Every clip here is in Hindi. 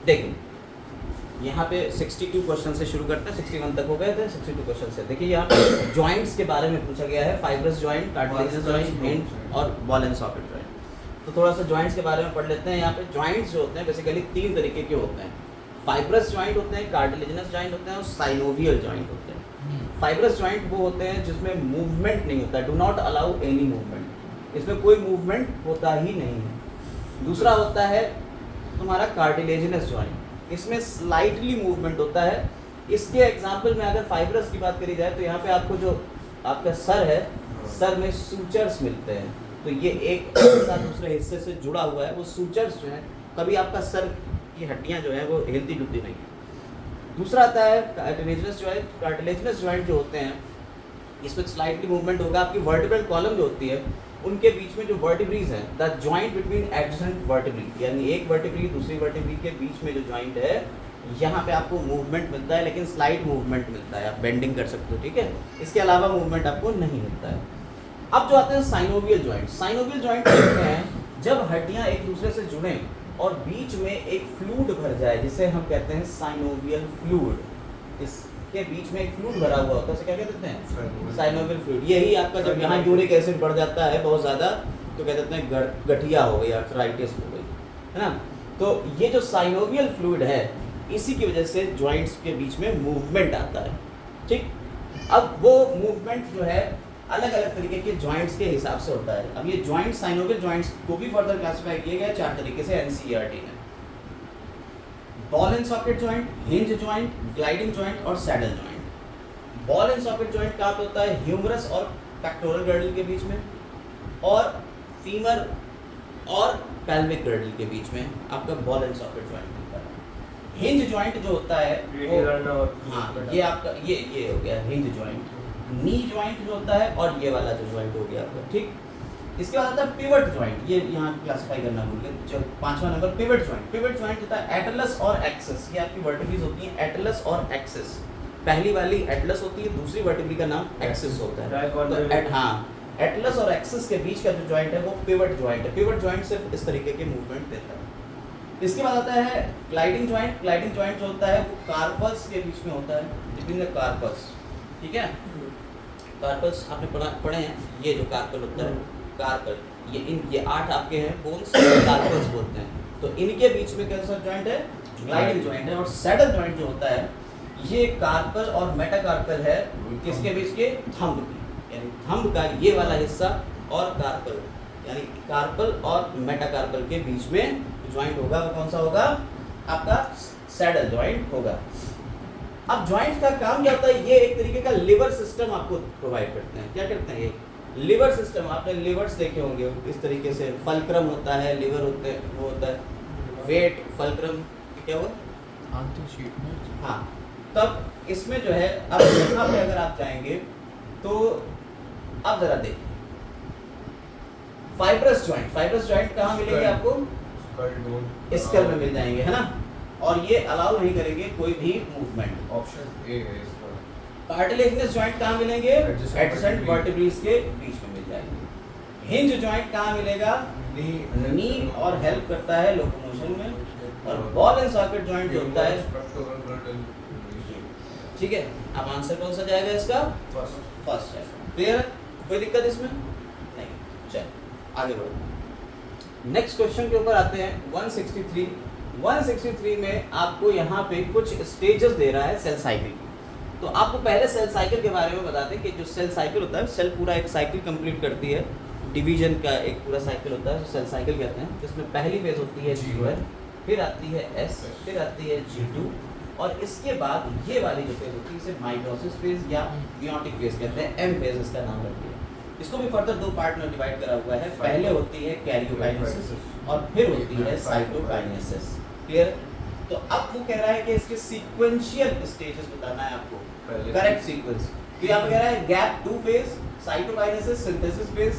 देखिए यहाँ पे 62 क्वेश्चन से शुरू करते हैं, 61 तक हो गए थे, 62 क्वेश्चन से। देखिए यहाँ पे जॉइंट्स के बारे में पूछा गया है, fibrous joint, cartilaginous joint, hinge और बॉल एंड सॉकेट जॉइंट। तो थोड़ा सा जॉइंट्स के बारे में पढ़ लेते हैं। यहाँ पे जॉइंट्स जो होते हैं बेसिकली 3 तरीके के होते हैं। फाइब्रस जॉइंट होते हैं, कार्टिलेजिनस जॉइंट होते हैं और साइनोवियल जॉइंट होते हैं। फाइब्रस जॉइंट वो होते हैं जिसमें मूवमेंट नहीं होता है, do not allow any movement, इसमें कोई मूवमेंट होता ही नहीं है। दूसरा होता है तुम्हारा कार्टिलेजिनस जॉइंट, इसमें स्लाइटली मूवमेंट होता है। इसके एग्जाम्पल में अगर फाइब्रस की बात करी जाए तो यहाँ पे आपको जो आपका सर है, सर में सूचर्स मिलते हैं, तो ये एक हिस्सा दूसरे हिस्से से जुड़ा हुआ है, वो सूचर्स जो है कभी आपका सर की हड्डियाँ जो है वो हिलती डुलती नहीं है। दूसरा आता है कार्टिलेजिनस जॉइंट। कार्टिलेजिनस जॉइंट जो होते हैं इसमें स्लाइटली मूवमेंट होगा। आपकी वर्टिब्रल कॉलम जो होती है उनके बीच में जो वर्टिब्रीज हैं, the joint between adjacent vertebrae, यानी एक वर्टिब्री दूसरी वर्टिब्री के बीच में जो जॉइंट है, यहाँ पे आपको मूवमेंट मिलता है, लेकिन स्लाइट मूवमेंट मिलता है, आप बेंडिंग कर सकते हो, ठीक है। इसके अलावा मूवमेंट आपको नहीं मिलता है। अब जो आते हैं साइनोवियल जॉइंट। साइनोवियल जॉइंट कहते हैं जब हड्डियाँ एक दूसरे से जुड़ें और बीच में एक फ्लूइड भर जाए, जिसे हम कहते हैं साइनोवियल फ्लूइड। इसके बीच में एक फ्लूइड भरा हुआ होता है, उसे क्या कहते हैं? Synovial fluid. यही आपका जब यहाँ यूरिक एसिड बढ़ जाता है बहुत ज़्यादा तो कह देते हैं गठिया हो गई, आर्थराइटिस हो गई, है ना। तो ये जो साइनोवियल फ्लूइड है, इसी की वजह से जॉइंट्स के बीच में मूवमेंट आता है, ठीक। अब वो मूवमेंट जो है अलग अलग तरीके के जॉइंट्स के हिसाब से होता है। अब ये जॉइंट साइनोवियल जॉइंट्स को भी फर्दर क्लासिफाई किए गए 4 तरीके से एनसीईआरटी ने। Ball and socket joint, hinge joint, gliding joint और saddle joint. Ball and socket joint कहाँ पे होता है? ह्यूमरस और पेक्टोरल गर्डल के बीच में, और फीमर और पेल्विक गर्डल के बीच में आपका बॉल एंड सॉकेट जॉइंट होता है। हिंज जॉइंट जो होता है वो, हाँ, ये आपका ये हो गया हिंज जॉइंट। नी जॉइंट जो होता है और ये वाला जो जॉइंट हो गया आपका, ठीक। इसके बाद आता है पिवट जॉइंट, ये यहाँ क्लासिफाई करना भूल गए। जो 5वां number pivot joint. Pivot joint होता है एटलस और एक्सिस, ये आपकी वर्टिब्रीज होती हैं एटलस और एक्सिस। पहली वाली एटलस होती है, दूसरी वर्टिब्री का नाम एक्सिस होता है। तो हाँ, एटलस और एक्सिस के बीच का जो जॉइंट है वो पिवट जॉइंट है। पिवट जॉइंट सिर्फ इस तरीके के मूवमेंट देता है। इसके बाद आता है ग्लाइडिंग जॉइंट। ग्लाइडिंग जॉइंट जो होता है वो कार्पल्स के बीच में होता है, बिटवीन द कार्पल्स, ठीक है। कार्पल्स आपने पढ़े हैं, ये जो कार्पल होता है, कार्पल, ये 8 आपके हैं बोन्स, कार्पल्स बोलते हैं। तो इनके बीच में कैसा जॉइंट है? ग्लाइडिंग जॉइंट है। और सैडल जॉइंट जो होता है ये कार्पल और मेटाकार्पल है, किसके बीच के? थंब की, यानी थंब का ये वाला हिस्सा और कार्पल, यानी कार्पल और मेटाकार्पल के बीच में जॉइंट होगा, वो कौन सा होगा? आपका सैडल जॉइंट होगा। अब जॉइंट का काम क्या होता है? ये एक तरीके का लिवर सिस्टम आपको प्रोवाइड करते हैं। क्या करते हैं ये? Liver system. आपने लिवर्स देखे होंगे इस तरीके से, फल्क्रम होता है, लिवर होते हैं, वो होता है वेट, फल्क्रम, क्या हुआ? हाँ, तब इसमें जो है, अब यहाँ पे अगर आप जाएंगे तो अब जरा देखिए फाइब्रस जॉइंट। फाइब्रस जॉइंट कहाँ मिलेंगे आपको? स्कल में मिल जाएंगे, है ना। और ये अलाउ नहीं करेंगे कोई भी मूवमेंट। ऑप्शन ए है इसका। कार्टिलेजिनस जॉइंट कहाँ मिलेंगे? एडजेसेंट वर्टिब्रीज के बीच में मिल जाएंगे। हिंज जॉइंट कहाँ मिलेगा? नी और हेल्प करता है लोकोमोशन में। और बॉल एंड सॉकेट जॉइंट जो होता है, ठीक है। अब आंसर कौन सा जाएगा इसका? फर्स्ट जाएगा। क्लियर है? कोई दिक्कत इसमें नहीं? चल आगे बढ़ो। नेक्स्ट क्वेश्चन के ऊपर आते हैं। 163 में आपको यहाँ पे कुछ स्टेजेस दे रहा है सेल साइकिल की। तो आपको पहले सेल साइकिल के बारे में बताते हैं कि जो सेल साइकिल होता है, सेल पूरा एक साइकिल कंप्लीट करती है, डिवीजन का एक पूरा साइकिल होता है, सेल साइकिल कहते हैं। जिसमें पहली फेज होती है G1, फिर आती है S, फिर आती है G2, और इसके बाद ये वाली जो फेज होती है इसे माइटोसिस फेज या मियोटिक फेज कहते हैं। M फेज इसका नाम रखती है। इसको भी फर्दर 2 पार्ट में डिवाइड करा हुआ है। पहले होती है कैरियोकाइनेसिस और फिर होती है साइटोकाइनेसिस। क्लियर? तो अब वो कह रहा है कि इसके सीक्वेंशियल स्टेजेस बताना है आपको, करेक्ट सीक्वेंस। तो यहाँ पे कह रहा है gap 2 phase, cytokinesis, synthesis phase,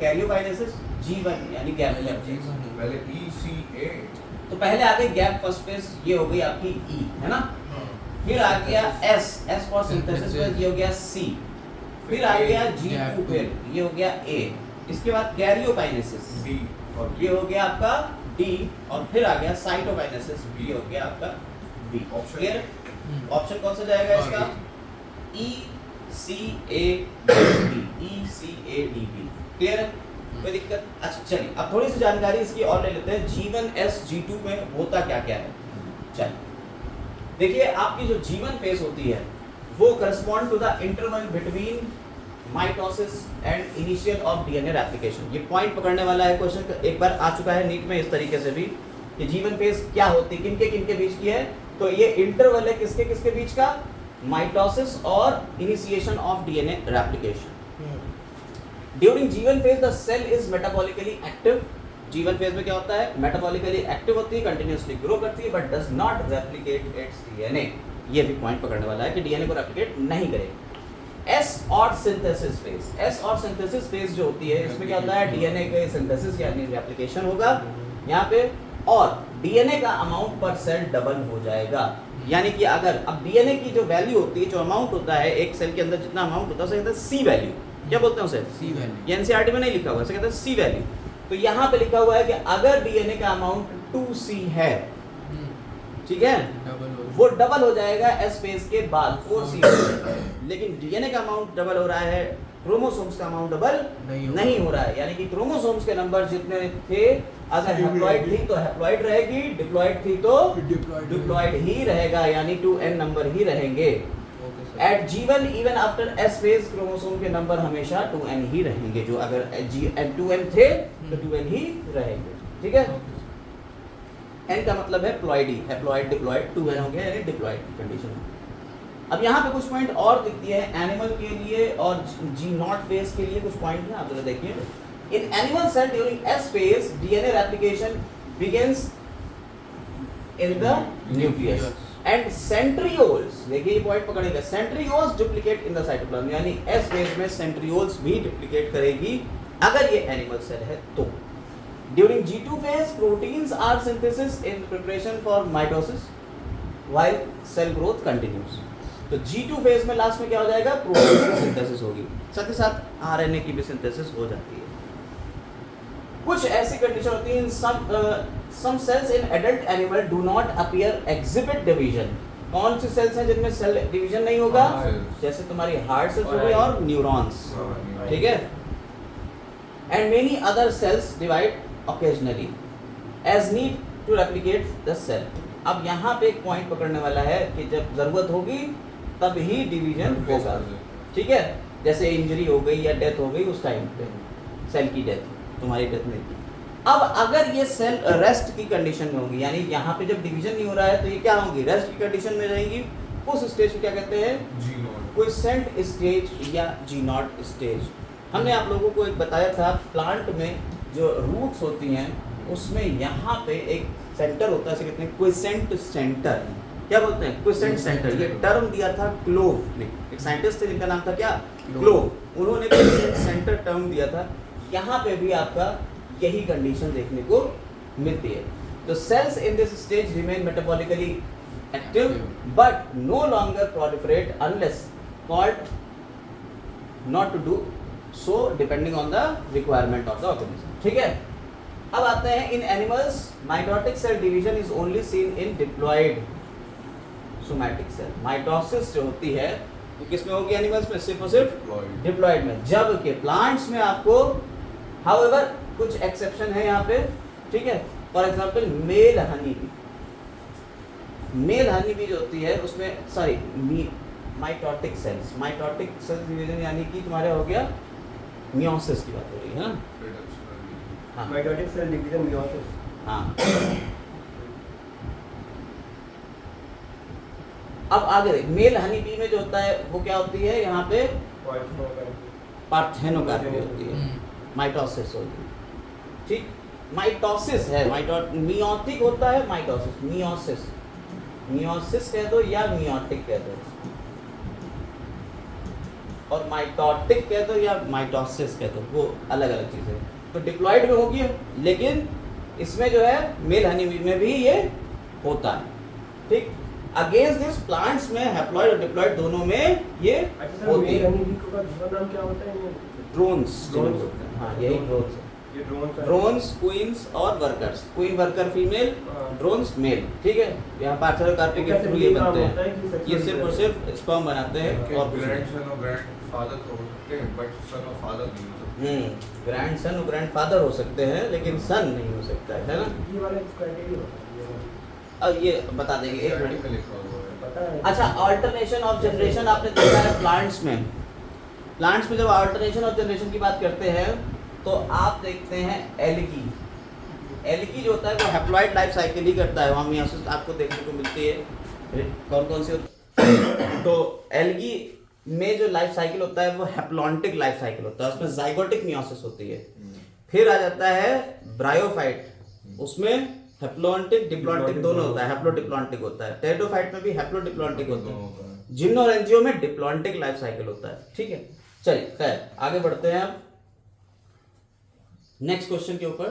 karyokinesis, G1 यानी गैमेटोफेज फेज। पहले ECA, तो पहले आ गई गैप फर्स्ट फेज, ये हो गई आपकी E, है ना। फिर आ गया S फॉर सिंथेसिस फेज, ये हो गया C। फिर आ गया G2, फिर ये हो गया A। इसके बाद कैरियोकाइनेसिस, D, और ये हो गया आपका डी और फिर आ गया साइटोकाइनेसिस बी हो गया आपका B. Option clear? Hmm. Option कौन सा जाएगा इसका? E C A D B. Clear है? कोई दिक्कत? अच्छा चलिए अब थोड़ी सी जानकारी इसकी और ले लेते हैं। G1S G2 में होता क्या क्या है। चलिए देखिए आपकी जो G1 फेज होती है वो correspond to the interval between mitosis and initial of DNA replication. ये पॉइंट पकड़ने वाला है क्वेश्चन, एक बार आ चुका है नीट में इस तरीके से भी कि G1 फेज क्या होती है, किनके बीच की है। तो ये इंटरवल है किसके बीच का? माइटोसिस और initiation of DNA replication. During G1 phase the cell is metabolically active. G1 phase में क्या होता है? मेटाबॉलिकली एक्टिव होती है, कंटिन्यूअसली ग्रो करती है, but does not replicate it's DNA. ये भी पॉइंट पकड़ने वाला है कि डीएनए को रेप्लिकेट नहीं करेगा। एस और सिंथेसिस फेज, एस और सिंथेसिस फेज जो होती है इसमें क्या होता है? डीएनए के सिंथेसिस यानी रेप्लिकेशन होगा यहाँ पे, और डीएनए का अमाउंट पर सेल डबल हो जाएगा। यानी कि अगर अब डीएनए की जो वैल्यू होती है, जो अमाउंट होता है एक सेल के अंदर जितना अमाउंट होता है उसे कहते हैं सी वैल्यू। क्या बोलते हैं उसे? सी वैल्यू। ये एनसीईआरटी में नहीं लिखा हुआ, इसे कहते हैं सी वैल्यू। तो यहाँ पे लिखा हुआ है कि अगर डीएनए का अमाउंट 2C है, ठीक है, वो डबल हो जाएगा एस फेज के बाद 4C। लेकिन डीएनए का अमाउंट डबल हो रहा है, क्रोमोसोम्स का अमाउंट डबल नहीं हो रहा है। यानी कि क्रोमोसोम्स के नंबर जितने थे, अगर हैप्लॉइड थी तो हैप्लॉइड रहेगी, डिप्लॉइड थी तो डिप्लॉइड ही रहेगा, यानी 2n नंबर ही रहेंगे। At G1 even after S phase chromosome के नंबर हमेशा 2n ही रहेंगे। जो अगर 2n थे तो 2n ही रहेंगे। ठीक है, n का मतलब है प्लॉइडी, हैप्लॉइड डिप्लॉइड, 2n हो गया यानी डिप्लॉइड कंडीशन। अब यहाँ पे कुछ पॉइंट और दिखती है एनिमल के लिए और G0 फेज के लिए कुछ पॉइंट है, आप जरा देखिए। In animal cell during S phase DNA replication begins in the nucleus and centrioles, देखिए ये पॉइंट पकड़ेगा, centrioles duplicate in the cytoplasm. यानी एस फेज में सेंट्रियोल्स भी डुप्लीकेट करेगी अगर ये एनिमल सेल है तो। During G2 phase proteins are synthesis in preparation for mitosis while cell growth continues. तो G2 फेज में लास्ट में क्या हो जाएगा? प्रोटीन की सिंथेसिस होगी, साथ ही साथ आरएनए की भी सिंथेसिस हो जाती है। कुछ ऐसी कंडीशन होती है some cells in adult animal do not appear exhibit division। कौन सी सेल्स हैं जिनमें सेल डिवीजन नहीं होगा? जैसे तुम्हारी हार्ट सेल्स हो गई और न्यूरॉन्स, ठीक है। And many other sales divide occasionally as need to replicate the cell। अब यहाँ पे एक पॉइंट पकड़ने वाला है कि जब जरूरत होगी तब ही डिवीजन होगा, ठीक है। जैसे इंजरी हो गई या डेथ हो गई उस टाइम पे, सेल की डेथ, तुम्हारी डेथ नहीं। अब अगर ये सेल रेस्ट की कंडीशन में होगी, यानी यहाँ पे जब डिवीजन नहीं हो रहा है तो ये क्या होंगी? रेस्ट की कंडीशन में रहेगी। उस स्टेज को क्या कहते हैं? क्विसेंट स्टेज या G0 स्टेज। हमने आप लोगों को एक बताया था, प्लांट में जो रूट्स होती हैं उसमें यहाँ पे एक सेंटर होता है, इसे कहते हैं क्विसेंट सेंटर। क्या बोलते हैं? Quiescent centre. ये टर्म दिया था क्लोव ने, एक साइंटिस्ट थे जिनका नाम था क्या? क्लोव। उन्होंने क्विसेंट सेंटर टर्म दिया था। यहाँ पे भी आपका यही कंडीशन देखने को मिलती है। तो cells in this stage remain metabolically active but no longer proliferate unless called not to do so depending on the requirement of the organism. ठीक है, अब आते हैं in animals mitotic cell division is only seen in diploid somatic cell. Mitosis जो होती है वो किसमें होगी? एनिमल्स में सिर्फ और सिर्फ डिप्लॉइड में, जबकि प्लांट्स में आपको हाउएवर कुछ एक्सेप्शन है यहाँ पे, ठीक है। For example male honey bee, male honey bee जो होती है उसमें सॉरी माइटोटिक सेल्स डिवीजन यानी कि तुम्हारे हो गया मियोसिस की बात हो रही है ना। हाँ माइटोटिक सेल डिवीजन मियोसिस। हाँ, अब आगे देख, मेल हनी बी में जो होता है वो क्या होती है? यहाँ पे पार्थेनोकार्पी होती है, माइटोसिस होती है, ठीक। माइटोसिस है, मियोटिक होता है माइटोसिस, मियोसिस कह दो या मियोटिक कह दो, और माइटोटिक कह दो या माइटोसिस कह दो, वो अलग अलग चीज़ है। तो डिप्लॉइड में होगी, लेकिन इसमें जो है मेल हनी बी में भी ये होता है, ठीक। अगेंस्ट दिस प्लांट्स में हैप्लॉइड और डिप्लॉइड दोनों में ये होती है। मेल हनी बी का दूसरा नाम क्या होता है? ड्रोन्स। हाँ, यही ड्रोन्स है। ये ड्रोन ड्रोन्स, क्वींस और वर्कर्स। क्वीन वर्कर फीमेल, हाँ। ड्रोन्स मेल, ठीक है। यहाँ पार्थेनोकार्पी के थ्रू ये बनते हैं, ये सिर्फ और सिर्फ स्पर्म बनाते हैं और कुछ नहीं। ग्रैंडसन और ग्रैंडफादर तो हो सकते हैं, बट सन और फादर नहीं हो सकते। ग्रैंड सन और ग्रैंड फादर हो सकते हैं, लेकिन सन नहीं हो सकता है ना। ये वाला क्राइटेरिया होता है, अब ये बता देंगे एक Study मिनट। में लिखा हुआ है। पता है। अच्छा, ऑल्टरनेशन ऑफ जनरेशन आपने देखा है प्लांट्स में। प्लांट्स में जब ऑल्टरनेशन ऑफ जनरेशन की बात करते हैं तो आप देखते हैं एल्गी। एल्गी जो होता है वो हैप्लॉइड लाइफ साइकिल ही करता है, वहाँ मियोसिस आपको देखने को मिलती है। कौन कौन सी होती तो एल्गी में जो लाइफ साइकिल होता है वो हैप्लॉन्टिक लाइफ साइकिल होता है, उसमें जाइगोटिक मियोसिस होती है। फिर आ जाता है ब्रायोफाइट, उसमें हैप्लॉन्टिक डिप्लॉन्टिक दोनों होता है, हैप्लोडिप्लॉन्टिक होता है। टेरिडोफाइट में भी हैप्लोडिप्लॉन्टिक होता है। जिम्नो और एंजियो में डिप्लॉन्टिक लाइफ साइकिल होता है, ठीक है। चलिए खैर आगे बढ़ते हैं अब नेक्स्ट क्वेश्चन के ऊपर।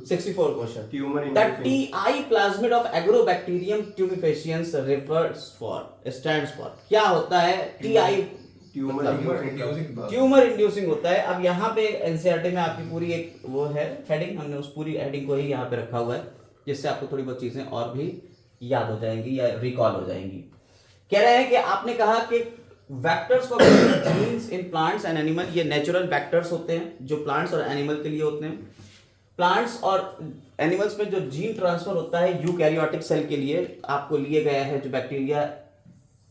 64 question. Tumor the inducing- TI plasmid of agrobacterium tumefaciens refers for stands for, क्या होता है टीआई? ट्यूमर ट्यूमर इंड्यूसिंग होता है। अब यहाँ पे एनसीईआरटी में आपकी पूरी एक वो है हेडिंग, हमने उस पूरी हेडिंग को ही यहाँ पे रखा हुआ है, जिससे आपको थोड़ी बहुत चीजें और भी याद हो जाएंगी या रिकॉल हो जाएंगी। कह रहे हैं कि आपने कहा कि vectors for genes in plants and animal, ये नेचुरल वेक्टर्स होते हैं जो प्लांट्स और एनिमल के लिए होते हैं। प्लांट्स और एनिमल्स में जो जीन ट्रांसफर होता है यूकैरियोटिक सेल के लिए आपको लिए गया है, जो बैक्टीरिया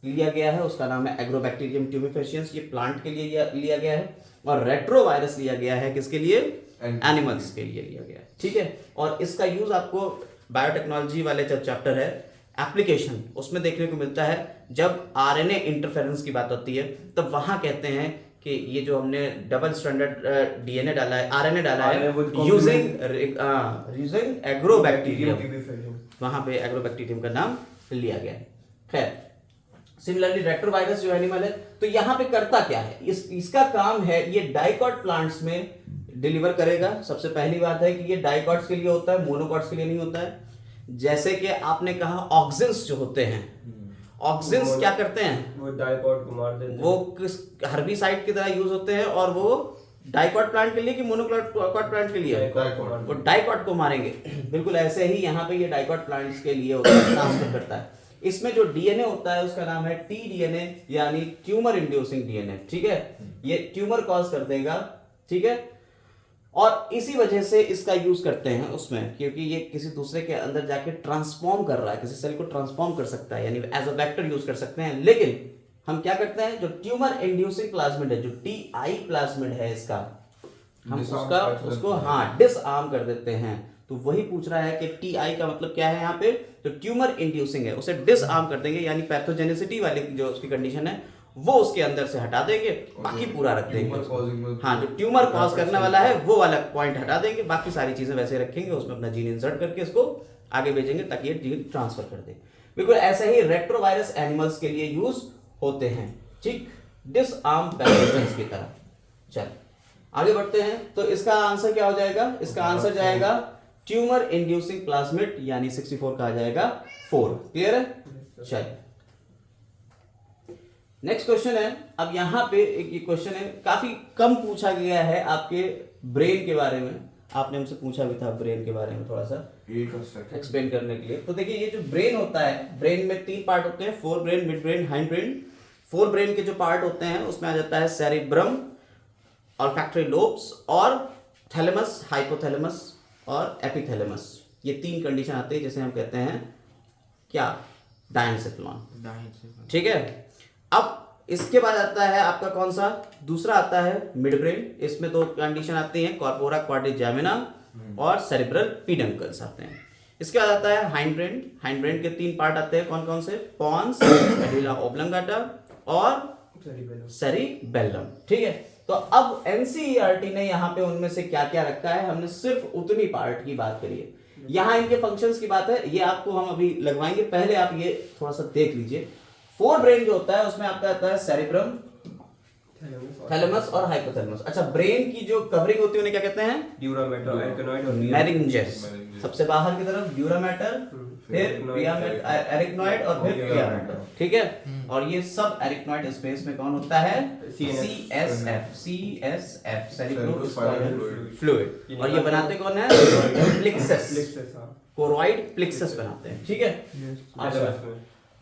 लिया गया है उसका नाम है एग्रोबैक्टीरियम ट्यूमिफेशियंस, ये प्लांट के लिए लिया गया है। और रेट्रोवायरस लिया गया है किसके लिए? एनिमल्स के लिए लिया गया है, ठीक है। और इसका यूज आपको बायोटेक्नोलॉजी वाले जो चैप्टर है एप्लीकेशन, उसमें देखने को मिलता है। जब आरएनए इंटरफेरेंस की बात होती है तब वहां कहते हैं कि ये जो हमने डबल स्टैंडर्ड डीएनए डाला है, आरएनए डाला है, यूजिंग एग्रोबैक्टीरियम, वहां पे एग्रोबैक्टीरियम का नाम लिया गया है। खैर सिमिलरली रेट्रोवायरस जो एनिमल है, तो यहाँ पे करता क्या है? इसका काम है ये डाइकॉट प्लांट्स में डिलीवर करेगा। सबसे पहली बात है कि ये डाइकॉट्स के लिए होता है, मोनोकॉट्स के लिए नहीं होता है। जैसे कि आपने कहा ऑक्सिन्स जो होते हैं, ऑक्सिन्स क्या करते हैं? वो डाइकॉट को मार देते हैं। वो किस हर्बिसाइड की तरह यूज होते हैं, और वो डाइकॉट प्लांट के लिए कि मोनोकॉट प्लांट के लिए? डाइकॉट। वो डाइकॉट को मारेंगे। बिल्कुल ऐसे ही यहाँ पे ये डाइकॉट प्लांट्स के लिए होता है, ट्रांसफर करता है। इसमें जो डीएनए होता है उसका नाम है टीडीएनए, यानी ट्यूमर इंड्यूसिंग डीएनए, ठीक है। ये ट्यूमर कॉज कर देगा, ठीक है। और इसी वजह से इसका यूज करते हैं उसमें, क्योंकि ये किसी दूसरे के अंदर जाके ट्रांसफॉर्म कर रहा है, किसी सेल को ट्रांसफॉर्म कर सकता है, यानी एज अ वेक्टर यूज कर सकते हैं। लेकिन हम क्या करते हैं, जो ट्यूमर इंड्यूसिंग प्लाज्मिड है, जो टीआई प्लाज्मिड है इसका, हम उसको हाँ डिसआर्म कर देते हैं। तो वही पूछ रहा है कि टीआई का मतलब क्या है यहाँ पे? जो ट्यूमर इंड्यूसिंग है उसे डिसआर्म कर देंगे, यानी पैथोजेनिसिटी वाली जो उसकी कंडीशन है वो उसके अंदर से हटा देंगे, बाकी पूरा रख देंगे। हाँ, जो ट्यूमर कॉज करने वाला है वो वाला पॉइंट हटा देंगे, बाकी सारी चीजें वैसे रखेंगे, उसमें अपना जीन इंसर्ट करके इसको आगे भेजेंगे ताकि ये जीन ट्रांसफर कर दे। बिल्कुल ऐसे ही रेट्रोवायरस एनिमल्स के लिए यूज होते हैं, ठीक, डिसआर्म पैथोजेंस की तरह। चल आगे बढ़ते हैं। तो इसका आंसर क्या हो जाएगा? इसका आंसर जाएगा ट्यूमर इंड्यूसिंग प्लाज्मिड, यानी 64 का आ जाएगा 4। क्लियर है? चलिए नेक्स्ट क्वेश्चन है। अब यहाँ पे एक क्वेश्चन है, काफी कम पूछा गया है आपके ब्रेन के बारे में। आपने हमसे पूछा भी था ब्रेन के बारे में थोड़ा सा एक्सप्लेन करने के लिए। तो देखिए ये जो ब्रेन होता है, ब्रेन में 3 पार्ट होते हैं, fore brain, mid brain, hind brain. Fore brain के जो पार्ट होते हैं उसमें आ जाता है सेरिब्रम, ऑल्फैक्टरी लोब्स और थैलेमस, हाइपोथैलेमस और एपिथैलेमस। ये 3 कंडीशन आती है जिसे हम कहते हैं क्या? डायंसेफलॉन, ठीक है। अब इसके बाद आता है आपका कौन सा? दूसरा आता है मिड ब्रेन। इसमें 2 कंडीशन आती हैं, कॉर्पोरा क्वाड्रिजेमिना और सेरिब्रल पीडंकल्स आते हैं। इसके बाद आता है हाइंड ब्रेन। हाइंड ब्रेन के 3 पार्ट आते हैं, कौन कौन से? पॉन्स, मेडुला ऑब्लंगाटा और सेरिबेलम, ठीक है। तो अब एनसीईआरटी ने यहाँ पे उनमें से क्या क्या रखा है, हमने सिर्फ उतनी पार्ट की बात करी है। यहाँ इनके फंक्शंस की बात है, ये आपको हम अभी लगवाएंगे, पहले आप ये थोड़ा सा देख लीजिए। फोर ब्रेन जो होता है उसमें आपका आता है सेरिब्रम, थैलेमस और हाइपोथैलेमस। अच्छा, ब्रेन की जो कवरिंग होती है उन्हें क्या कहते हैं? ड्यूरा मैटर, एरिकनॉइड और मेनिंजेस। सबसे बाहर की तरफ ड्यूरा मैटर, फिर एरिकनॉइड और फिर पिया मैटर, ठीक है। और ये सब एरिकनॉइड स्पेस में कौन होता है? CSF, cerebrospinal fluid. और ये बनाते कौन है? प्लिक्सस, कोरॉइड प्लिक्सस बनाते हैं, ठीक है। अच्छा,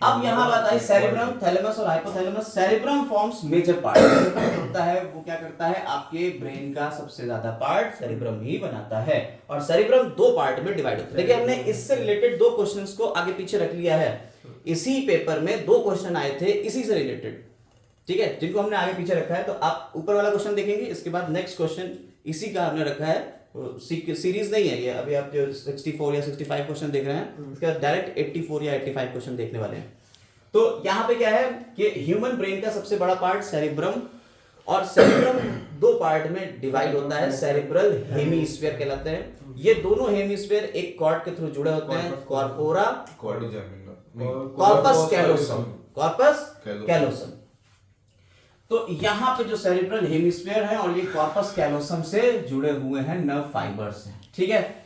अब यहाँ बात आई सेरिब्रम, थैलेमस और hypothalamus. Cerebrum forms major part होता है, वो क्या करता है? आपके ब्रेन का सबसे ज्यादा पार्ट सेरिब्रम ही बनाता है। और सेरिब्रम दो पार्ट में डिवाइड होता है। देखिए, हमने इससे रिलेटेड दो क्वेश्चंस को आगे पीछे रख लिया है। इसी पेपर में दो क्वेश्चन आए थे इसी से रिलेटेड, ठीक है, जिनको हमने आगे पीछे रखा है। तो आप ऊपर वाला क्वेश्चन देखेंगे, इसके बाद नेक्स्ट क्वेश्चन इसी का हमने रखा है। सीरीज नहीं है ये, अभी आप जो 64 या 65 क्वेश्चन देख रहे हैं, उसके बाद डायरेक्ट 84 या 85 क्वेश्चन देखने वाले हैं। तो यहाँ पे क्या है कि ह्यूमन ब्रेन का सबसे बड़ा पार्ट सेरिब्रम, और सेरिब्रम दो पार्ट में डिवाइड होता है, सेरिब्रल हेमीस्फीयर कहलाते हैं। ये दोनों हेमीस्फीयर एक कॉर्ड के थ्रू जुड़े होते हैं, corpora, corpus callosum, corpus callosum. तो यहाँ पे जो सेरिब्रल हेमिस्फीयर है और ये कॉर्पस कैलोसम से जुड़े हुए हैं नर्व फाइबर्स हैं, ठीक है।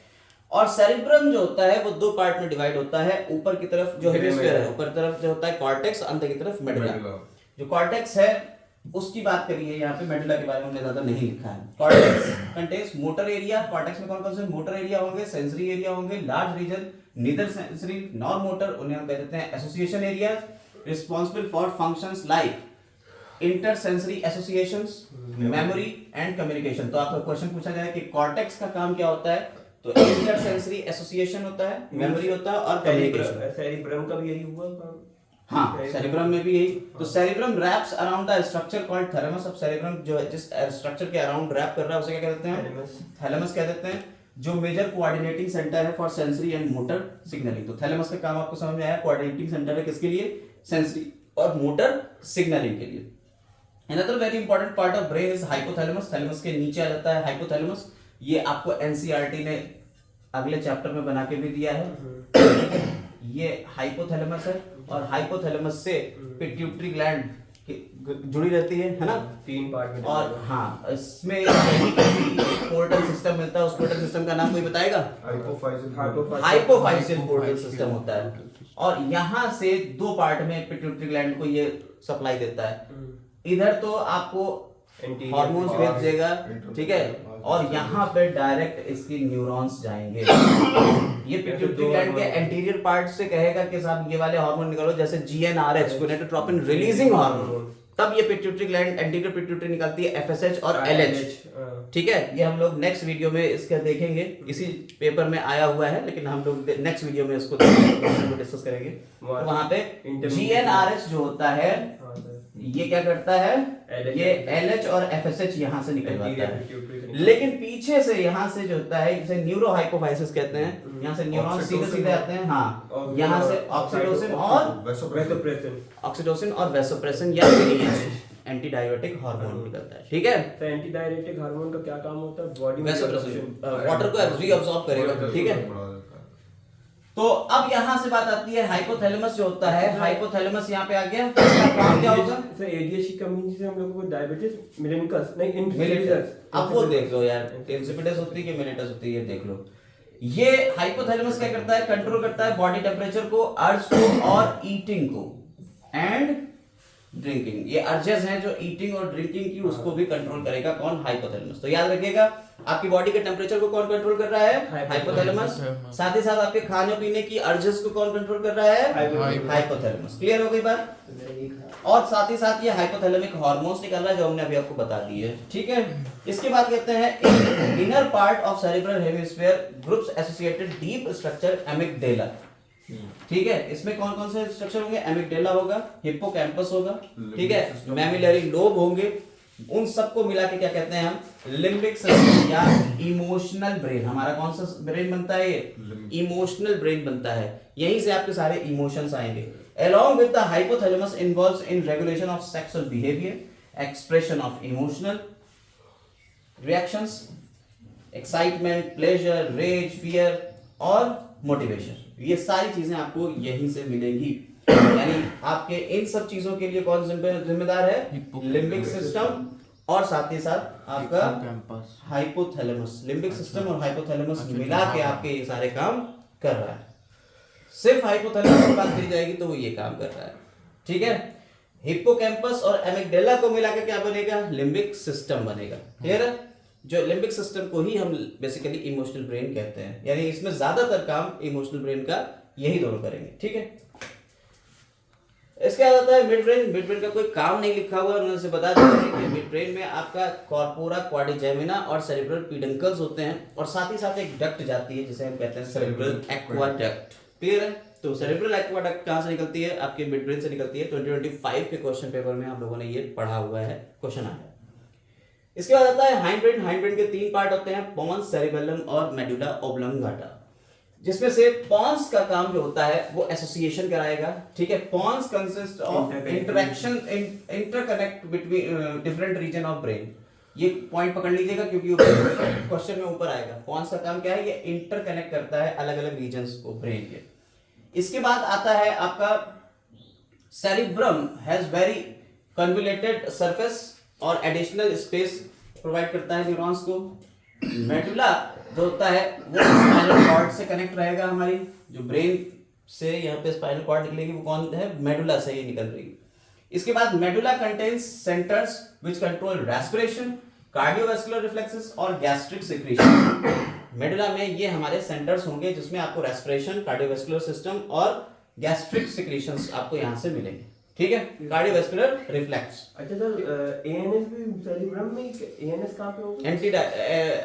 और सेरिब्रम जो होता है वो दो पार्ट में डिवाइड होता है। ऊपर की तरफ जो हेमिस्फीयर है, ऊपर तरफ जो होता है कॉर्टेक्स, अंदर की तरफ मेडुला। जो कॉर्टेक्स है उसकी बात करिए, यहाँ पे मेडुला के बारे में हमने ज्यादा नहीं लिखा है। Cortex contains motor area. Cortex में कौन कौन से मोटर एरिया होंगे? सेंसरी एरिया होंगे, large region neither sensory nor motor, उन्हें हम कह देते हैं association area, responsible for functions like intersensory associations, memory and communication. तो आपका क्वेश्चन पूछा जाए कि कॉर्टेक्स का काम क्या होता है, तो इंटरसेंसरी एसोसिएशन होता है, मेमोरी होता है और कम्युनिकेशन। सेरिब्रम का भी यही हुआ काम? हाँ, सेरिब्रम में भी यही। तो cerebrum wraps around the structure called thalamus. अब सेरिब्रम जो है जिस स्ट्रक्चर के अराउंड रैप कर रहा है उसे क्या कहते हैं? थैलेमस कह देते हैं, जो मेजर कोऑर्डिनेटिंग सेंटर है for sensory and motor signalling. तो थैलेमस का काम आपको समझ में आया, कोऑर्डिनेटिंग सेंटर है किसके लिए? सेंसरी और मोटर सिग्नलिंग के लिए। Another very important part of brain is hypothalamus. Thalamus के नीचे आ जाता है हाइपोथैलेमस। ये आपको एनसीईआरटी ने अगले चैप्टर में बना के भी दिया है। ये हाइपोथैलेमस है और हाइपोथैलेमस से पिट्यूटरी ग्लैंड जुड़ी रहती है ना? तीन पार्ट में। और हाँ, इसमें पोर्टल सिस्टम मिलता है। उस पोर्टल सिस्टम का नाम कोई बताएगा? हाइपोफाइसियल पोर्टल सिस्टम होता है। और यहाँ से दो पार्ट में पिट्यूटरी ग्लैंड को ये सप्लाई देता है। इधर तो आपको हार्मोन्स भेज देगा, ठीक है, और यहाँ पे डायरेक्ट इसकी न्यूरॉन्स जाएंगे। ये पिट्यूटरी ग्लैंड के एंटीरियर पार्ट से कहेगा कि साहब ये वाले हार्मोन निकालो, जैसे GnRH गोनेडोट्रोपिन रिलीजिंग हार्मोन, तब ये पिट्यूटरी ग्लैंड एंटीरियर पिट्यूटरी निकालती है FSH और LH, ठीक है। ये हम लोग नेक्स्ट वीडियो में इसका देखेंगे, इसी पेपर में आया हुआ है, लेकिन हम लोग नेक्स्ट वीडियो में इसको डिस्कस करेंगे। तो वहां पे GnRH जो होता है ये क्या करता है? ये LH और FSH यहाँ से निकलवाता है, लेकिन पीछे से यहाँ से जो होता है इसे न्यूरो हाइपोफाइसिस कहते हैं। यहाँ से न्यूरॉन सीधे सीधे आते हैं, हाँ, यहाँ से ऑक्सीटोसिन और वैसोप्रेसिन या एंटी डायबिटिक हार्मोन निकलता है, ठीक है। तो एंटी डायबिटिक हार्मोन का क्या काम होता है? बॉडी में वैसोप्रेसिन वाटर को रीअब्सॉर्ब करेगा, ठीक है। तो अब यहाँ से बात आती है हाइपोथैलेमस जो होता है, हाइपोथैलेमस यहाँ पे आ गया। इसका काम क्या होगा? सर ADH की कमी से हम लोगों को डायबिटीज मिलेनिकस नहीं इंसिपिडस, अब वो देख लो यार, इंसिपिडस होती है कि मिलेटस होती है, ये देख लो। ये हाइपोथैलेमस क्या करता है? कंट्रोल करता है बॉडी टेम्परेचर को, अर्ज को और ईटिंग को एंड ड्रिंकिंग। ये अर्जेस हैं जो ईटिंग और ड्रिंकिंग की, उसको भी कंट्रोल करेगा कौन? हाइपोथैलेमस। तो याद रखिएगा, आपकी बॉडी के टेम्परेचर को कौन कंट्रोल कर रहा है? हाइपोथैलेमस। साथ ही साथ आपके खाने पीने की अर्जेस को कौन कंट्रोल कर रहा है? हाइपोथैलेमस। क्लियर हो गई बात? और साथ ही साथ ये हाइपोथैलेमिक हार्मोन्स निकल रहा है जो हमने अभी आपको बता दिए, ठीक है। इसके बाद कहते हैं inner part of cerebral hemisphere groups associated deep structure amygdala, ठीक है। इसमें कौन कौन से स्ट्रक्चर होंगे? एमिगडेला होगा, हिप्पोकैम्पस होगा, ठीक है, मैमिलरी लोब होंगे। उन सबको मिला के क्या कहते हैं हम? लिम्बिक सिस्टम या इमोशनल ब्रेन। हमारा कौन सा ब्रेन बनता है? ये इमोशनल ब्रेन बनता है। यहीं से आपके सारे इमोशंस आएंगे। Along with the hypothalamus involves in regulation of sexual behavior, expression of emotional reactions, excitement, pleasure, rage, fear और motivation। ये सारी चीजें आपको यहीं से मिलेंगी। यानी आपके इन सब चीजों के लिए कौन जिम्मेदार है? लिम्बिक सिस्टम और साथ ही साथ आपका कैंपस हाइपोथैलेमस। लिम्बिक सिस्टम और हाइपोथैलेमस मिला के आपके ये सारे काम कर रहा है। सिर्फ हाइपोथैलेमस की बात करी जाएगी तो वो ये काम कर रहा है, ठीक है। हिप्पोकैम्पस और एमिगडाला को मिला के क्या बनेगा? लिम्बिक सिस्टम बनेगा। क्लियर है? जो लिम्बिक सिस्टम को ही हम बेसिकली इमोशनल ब्रेन कहते हैं, यानी इसमें ज्यादातर काम इमोशनल ब्रेन का यही दोनों करेंगे, ठीक है। इसके बाद आता है मिड ब्रेन। मिड ब्रेन का कोई काम नहीं लिखा हुआ है, उन्होंने से बता दिया है कि मिड ब्रेन में आपका कॉर्पोरा क्वाड्रिजेमिना और सेरेब्रल पीडंकल्स होते हैं, और साथ ही साथ एक डक्ट जाती है जिसे हम कहते हैं सेरेब्रल एक्वाडक्ट। क्लियर है? तो सेरेब्रल एक्वाडक्ट कहां से निकलती है? आपके मिड ब्रेन से निकलती है। 2025 के क्वेश्चन पेपर में हम लोगों ने ये पढ़ा हुआ है, क्वेश्चन आया है। इसके बाद आता है हाइंड ब्रेन। हाइंड ब्रेन के 3 पार्ट होते हैं, पोन्स, सेरिबेलम और मेडुला ऑब्लंगाटा, जिसमें से पोन्स का काम जो होता है वो एसोसिएशन कराएगा, ठीक है। Pons consist of interaction interconnect between different region of brain. ये पॉइंट पकड़ लीजिएगा क्योंकि क्वेश्चन में ऊपर आएगा। पोन्स का काम क्या है? ये इंटरकनेक्ट करता है अलग अलग रीजन्स को ब्रेन के। इसके बाद आता है आपका cerebrum has very convoluted surface और एडिशनल स्पेस प्रोवाइड करता है न्यूरॉन्स को। मेडुला जो होता है वो स्पाइनल कॉर्ड से कनेक्ट रहेगा, हमारी जो ब्रेन से यहाँ पे स्पाइनल कॉर्ड निकलेगी वो कौन है? मेडुला से ही निकल रही है। इसके बाद medulla contains centres which control respiration, cardiovascular reflexes और गैस्ट्रिक सिक्रीशन। मेडुला में ये हमारे सेंटर्स होंगे जिसमें आपको रेस्पिरेशन, कार्डियोवास्कुलर सिस्टम और गैस्ट्रिक सिक्रीशंस आपको यहाँ से मिलेंगे, ठीक है। Cardiovascular reflex. अच्छा सर, एएनएस भी सेरिब्रम में, एएनएस कहाँ पे होगा?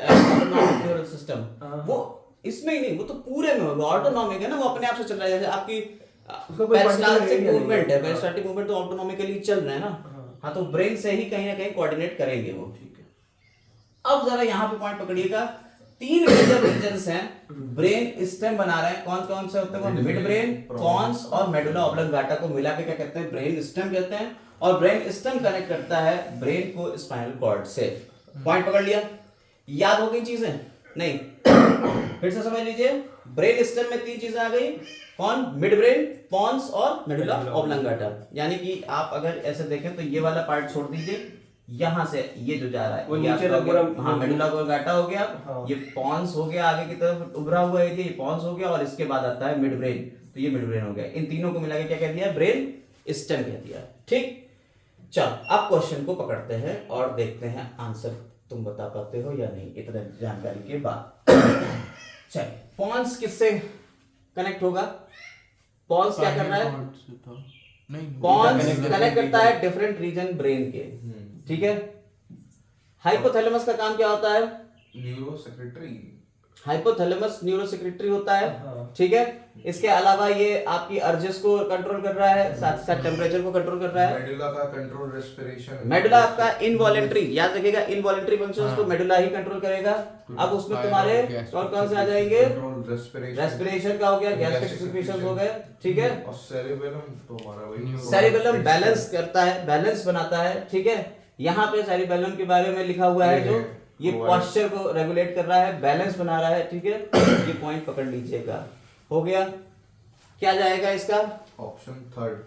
ऑटोनॉमिक न्यूरल सिस्टम, हाँ। वो इसमें ही नहीं, वो तो पूरे में होगा। ऑटोनॉमिक है ना, वो अपने आप से चल रहा है। जैसे आपकी उसका कोई पेरिस्टाल्टिक particular area मूवमेंट नहीं है, है। पेरिस्टाल्टिक मूवमेंट तो ऑटोनॉमिकली चल रहा है ना। हाँ, तो ब्रेन से ही कहीं ना कहीं कोऑर्डिनेट करेंगे वो, ठीक है। अब जरा यहाँ पे पॉइंट पकड़िएगा। 3 मेजर रीजन्स हैं, ब्रेन स्टेम बना रहे हैं। कौन कौन से होते हैं? मिड ब्रेन, पोन्स और मेडुला ऑब्लंगाटा को मिला के क्या कहते हैं? ब्रेन स्टेम कहते हैं। और ब्रेन स्टेम कनेक्ट करता है ब्रेन को स्पाइनल कॉर्ड से। पॉइंट पकड़ लिया? याद हो गई चीजें? नहीं, फिर से समझ लीजिए। ब्रेन स्टेम में 3 चीजें आ गई, कौन? मिड ब्रेन, पोन्स और मेडुला ऑब्लंगाटा। यानी कि आप अगर ऐसे देखें तो ये वाला पार्ट छोड़ दीजिए, यहाँ से ये जो जा रहा है वो ये नीचे आपका तक पूरा, पूरा- हाँ, मेडुला ऑब्लंगाटा हो गया। हाँ। ये पोन्स हो गया, आगे की तरफ उभरा हुआ है ये पोन्स हो गया, और इसके बाद आता है मिड ब्रेन, तो ये मिड ब्रेन हो गया। इन तीनों को मिला के क्या कह दिया? ब्रेन स्टेम कह दिया, ठीक। चलो अब क्वेश्चन को पकड़ते हैं और देखते हैं आंसर तुम बता पाते हो या नहीं इतने जानकारी के बाद। चलिए, पोन्स किससे कनेक्ट होगा? पोन्स क्या कर रहा है? पोन्स कनेक्ट करता है डिफरेंट रीजन ब्रेन के, ठीक है। हाइपोथैलेमस का काम क्या होता है? Neuro secretary. Hypothalamus neuro secretary होता है, हाँ। ठीक है। इसके अलावा ये आपकी अर्जेस को कंट्रोल कर रहा है, साथ साथ टेम्परेचर को कंट्रोल कर रहा है। मेडुला का कंट्रोल रेस्पिरेशन। मेडुला आपका इनवॉलेंट्री, याद रखिएगा, इनवॉलेंट्री फंक्शंस को मेडुला ही कंट्रोल करेगा। अब उसमें तुम्हारे और कौन से आ जाएंगे? Control respiration. रेस्पिरेशन का हो गया, गैस्ट्रिक सिक्रीशंस हो गए, ठीक है। और सेरिबेलम तो हमारा वही सेरिबेलम बैलेंस करता है, बैलेंस बनाता है, ठीक है। यहाँ पे सेरिबेलम के बारे में लिखा हुआ है, जो ये पोस्चर को रेगुलेट कर रहा है, बैलेंस बना रहा है, ठीक है। ये पॉइंट पकड़ लीजिएगा, हो गया। क्या जाएगा इसका? Option third.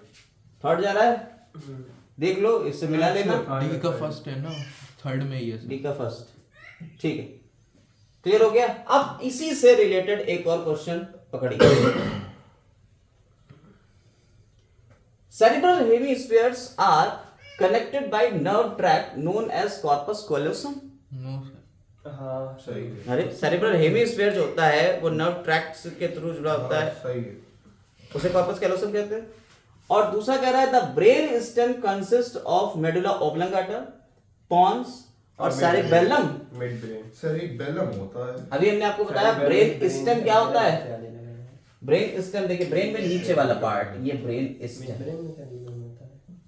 थर्ड जा रहा है, देख लो, इससे मिला लेना। डी का फर्स्ट है ना, थर्ड में ही है डी का फर्स्ट, ठीक है, क्लियर हो गया। अब इसी से रिलेटेड एक और क्वेश्चन पकड़िए। Cerebral hemispheres are connected by nerve tract known as corpus callosum. No sir, हाँ सही है। अरे, सेरिब्रल हेमिस्फीयर जो होता है वो नर्व ट्रैक्ट के थ्रू जुड़ा होता है, सही है। उसे कॉर्पस कैलोसम कहते हैं। और दूसरा कह रहा है the brain stem consist of medulla oblongata, pons और सेरिबेलम। Mid brain. सेरिबेलम होता है। अभी हमने आपको बताया ब्रेन स्टेम क्या होता है। ब्रेन स्टेम देखिए, ब्रेन में नीचे वाला पार्ट ये ब्रेन स्टेम,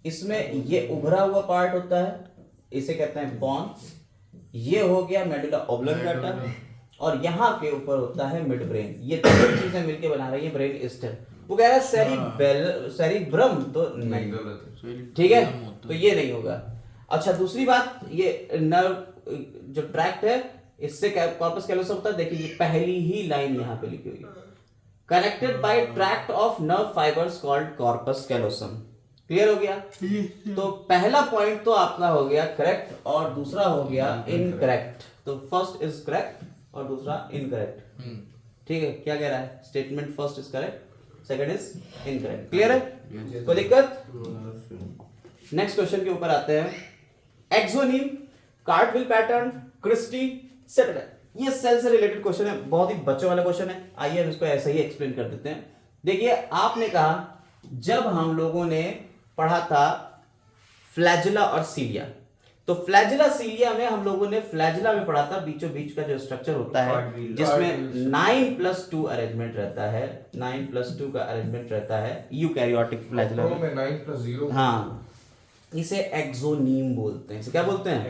इसमें ये उभरा हुआ पार्ट होता है, इसे कहते हैं पोन्स। ये हो गया मेडुला ऑब्लंगाटा, और यहाँ के ऊपर होता है मिड ब्रेन। ये तीन चीजें मिलके बना रही है ब्रेन स्टेम। वो कह रहा है सेरिब्रम तो नहीं, गलत है। ठीक है, तो ये नहीं होगा। अच्छा, दूसरी बात, ये नर्व जो ट्रैक्ट है इससे कॉर्पस कैलोसम होता है। देखिए, ये पहली ही लाइन यहाँ पे लिखी हुई है, connected by tract of nerve fibres called corpus callosum. Clear हो गया? तो पहला पॉइंट तो आपका हो गया करेक्ट और दूसरा हो गया इनकरेक्ट। तो फर्स्ट इज करेक्ट और दूसरा इनकरेक्ट। ठीक है, क्या कह रहा है? Statement first is correct, second is incorrect. Clear है? कोई दिक्कत? नेक्स्ट क्वेश्चन के ऊपर आते हैं। Axoneme, cartwheel pattern, cristae, satellite. ये सेल से रिलेटेड क्वेश्चन है, बहुत ही बच्चों वाला क्वेश्चन है। आइए हम इसको ऐसे ही एक्सप्लेन कर देते हैं। देखिए, आपने कहा जब हम लोगों ने पढ़ा था फ्लैजिला और सीलिया, तो फ्लैजिला सीलिया में हम लोगों ने फ्लैजिला में पढ़ा था बीचों बीच का जो स्ट्रक्चर होता है जिसमें 9+2 अरेंजमेंट रहता है, 9+2 का अरेंजमेंट रहता है यूकैरियोटिक फ्लैजिला में 9+0। हाँ, इसे एक्सोनीम बोलते हैं। इसे क्या बोलते हैं?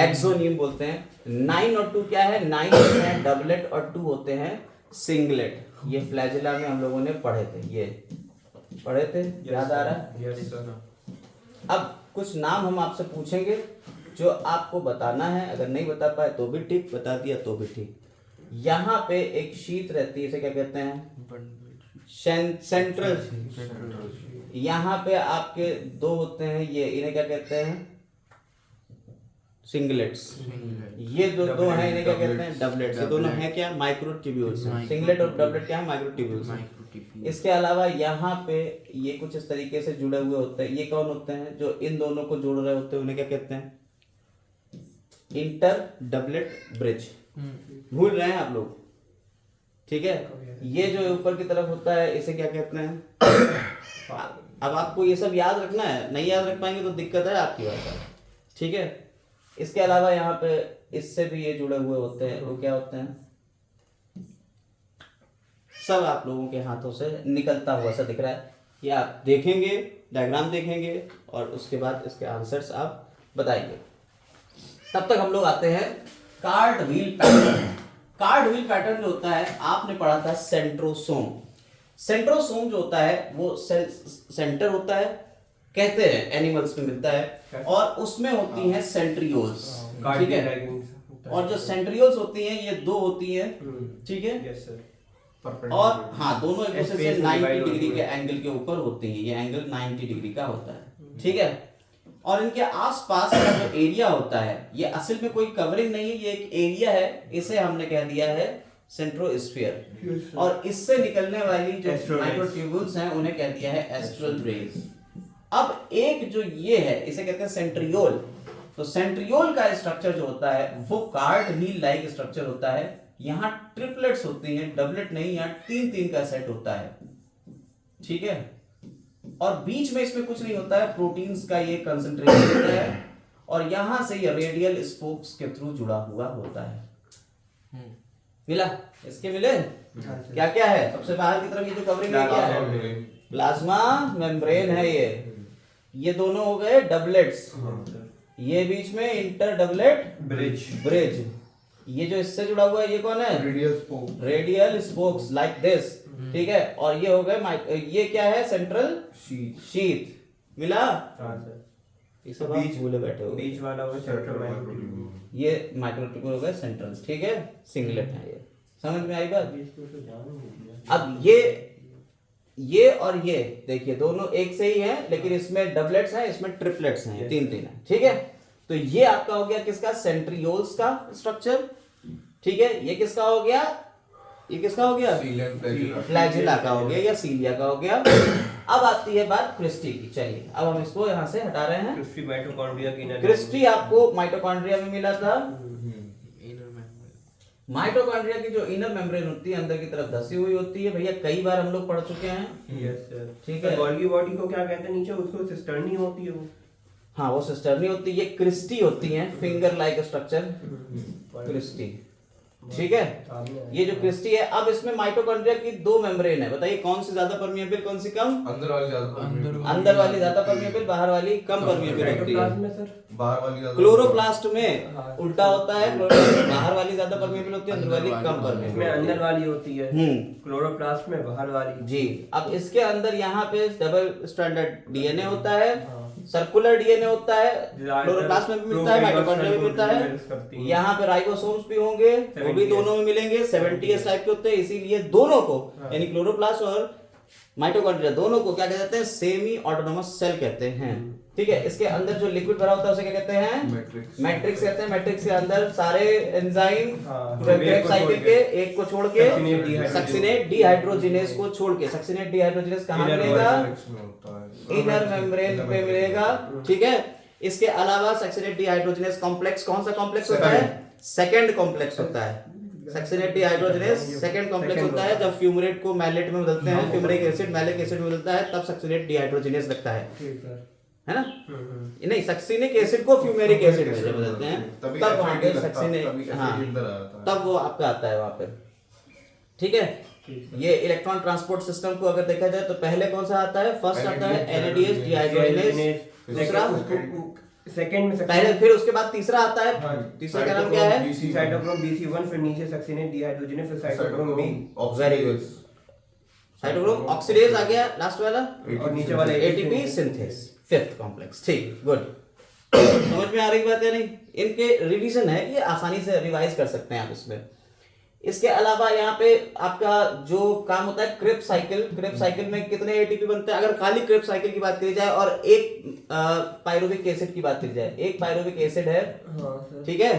एक्सोनीम बोलते हैं। 9 और 2 क्या है? 9 होते हैं डबलेट और 2 होते हैं सिंगलेट। ये फ्लैजिला में हम लोगों ने पढ़े थे, ये पढ़े थे, याद आ रहा है? Yes sir. अब कुछ नाम हम आपसे पूछेंगे जो आपको बताना है, अगर नहीं बता पाए तो भी ठीक, बता दिया तो भी ठीक। यहाँ पे एक शीट रहती है, इसे क्या कहते हैं? सेंट्रल। यहाँ पे आपके दो होते हैं, ये इन्हें क्या कहते हैं? सिंगलेट्स। ये दो हैं, इन्हें क्या कहते हैं? डबलेट्स। ये दोनों हैं क्या? माइक्रोट्यूब्यूल्स। सिंगलेट और डबलेट क्या है? माइक्रोट्यूब्यूल्स। इसके अलावा यहाँ पे ये कुछ इस तरीके से जुड़े हुए होते हैं। ये कौन होते हैं? जो इन दोनों को जोड़ रहे होते हैं उन्हें क्या कहते हैं? Inter doublet bridge. भूल रहे हैं आप लोग? ठीक है, ये जो ऊपर की तरफ होता है इसे क्या कहते हैं? अब आपको ये सब याद रखना है, नहीं याद रख पाएंगे तो दिक्कत है आपकी भाषा। ठीक है, इसके अलावा यहाँ पे इससे भी ये जुड़े हुए होते हैं, वो क्या होते हैं? सब आप लोगों के हाथों से निकलता हुआ सा दिख रहा है। ये आप देखेंगे, डायग्राम देखेंगे और उसके बाद इसके आंसर्स आप बताएंगे। तब तक हम लोग आते हैं card wheel pattern. Card wheel pattern जो होता है आपने पढ़ा था सेंट्रोसोम। सेंट्रोसोम जो होता है वो सेंटर होता है, कहते हैं एनिमल्स में मिलता है, और उसमें होती हैं सेंट्रियोल्स। ठीक है, और जो सेंट्रियोल्स होती हैं ये दो होती हैं। ठीक है, यस सर। और हाँ, दोनों एक दूसरे से 90 डिग्री के एंगल के ऊपर होती हैं। ये एंगल 90 डिग्री का होता है। ठीक है, और इनके आसपास का जो एरिया होता है ये असल में कोई कवरिंग नहीं है, ये एक एरिया है। इसे हमने कह दिया है सेंट्रोस्फीयर, और इससे निकलने वाली जो माइक्रोट्यूब्यूल्स हैं उन्हें कह दिया है एस्ट्रल रेज। अब एक जो ये है इसे कहते हैं सेंट्रियोल। तो सेंट्रियोल का स्ट्रक्चर जो होता है वो कार्ड व्हील लाइक स्ट्रक्चर होता है। यहाँ ट्रिपलेट्स होती हैं, डबलेट नहीं, यहाँ 3-3 का सेट होता है। ठीक है, और बीच में इसमें कुछ नहीं होता है, प्रोटीन्स का ये कंसंट्रेशन होता है, और यहां से ये रेडियल स्पोक्स के थ्रू जुड़ा हुआ होता है। मिला? इसके मिले? क्या क्या है? सबसे बाहर की तरफ ये जो कवरिंग है क्या है? प्लाज्मा मेम्ब्रेन है। ये दोनों हो गए डबलेट्स। ये बीच में इंटर डबलेट ब्रिज। ये जो इससे जुड़ा हुआ है ये कौन है? Radial spokes like this. ठीक है, और ये हो गए ये क्या है? Central sheath. मिला? ये सब बीच भूले बैठे हो। बीच वाला वो सेंट्रल, ये माइक्रोट्यूब्यूल हो गए सेंट्रल। ठीक है, सिंगलेट है। ये समझ में आई बात? अब ये और ये देखिए दोनों एक से ही हैं, लेकिन इसमें डबलेट्स हैं, इसमें ट्रिपलेट्स हैं, 3-3 है। ठीक है, तो ये आपका हो गया किसका? सेंट्रियोल्स का स्ट्रक्चर। ठीक है, ये किसका हो गया? ये किसका हो गया? फ्लैजिला का हो गया या सीलिया का हो गया। अब आती है बात क्रिस्टी की। चलिए अब हम इसको यहाँ से हटा रहे हैं। क्रिस्टी माइटोकॉन्ड्रिया की ना। क्रिस्टी आपको माइटोकॉन्ड्रिया में मिला था। माइटोकॉन्ड्रिया की जो इनर मेम्ब्रेन होती है अंदर की तरफ धसी हुई होती है, भैया कई बार हम लोग पढ़ चुके हैं। Yes sir. ठीक है, गोल्गी बॉडी को क्या कहते हैं नीचे? उसको सिस्टर्नी होती है वो। हाँ, वो सिस्टर्नी होती है। ये क्रिस्टी होती है, फिंगर लाइक स्ट्रक्चर क्रिस्टी। ठीक है, ये जो क्रिस्टी है, अब इसमें माइटोकॉन्ड्रिया की 2 मेम्ब्रेन है। बताइए कौन सी ज्यादा परमिएबल, कौन सी कम? अंदर वाली ज्यादा अंदर वाली ज्यादा परमिएबल, बाहर वाली कम परमिएबल होती है। में सर बाहर वाली ज्यादा। क्लोरोप्लास्ट में उल्टा होता है, बाहर वाली ज्यादा परमिएबल होती है, अंदर वाली कम परमिएबल। इसमें अंदर वाली होती है, क्लोरोप्लास्ट में बाहर वाली। जी, अब इसके अंदर यहाँ पे डबल स्ट्रैंडेड डीएनए होता है, सर्कुलर डीएनए होता है, क्लोरोप्लास्ट में भी मिलता है, माइटोकॉन्ड्रिया में मिलता है। यहाँ पे राइबोसोम्स भी होंगे, वो भी दोनों में मिलेंगे, 70s टाइप के होते हैं, इसीलिए दोनों को यानी क्लोरोप्लास्ट और माइटोकॉन्ड्रिया दोनों को क्या कहते हैं, सेमी ऑटोनोमस सेल कहते हैं। ठीक है, इसके अंदर जो लिक्विड भरा होता है उसे क्या कहते हैं, मैट्रिक्स कहते हैं। मैट्रिक्स के अंदर सारे एंजाइम क्रेब्स साइकिल के एक को छोड़ के सक्सिनेट डिहाइड्रोजिनेस को छोड़ के, सक्सिनेट डिहाइड्रोजिनेस कहाँ मिलेगा, इनर मेम्ब्रेन पे मिलेगा। ठीक है, इसके अलावा सक्सिनेट डिहाइड्रोजिनेस कॉम्प्लेक्स कौन सा कॉम्प्लेक्स होता है, सेकंड कॉम्प्लेक्स होता है। सक्सिनेट डिहाइड्रोजिनेस सेकंड कॉम्प्लेक्स होता है। जब फ्यूमरेट को मैलेट में बदलते हैं, फ्यूमरिक एसिड मैलिक एसिड में बदलता है, तब सक्सिनेट डिहाइड्रोजिनेस लगता है ना। नहीं, सक्सिनिक एसिड को फ्यूमेरिक एसिड में जब बदलते हैं तब वहां पे सक्सिनिक, हाँ तब वो आपका आता है वहां पे। ठीक है, ये इलेक्ट्रॉन ट्रांसपोर्ट सिस्टम को अगर देखा जाए तो पहले कौन सा आता है, फर्स्ट आता है NADH डिहाइड्रोजिनेस, दूसरा सेकंड में पहले, फिर उसके बाद तीसरा आता है, तीसरा का नाम क्या है, साइटोक्रोम BC1, फिर नीचे सक्सिनेट डिहाइड्रोजिनेस, फिर cytochrome B। Very good, cytochrome oxidase आ गया लास्ट वाला, और नीचे वाला ATP सिंथेस, फिफ्थ कॉम्प्लेक्स। ठीक, गुड। समझ में आ रही बात है नहीं, इनके रिवीजन है, ये आसानी से रिवाइज कर सकते हैं आप इसमें। इसके अलावा यहाँ पे आपका जो काम होता है क्रेब्स साइकिल, क्रेब्स साइकिल में कितने एटीपी बनते हैं, अगर खाली क्रेब्स साइकिल की बात करी जाए और एक पायरुविक एसिड की बात करी जाए, एक पायरुविक एसिड है, ठीक है,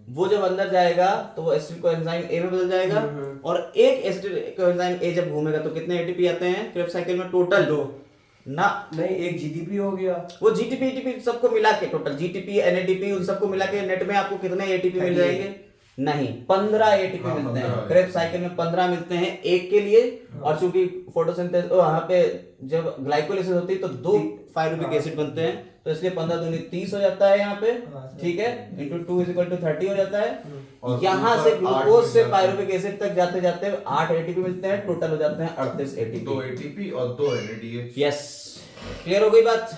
वो जब अंदर जाएगा तो वो एसिड को एंजाइम ए में बदल जाएगा, और एक एसिड को एंजाइम ए जब घूमेगा तो कितने एटीपी आते हैं क्रेब्स साइकिल में, टोटल 2 ना, नहीं एक GTP हो गया, वो जीटीपी एटीपी सबको मिला के टोटल जीटीपी NADP उन सबको मिला के नेट में आपको कितने एटीपी मिल जाएंगे, नहीं 15 एटीपी मिलते हैं क्रेब्स साइकिल में, 15 मिलते हैं एक के लिए। और चूंकि फोटोसिंथेसिस वहां पे जब ग्लाइकोलाइसिस होती है तो 2 पायरुविक एसिड बनते हैं, तो इसलिए 15 दूनी 30 हो जाता है यहाँ पे। ठीक है, इंटू 2 = 30 हो जाता है। यहाँ से ग्लूकोज से पायरुविक एसिड तक जाते जाते 8 एटीपी मिलते हैं, टोटल हो जाते हैं 38 एटीपी, 2 ATP और 2 NADH। यस, क्लियर हो गई बात,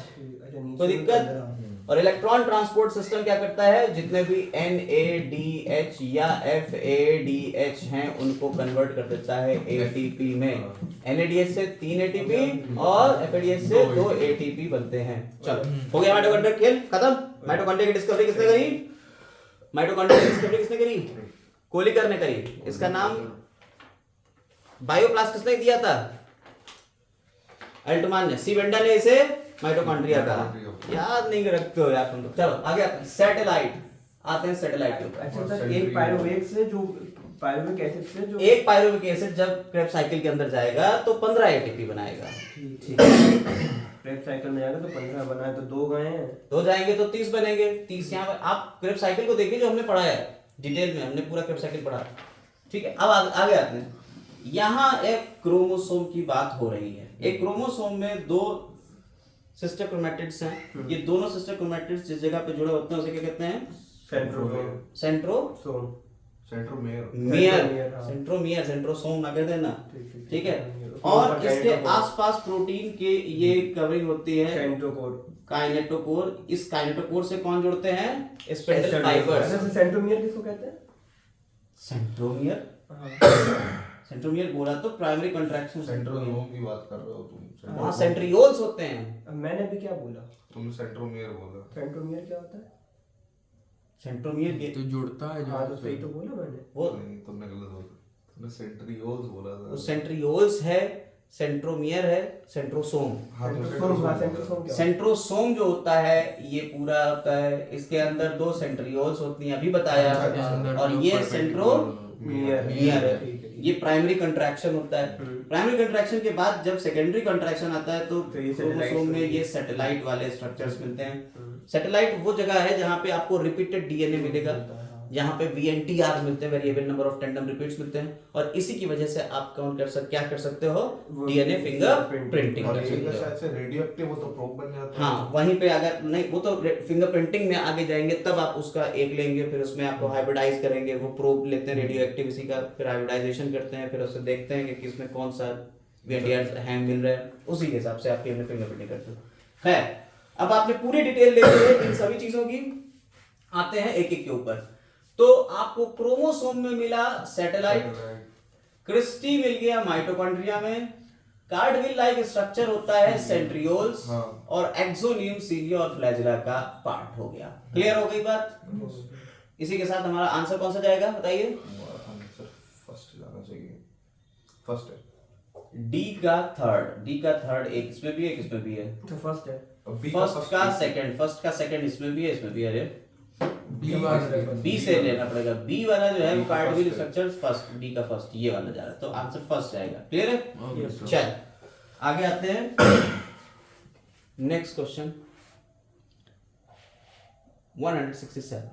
कोई दिक्कत। और इलेक्ट्रॉन ट्रांसपोर्ट सिस्टम क्या करता है, जितने भी NADH या FADH हैं उनको कन्वर्ट कर देता है ATP में। NADH से 3 ATP और FADH से 2 ATP बनते हैं। चलो हो गया माइटोकॉन्ड्रिया खेल खत्म। माइटोकॉन्ड्रिया की डिस्कवरी किसने करी, माइटोकॉन्ड्रिया की डिस्कवरी किसने करी, कोलिकर ने करी। इसका नाम बायोप्लास्ट किसने दिया था, अल्टमान ने। सी बेंडा ने इसे माइटोकॉन्ड्रिया का याद नहीं रखते हो यार तुम लोग। चलो आगे सैटेलाइट आते हैं, सैटेलाइट के ऊपर। अच्छा सर, एक पायरुवेट से जो पायरुविक एसिड से जो एक पायरुविक एसिड जब क्रेब्स साइकिल के अंदर जाएगा तो 15 एटीपी बनाएगा। ठीक है, क्रेब्स साइकिल में जाएगा तो 15 बनाए तो 2 गए हैं, 2 जाएंगे तो 30 बनेंगे। 30 यहाँ पे आप क्रेब्स साइकिल को देखिए जो हमने पढ़ा है डिटेल में, हमने पूरा क्रेब्स साइकिल पढ़ा। ठीक है, अब आगे आते हैं। यहाँ एक क्रोमोसोम की बात हो रही है। एक क्रोमोसोम में 2 सिस्टर क्रोमैटिड्स हैं। ये दोनों सिस्टर क्रोमैटिड्स जिस जगह पे जुड़े होते हैं उसे क्या कहते हैं, सेंट्रोसोम, सेंट्रोमियर ना कहते हैं ना। ठीक है, और इसके आसपास प्रोटीन के ये कवरिंग होती है काइनेटोकोर। इस काइनेटोकोर से कौन जुड़ते हैं, स्पिंडल फाइबर्स। सेंट्रोमियर किसको कहते हैं, सेंट्रोमियर बोला तो प्राइमरी कंट्रैक्शन, सेंट्रोमियर की बात कर रहे हो तुम। वहाँ सेंट्रियोल्स होते हैं। मैंने भी क्या बोला, तुमने सेंट्रोमियर बोला। सेंट्रोमियर क्या होता है, सेंट्रोमियर ये तो जुड़ता है हाँ तो सही तो बोला मैंने। वो नहीं, तुमने गलत बोला, तुमने सेंट्रियोल्स बोला था। वो सेंट्रियोल्स है, सेंट्रोमियर है, सेंट्रोसोम। सेंट्रोसोम जो होता है ये पूरा होता है, इसके अंदर 2 सेंट्रियोल्स होती हैं, अभी बताया, और ये सेंट्रोमियर है। ये प्राइमरी कंट्रैक्शन होता है। प्राइमरी कंट्रैक्शन के बाद जब सेकेंडरी कंट्रैक्शन आता है तो क्रोमोसोम में ये सैटेलाइट वाले स्ट्रक्चर्स मिलते हैं। सैटेलाइट वो जगह है जहाँ पे आपको रिपीटेड डीएनए मिलेगा, जहाँ पे VNTR मिलते हैं, variable number of tandem repeats मिलते हैं, और इसी की वजह से आप क्या कर सकते हो, डीएनए फिंगरप्रिंटिंग कर सकते हो। शायद से रेडियोएक्टिव वो तो प्रोब बन जाता है। हाँ, वहीं पे अगर नहीं, वो तो फिंगरप्रिंटिंग में आगे जाएंगे तब आप उसका एक लेंगे, फिर उसमें आपको हाइब्रिडाइज करेंगे। वो प्रोब लेते हैं रेडियो एक्टिविटी का, फिर हाइब्रिडाइजेशन करते हैं, फिर उससे देखते हैं कि किसमें कौन सा VNTR हैंग मिल रहा है, उसी के हिसाब से आपकी फिंगरप्रिंटिंग करते हो। खैर, अब आपने पूरी डिटेल ले ली है इन सभी चीजों की। आते हैं एक एक के ऊपर। तो आपको क्रोमोसोम में मिला सैटेलाइट, क्रिस्टी मिल गया माइटोकॉन्ड्रिया में, कार्डविल लाइक स्ट्रक्चर होता है सेंट्रियोल्स हाँ। और एक्सोनियम सीलिया और फ्लैजिला का पार्ट हो गया। क्लियर हो गई बात? इसी के साथ हमारा आंसर कौन सा जाएगा बताइए? हमारा आंसर फर्स्ट जाना चाहिए। फर्स्ट है। डी का थर्ड एक इसमें भी है, एक इसमें भी है। तो फर्स्ट है। अब B फर्स्ट का सेकंड इसमें भी है, इसमें भी है। अरे बी से लेना पड़ेगा। बी वाला जो है वो कार्डविल स्ट्रक्चर फर्स्ट, डी का फर्स्ट, ये वाला जा रहा है, तो आंसर फर्स्ट जाएगा। क्लियर है? Okay, चल आगे आते हैं। Next question 167।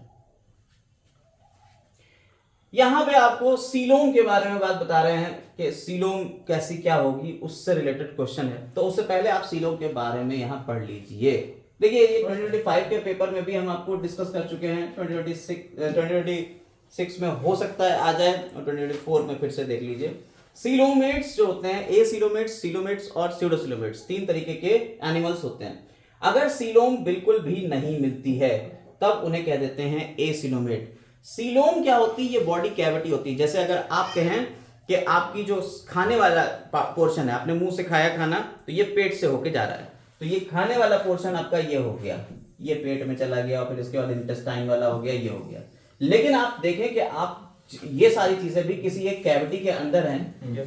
यहां पे आपको सीलोम के बारे में बात बता रहे हैं कि सीलोम कैसी क्या होगी, उससे रिलेटेड क्वेश्चन है। तो उससे पहले आप सीलोम के बारे में यहां पढ़ लीजिए। देखिए ये 2025 के पेपर में भी हम आपको डिस्कस कर चुके हैं। 2026 में हो सकता है आ जाए, और 2024 में फिर से देख लीजिए। सीलोमेट्स जो होते हैं, ए सीलोमेट्स और स्यूडोसीलोमेट्स, तीन तरीके के एनिमल्स होते हैं। अगर सीलोम बिल्कुल भी नहीं मिलती है तब उन्हें कह देते हैं ए सीलोमेट। सीलोम क्या होती है? ये बॉडी कैविटी होती है। जैसे अगर आप कहें कि आपकी जो खाने वाला पोर्शन है, आपने मुंह से खाया खाना, तो ये पेट से होके जा रहा है, तो ये खाने वाला पोर्शन आपका ये हो गया, ये पेट में चला गया, और फिर इसके बाद इंटेस्टाइन वाला हो गया, ये हो गया। लेकिन आप देखें कि आप ये सारी चीजें भी किसी एक कैविटी के अंदर हैं,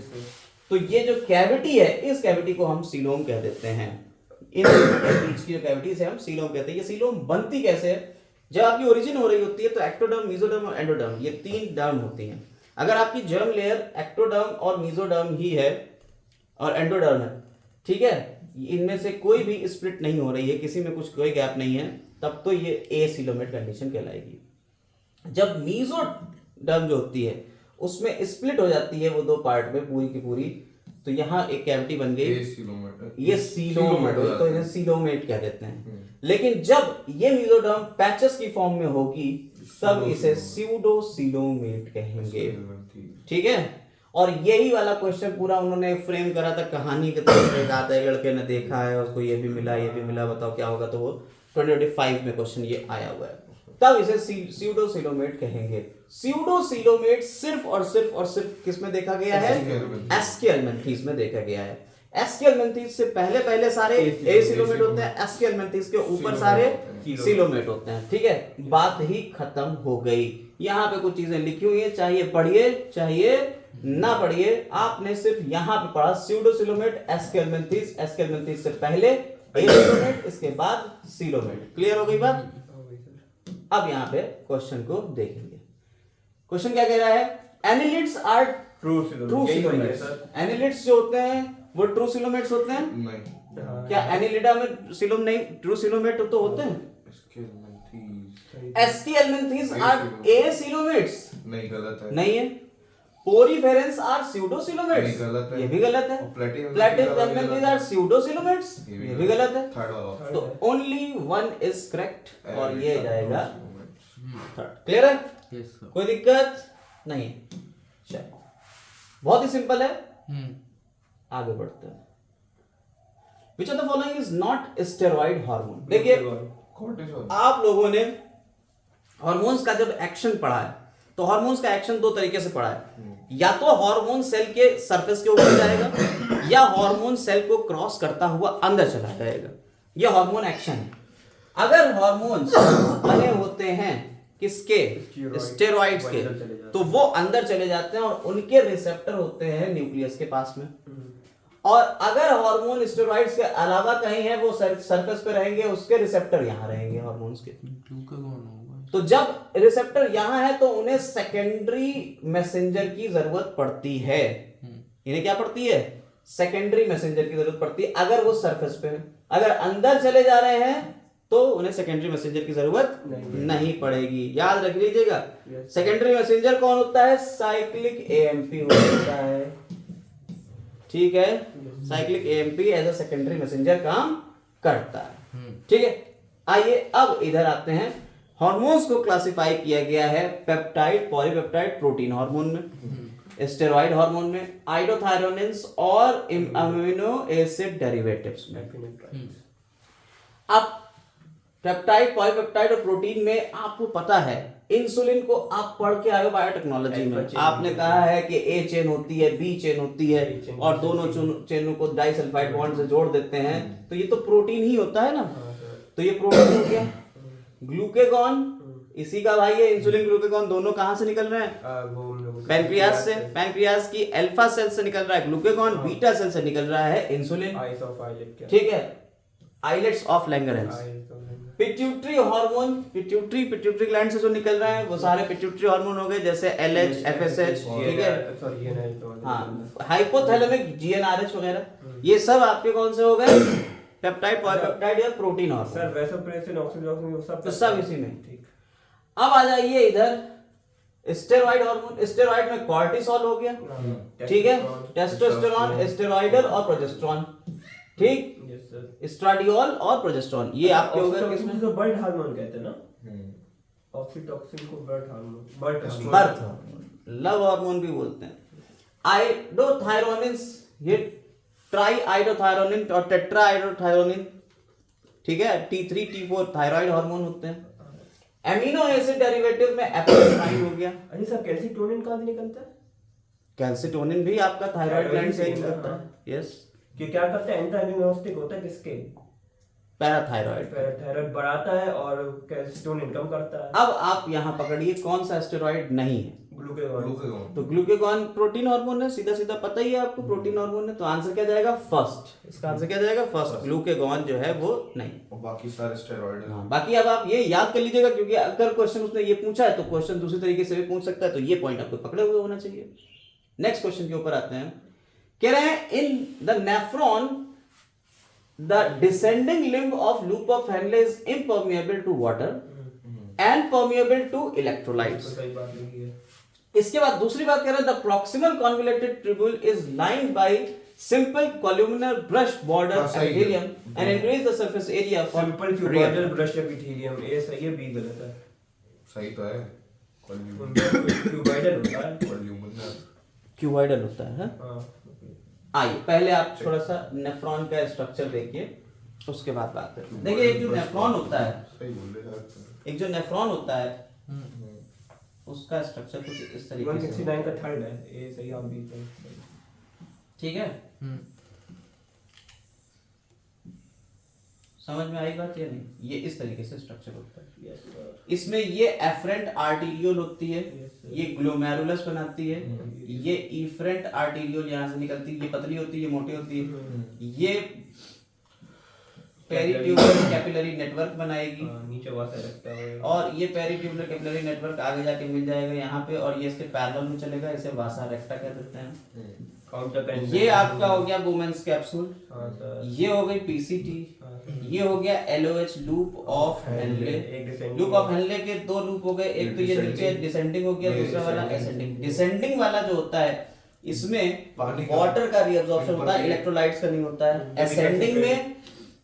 तो ये जो कैविटी है, इस कैविटी को हम सीलोम कह देते हैं। इन बीच की जो कैविटीज है हम सीलोम कहते हैं। ये सीलोम बनती कैसे है? जब आपकी ओरिजिन हो रही होती है तो एक्टोडर्म, मेसोडर्म और एंडोडर्म, ये तीन डर्म होती हैं। अगर आपकी जर्म लेयर एक्टोडर्म और मेसोडर्म ही है और एंडोडर्म है, ठीक है, इनमें से कोई भी स्प्लिट नहीं हो रही है, किसी में कुछ कोई गैप नहीं है, तब तो ये ए सीलोमेट कंडीशन कहलाएगी। जब मेसोडर्म जो होती है उसमें स्प्लिट हो जाती है वो दो पार्ट में पूरी की पूरी, तो यहाँ एक कैविटी बन गई, ये सीलोमेट, तो इन्हें सीलोमेट कह देते हैं। लेकिन जब ये मेसोडर्म पैचेस की फॉर्म में होगी तब इसे स्यूडो सीलोमेट कहेंगे। ठीक है? और यही वाला क्वेश्चन पूरा उन्होंने फ्रेम करा था कहानी के तौर पे। आता है लड़के ने देखा है, उसको ये भी मिला, बताओ क्या होगा, तो वो 2025 में क्वेश्चन ये आया हुआ है। तब इसे स्यूडो सीलोमेट कहेंगे। स्यूडो सीलोमेट सिर्फ और सिर्फ किस में देखा गया है? एस्कियलमेंथीज में देखा गया है। एस्कियलमेंथीज से पहले सारे ए सीलोमेट होते हैं, एस्कियलमेंथीज के ऊपर सारे सीलोमेट होते हैं। ठीक है, बात ही खत्म हो गई। यहाँ पे कुछ चीजें लिखी हुई है, चाहिए पढ़िए चाहिए ना पढ़िए, आपने सिर्फ यहाँ पे पढ़ा स्यूडोसीलोमेट, एस्कियलमेंथीज, एस्कियलमेंथीज से पहले ए सीलोमेट, इसके बाद सीलोमेट। क्लियर हो गई बात? अब यहाँ पे क्वेश्चन को देखेंगे। क्वेश्चन क्या कह रहा है? Annelids are true coelomates. Annelids जो होते हैं वो ट्रू सीलोमेट्स होते हैं? नहीं। क्या एनिलिडा में सीलोम नहीं, ट्रू सीलोमेट तो होते हैं? Aschelminthes are a coelomates. नहीं, गलत है। नहीं है। Poriferans are pseudocoelomates. नहीं, गलत है। ये भी गलत है। Platyhelminthes are pseudocoelomates. ये भी गलत है। तो ओनली वन इज करेक्ट और ये जाएगा थर्ड। क्लियर है? Yes, sir. कोई दिक्कत नहीं? चलो, बहुत ही सिंपल है। आगे बढ़ते हैं। Which of the following is not steroid hormone? देखिए, आप लोगों ने हार्मोन्स का जब एक्शन पढ़ा है तो हार्मोन्स का एक्शन दो तरीके से पढ़ा है। या तो हार्मोन सेल के सरफेस के ऊपर जाएगा या हार्मोन सेल को क्रॉस करता हुआ अंदर चला जाएगा। यह हार्मोन एक्शन है। अगर हार्मोन्स बने होते हैं किसके? स्टेरॉइड्स के, तो वो अंदर चले जाते हैं और उनके रिसेप्टर होते हैं न्यूक्लियस के पास में। और अगर हार्मोन स्टेरॉइड्स के अलावा कहीं है वो सरफेस पे रहेंगे, उसके रिसेप्टर यहाँ रहेंगे हार्मोन्स के। तो जब रिसेप्टर यहाँ है तो उन्हें सेकेंडरी मैसेंजर की जरूरत पड़ती है। इन्हें क्या पड़ती है? सेकेंडरी मैसेंजर की जरूरत पड़ती है अगर वो सरफेस पे है। अगर अंदर चले जा रहे हैं तो उन्हें सेकेंडरी मैसेंजर की जरूरत नहीं पड़ेगी। याद रख लीजिएगा। सेकेंडरी मैसेंजर कौन होता है? साइक्लिक एएमपी होता है। ठीक है, cyclic AMP as a secondary messenger काम करता है। ठीक है, आइए अब इधर आते हैं। हार्मोन्स को क्लासिफाई किया गया है पेप्टाइड, पॉलीपेप्टाइड, प्रोटीन हार्मोन में, स्टेरॉइड हार्मोन में, आइडोथायरोनिन्स और अमीनो एसिड डेरिवेटिव्स में। अब पेप्टाइड, पॉलीपेप्टाइड और प्रोटीन में आपको पता है, इंसुलिन को आप पढ़ के आए हो बायोटेक्नोलॉजी में, आपने कहा है कि ए चेन होती है, बी चेन होती है और दोनों चेनों को डाइसल्फाइड बॉन्ड से जोड़ देते हैं, तो ये तो प्रोटीन ही होता है ना। तो ये प्रोटीन हो गया। ग्लूकेगॉन इसी का भाई है, इंसुलिन ग्लूकेगॉन दोनों कहाँ से निकल रहे हैं? पैनक्रियाज से। पैनक्रियाज की अल्फा सेल से निकल रहा है ग्लूकेगॉन, बीटा सेल से निकल रहा है इंसुलिन, ठीक है, islets of Langerhans. Pituitary hormone, pituitary gland से जो निकल रहा है वो सारे पिट्यूटरी हार्मोन हो गए, जैसे LH, FSH, ठीक है, हाँ, हाइपोथैलेमिक GnRH वगैरह, ये सब आपके कौन से हो गए? पेप्टाइड, पॉलीपेप्टाइड या protein hormone. Sir vasopressin, oxygen सब तो सब इसी में। अब आ जाइए इधर, स्टेरॉइड हार्मोन। स्टेरॉइड में कॉर्टिसोल हो गया, ठीक है, टेस्टोस्टेरोन, स्टेरॉइडल और प्रोजेस्टेरोन, ठीक, एस्ट्राडियोल और प्रोजेस्टेरोन, ये आपके हो गए किसमें? तो बर्थ हार्मोन कहते हैं ना, ऑक्सीटोसिन को birth hormone, birth hormone, love hormone भी बोलते हैं। आइडोथायरोनिन्स, ये ट्राई आइडोथायरोनिन और टेट्रा आइडोथायरोनिन, ठीक है, T3, T4 थायराइड हार्मोन होते हैं। एमिनो एसिड डेरिवेटिव में एपिथाइरोड हो गया। अरे सर कैल्सिटोनिन कहाँ से निकलता है? कैल्सिटोनिन भी आपका थायराइड ग्लैंड से ही निकलता है। यस, कि क्या करता है? एंटागोनिस्टिक होता है किसके? पैराथायराइड। पैराथायराइड बढ़ाता है और कैल्सिटोनिन कम करता है। अब आप यहाँ पकड़िए कौन सा स्टेरॉइड नहीं है? ग्लूकेगॉन। तो ग्लूकेगॉन प्रोटीन हार्मोन है, सीधा सीधा पता ही है आपको, प्रोटीन हार्मोन है, तो आंसर क्या जाएगा? फर्स्ट। इसका आंसर क्या जाएगा? फर्स्ट। ग्लूकेगॉन जो है वो नहीं, और बाकी सारे स्टेरॉइड हैं। हाँ, बाकी अब आप ये याद कर लीजिएगा, क्योंकि अगर क्वेश्चन उसने ये पूछा है तो क्वेश्चन दूसरी तरीके से भी पूछ सकता है, तो ये पॉइंट आपको पकड़े हुए होना चाहिए। नेक्स्ट क्वेश्चन के ऊपर आते हैं। कह रहे हैं in the nephron the descending limb of loop of Henle is impermeable to water and permeable to electrolytes. सही बात लिखी है। इसके बाद दूसरी बात कह रहे हैं the proximal convoluted tubule is lined by simple columnar brush border epithelium and increase the surface area for simple cuboidal brush epithelium, A सही है, बी गलत है। सही तो है, क्यूबॉइडल होता है, क्यूबॉइडल होता है। हां, आइए पहले आप थोड़ा सा नेफ्रॉन का स्ट्रक्चर देखिए, उसके बाद बात करते हैं। देखिए एक जो नेफ्रॉन होता है, सही बोल रहे हैं, एक जो नेफ्रॉन होता है उसका स्ट्रक्चर कुछ इस तरीके से 169 का थर्ड है, ए सही, आप बी सही, ठीक है। समझ में आई बात या नहीं? ये इस तरीके से स्ट्रक्चर होता है। यस सर, इसमें ये एफरेंट आर्टीरियोल होती है, Yes, sir. ये ग्लोमेरुलस बनाती है, ये इफरेंट आर्टीरियोल यहाँ से निकलती है, ये पतली होती है, ये मोटी होती है, ये पेरिट्यूबुलर कैपिलरी नेटवर्क बनाएगी, नीचे वहां से रखता है, और ये पेरिट्यूबुलर कैपिलरी नेटवर्क आगे जाके मिल जाएगा यहाँ पे, और ये इसके पैरेलल में चलेगा, इसे वासा रेक्टा कह देते हैं। काउंटर ये आपका हो गया वुमेन्स कैप्सूल, हां सर, ये हो गई पीसीटी, ये हो गया LOH लूप ऑफ हेनले। एक descending लूप ऑफ हेनले के दो लूप हो गए, एक तो ये नीचे डिसेंडिंग हो गया, दूसरा वाला एसेंडिंग। डिसेंडिंग वाला जो होता है इसमें वाटर का रीअब्जॉर्प्शन होता है, इलेक्ट्रोलाइट्स का नहीं होता है। एसेंडिंग में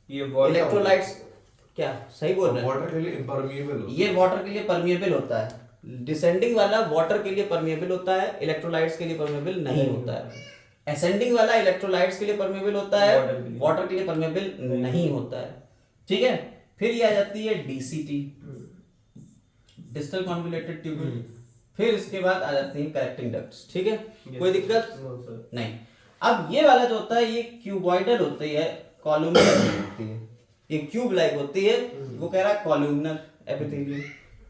ये इलेक्ट्रोलाइट्स, क्या सही बोल रहे हैं? वाटर के लिए इम्परमिएबल, ये वाटर के लिए परमिएबल होता है। डिसेंडिंग वाला वाटर के लिए परमिएबल होता है, इलेक्ट्रोलाइट्स के लिए परमिएबल नहीं होता है। एसेंडिंग वाला इलेक्ट्रोलाइट्स के लिए परमिएबल होता है, वाटर के लिए परमिएबल नहीं होता है, ठीक है। फिर ये आ जाती है DCT, डिस्टल कॉन्वोल्यूटेड ट्यूब्यूल। फिर इसके बाद आ जाती है कलेक्टिंग डक्ट्स, ठीक है, कोई दिक्कत नहीं। अब ये वाला जो होता है ये क्यूबॉइडल होती है, कॉलुमिनर होती है, ये क्यूब लाइक होती है, वो कह रहा है कॉलुमिनर एपिथेलियम,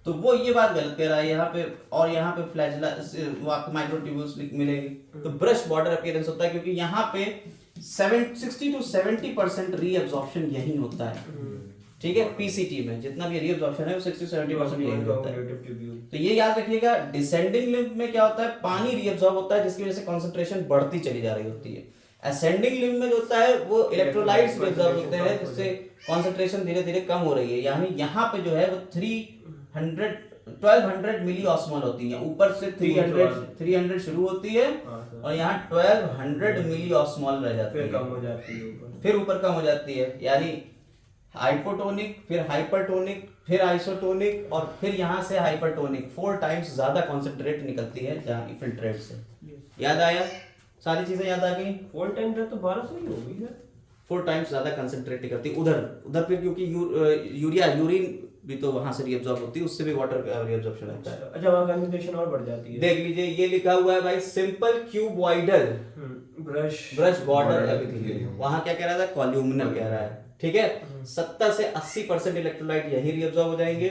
तो वो ये बात गलत कह रहा है यहाँ पे, और यहाँ पे फ्लैजेला वो आपको माइक्रोट्यूब्यूल्स मिलेगी। तो ब्रश बॉर्डर अपीयरेंस होता है, क्योंकि यहाँ पे 60 to 70% रीअब्जॉर्प्शन यही होता है, ठीक है। पीसीटी में जितना भी रीअब्जॉर्प्शन है वो 60-70% यही होता है। तो ये याद रखिएगा, डिसेंडिंग लिम्ब में क्या होता है, पानी रीअब्जॉर्ब होता है, जिसकी वजह से कंसंट्रेशन बढ़ती चली जा रही होती है। असेंडिंग लिम्ब में जो होता है वो इलेक्ट्रोलाइट्स रीअब्जॉर्ब होते हैं, जिससे कंसंट्रेशन धीरे धीरे कम हो रही है। यानी यहाँ पे जो है वो 1200 मिली ऑस्मोल होती है, ऊपर से 300 शुरू होती है और यहाँ 1200 मिली ऑस्मोल रह जाती है, फिर कम हो जाती है, फिर ऊपर कम हो जाती है। यानी हाइपोटोनिक, फिर हाइपरटोनिक, फिर आइसोटोनिक, और फिर यहाँ से हाइपरटोनिक, 4 टाइम्स ज्यादा कॉन्सेंट्रेट निकलती है जहाँ फिल्ट्रेट से। याद आया? सारी चीजें याद आ गई? 4 टाइम तो 1200 ही होगी सर। 4 टाइम्स ज़्यादा कंसंट्रेट करती है उधर फिर, क्योंकि यूरिन भी तो वहां से रीअब्जॉर्ब होती है, उससे भी वाटर का रीअब्जॉर्प्शन होता है। अच्छा, वहाँ कंसंट्रेशन और बढ़ जाती है। देख लीजिए ये लिखा हुआ है भाई, simple cuboidal brush border epithelium, वहां क्या कह रहा था, कॉल्यूमिनल कह रहा है, ठीक है। 70 से 80% इलेक्ट्रोलाइट यही रीअब्जॉर्ब हो जाएंगे।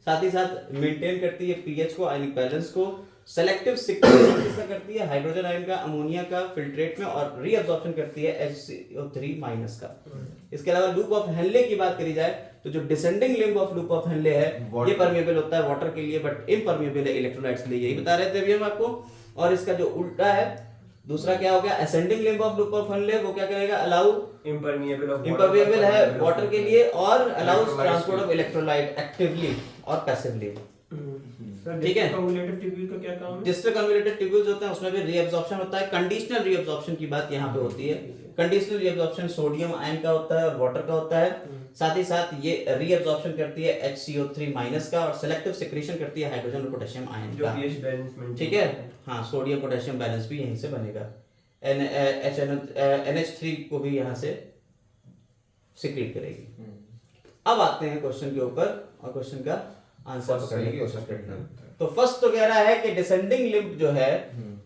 साथ ही साथ मेंटेन करती है पीएच को, आयनिक बैलेंस को। सेलेक्टिव सिक्रेशन किसका करती है, हाइड्रोजन आयन का, अमोनिया का फिल्ट्रेट में, और रीअब्जॉर्प्शन करती है HCO3- का। इसके अलावा लूप ऑफ हेनले की बात करी जाए तो जो descending limb of loop of Henley है ये परमेबल होता है वाटर के लिए, बट इम्परमेबल है इलेक्ट्रोलाइट्स के लिए, यही बता रहे थे अभी हम आपको। और इसका जो उल्टा है दूसरा क्या हो गया, ascending limb of loop of Henley, वो क्या करेगा, अलाउ इम्परमेबल है वाटर के लिए, और allows transport of electrolyte actively और पैसिवली। ठीक है। कन्वोल्यूटेड ट्यूब्यूल का क्या काम है? डिस्टल कन्वोल्यूटेड ट्यूब्यूल्स होते हैं, उसमें भी रीअब्जॉर्प्शन होता है। कंडीशनल रीअब्जॉर्प्शन की बात यहाँ पे होती है। कंडीशनल रीअब्जॉर्प्शन सोडियम आयन का होता है और वाटर का होता है। साथ ही साथ ये रीअब्जॉर्प्शन करती है HCO3- का, और सेलेक्टिव सिक्रीशन करती है हाइड्रोजन और पोटेशियम आयन का, pH बैलेंस में। ठीक है। हाँ, सोडियम पोटेशियम बैलेंस भी यहीं से बनेगा। NH3 को भी यहाँ से सिक्रीट करेगी। अब आते हैं क्वेश्चन के ऊपर और क्वेश्चन का आंसर पकड़ने की कोशिश करते हैं। तो फर्स्ट तो कह रहा है कि डिसेंडिंग लिम्ब जो है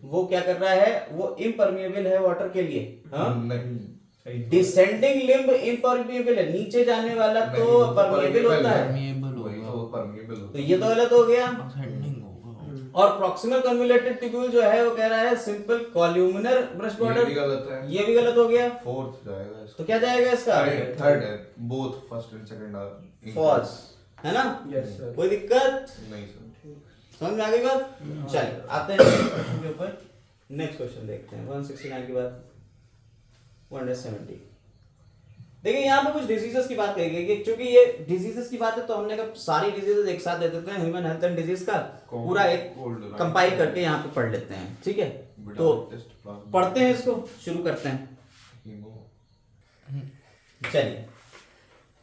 वो क्या कर रहा है, वो इम्परमेबल है वाटर के लिए। हाँ, डिसेंडिंग लिम्ब इम्परमेबल है, नीचे जाने वाला तो परमेबल होता है, तो ये तो गलत हो गया। और प्रॉक्सिमल कन्वोल्यूटेड ट्यूब्यूल जो है वो कह रहा है सिंपल कॉल्यूमिनर ब्रश बॉर्डर, ये भी गलत हो गया। फोर्थ जाएगा इसका, तो क्या जाएगा इसका, थर्ड है, both first and second are false, है ना। Yes sir. कोई दिक्कत नहीं सर, समझ में आ गई बात। चलिए आते हैं नेक्स्ट क्वेश्चन के ऊपर। नेक्स्ट क्वेश्चन देखते हैं 169 के बाद 170। देखिए यहाँ पे कुछ डिजीजेस की बात कही गई है, क्योंकि ये डिजीजेस की बात है तो हमने कहा सारी डिजीजेस एक साथ दे देते हैं, ह्यूमन हेल्थ एंड डिजीज का पूरा एक कंपाइल करके यहाँ पे पढ़ लेते हैं, ठीक है। तो पढ़ते हैं इसको, शुरू करते हैं। चलिए,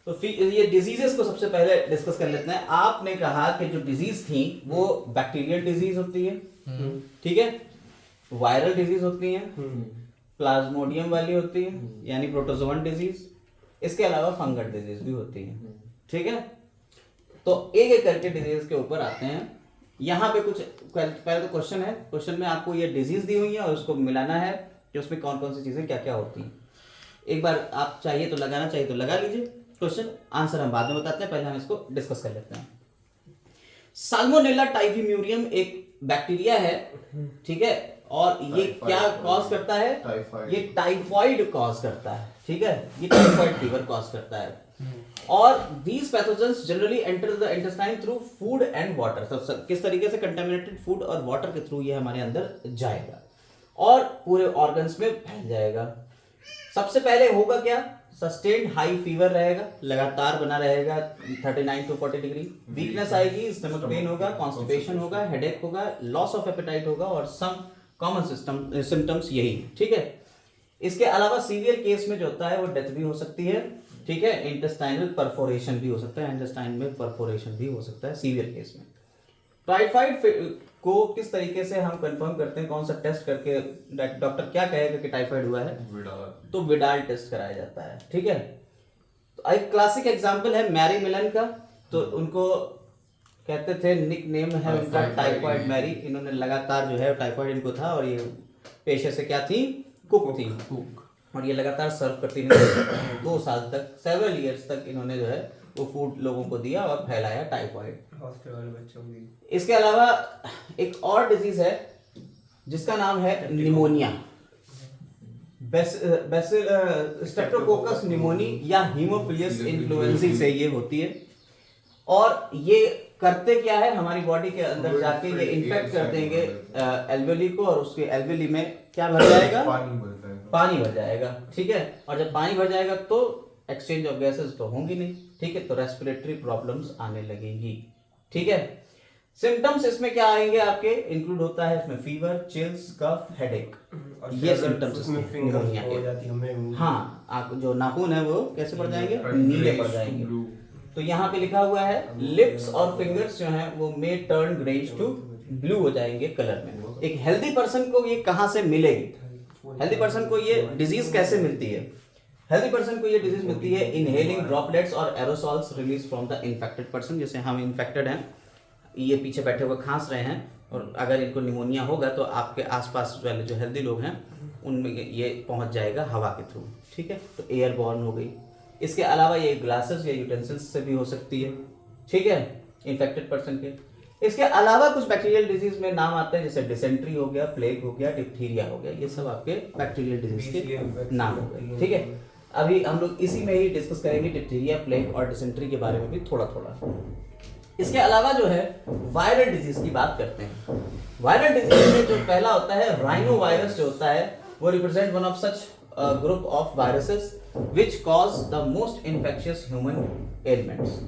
तो फिर ये डिजीजेस को सबसे पहले डिस्कस कर लेते हैं। आपने कहा कि जो डिजीज थी वो बैक्टीरियल डिजीज होती है, ठीक है, वायरल डिजीज होती है, प्लाज्मोडियम वाली होती है यानी प्रोटोजोवन डिजीज, इसके अलावा फंगल डिजीज भी होती है, ठीक है। तो एक एक करके डिजीज के ऊपर आते हैं। यहाँ पे कुछ पहले तो क्वेश्चन है, क्वेश्चन में आपको ये डिजीज दी हुई है और उसको मिलाना है कि उसमें कौन कौन सी चीजें क्या क्या होती हैं। एक बार आप चाहिए तो लगाना चाहिए तो लगा लीजिए, क्वेश्चन आंसर हम बाद में बताते हैं, पहले हम इसको डिस्कस कर लेते हैं। साल्मोनेला टाइफीम्यूरियम एक बैक्टीरिया है, ठीक है, और ये क्या कॉज करता है, ये टाइफॉइड कॉज करता है, ठीक है, ये टाइफॉइड फीवर कॉज करता है। और these pathogens generally enter the intestine through food and water। तो किस तरीके से कंटेमिनेटेड फूड और वाटर के थ्रू ये हमारे अंदर जाएगा और पूरे ऑर्गन्स में फैल जाएगा। सबसे पहले होगा क्या, सस्टेन्ड हाई फीवर रहेगा, लगातार बना रहेगा 39 to 40 डिग्री, वीकनेस आएगी, स्टमक पेन होगा, कॉन्स्टिपेशन होगा, हेडेक होगा, लॉस ऑफ एपेटाइट होगा और सम कॉमन सिम्टम्स यही, ठीक है। इसके अलावा सीवियर केस में जो होता है वो डेथ भी हो सकती है, ठीक है, इंटेस्टाइनल परफोरेशन भी हो सकता है, इंटेस्टाइन में परफोरेशन भी हो सकता है सीवियर केस में। टाइफाइड को किस तरीके से हम कंफर्म करते हैं, कौन सा टेस्ट करके डॉक्टर क्या कहेगा कि टाइफाइड हुआ है, तो विडाल टेस्ट कराया जाता है, ठीक है। तो एक क्लासिक एग्जांपल है मैरी मिलन का, तो उनको कहते थे, निक नेम है उनका टाइफाइड मैरी। इन्होंने लगातार जो है टाइफाइड इनको था और ये पेशे से क्या थी, कुक थी, और ये लगातार सर्व करती रही 2 साल तक, सेवरल ईयर्स तक इन्होंने जो है वो फूड लोगों को दिया और फैलाया टाइफाइड। इसके अलावा एक और डिजीज है जिसका नाम है निमोनिया, स्ट्रेप्टोकोकस निमोनी या हीमोफिलियस इन्फ्लुएंजा से ये होती है। और ये करते क्या है, हमारी बॉडी के अंदर जाके ये इन्फेक्ट कर देंगे एल्वेली को, और उसके एल्वेली में क्या भर जाएगा, पानी भर जाएगा, ठीक है। और जब पानी भर जाएगा तो एक्सचेंज ऑफ गैसेस तो होंगी नहीं, ठीक है, तो रेस्पिरेटरी प्रॉब्लम्स आने लगेंगी, ठीक है। सिम्टम्स इसमें क्या आएंगे आपके, इंक्लूड होता है इसमें फीवर, चिल्स, कफ, हेडेक, ये सिम्टम्स निमोनिया के। हाँ, आप जो नाखून है वो कैसे पड़ जाएंगे, नीले पड़ जाएंगे। तो यहाँ पे लिखा हुआ है लिप्स और फिंगर्स जो हैं वो मे टर्न ग्रेइश टू ब्लू हो जाएंगे कलर में। एक हेल्दी पर्सन को ये कहाँ से मिलेगी, हेल्दी पर्सन को ये डिजीज कैसे मिलती है, हेल्दी पर्सन को ये डिजीज मिलती है इनहेलिंग ड्रॉपलेट्स और aerosols release from the infected person. जैसे हम इन्फेक्टेड हैं, ये पीछे बैठे हुए खांस रहे हैं, और अगर इनको निमोनिया होगा तो आपके आसपास वाले जो हेल्दी लोग हैं उनमें ये पहुंच जाएगा हवा के थ्रू, ठीक है। तो एयरबॉर्न हो गई। इसके अलावा ये ग्लासेस या यूटेंसिल्स से भी हो सकती है, ठीक है, इन्फेक्टेड पर्सन के। इसके अलावा कुछ बैक्टीरियल डिजीज में नाम आते हैं, जैसे डिसेंट्री हो गया, प्लेग हो गया, डिप्थीरिया हो गया, ये सब आपके बैक्टीरियल डिजीज के नाम हो गए, ठीक है। अभी हम लोग इसी में ही डिस्कस करेंगे डिप्थीरिया, प्लेग और डिसेंट्री के बारे में भी थोड़ा थोड़ा। इसके अलावा जो है वायरल डिजीज की बात करते हैं। वायरल डिजीज में जो पहला होता है राइनो वायरस, जो होता है वो represent one of such group of viruses which cause the most infectious human elements.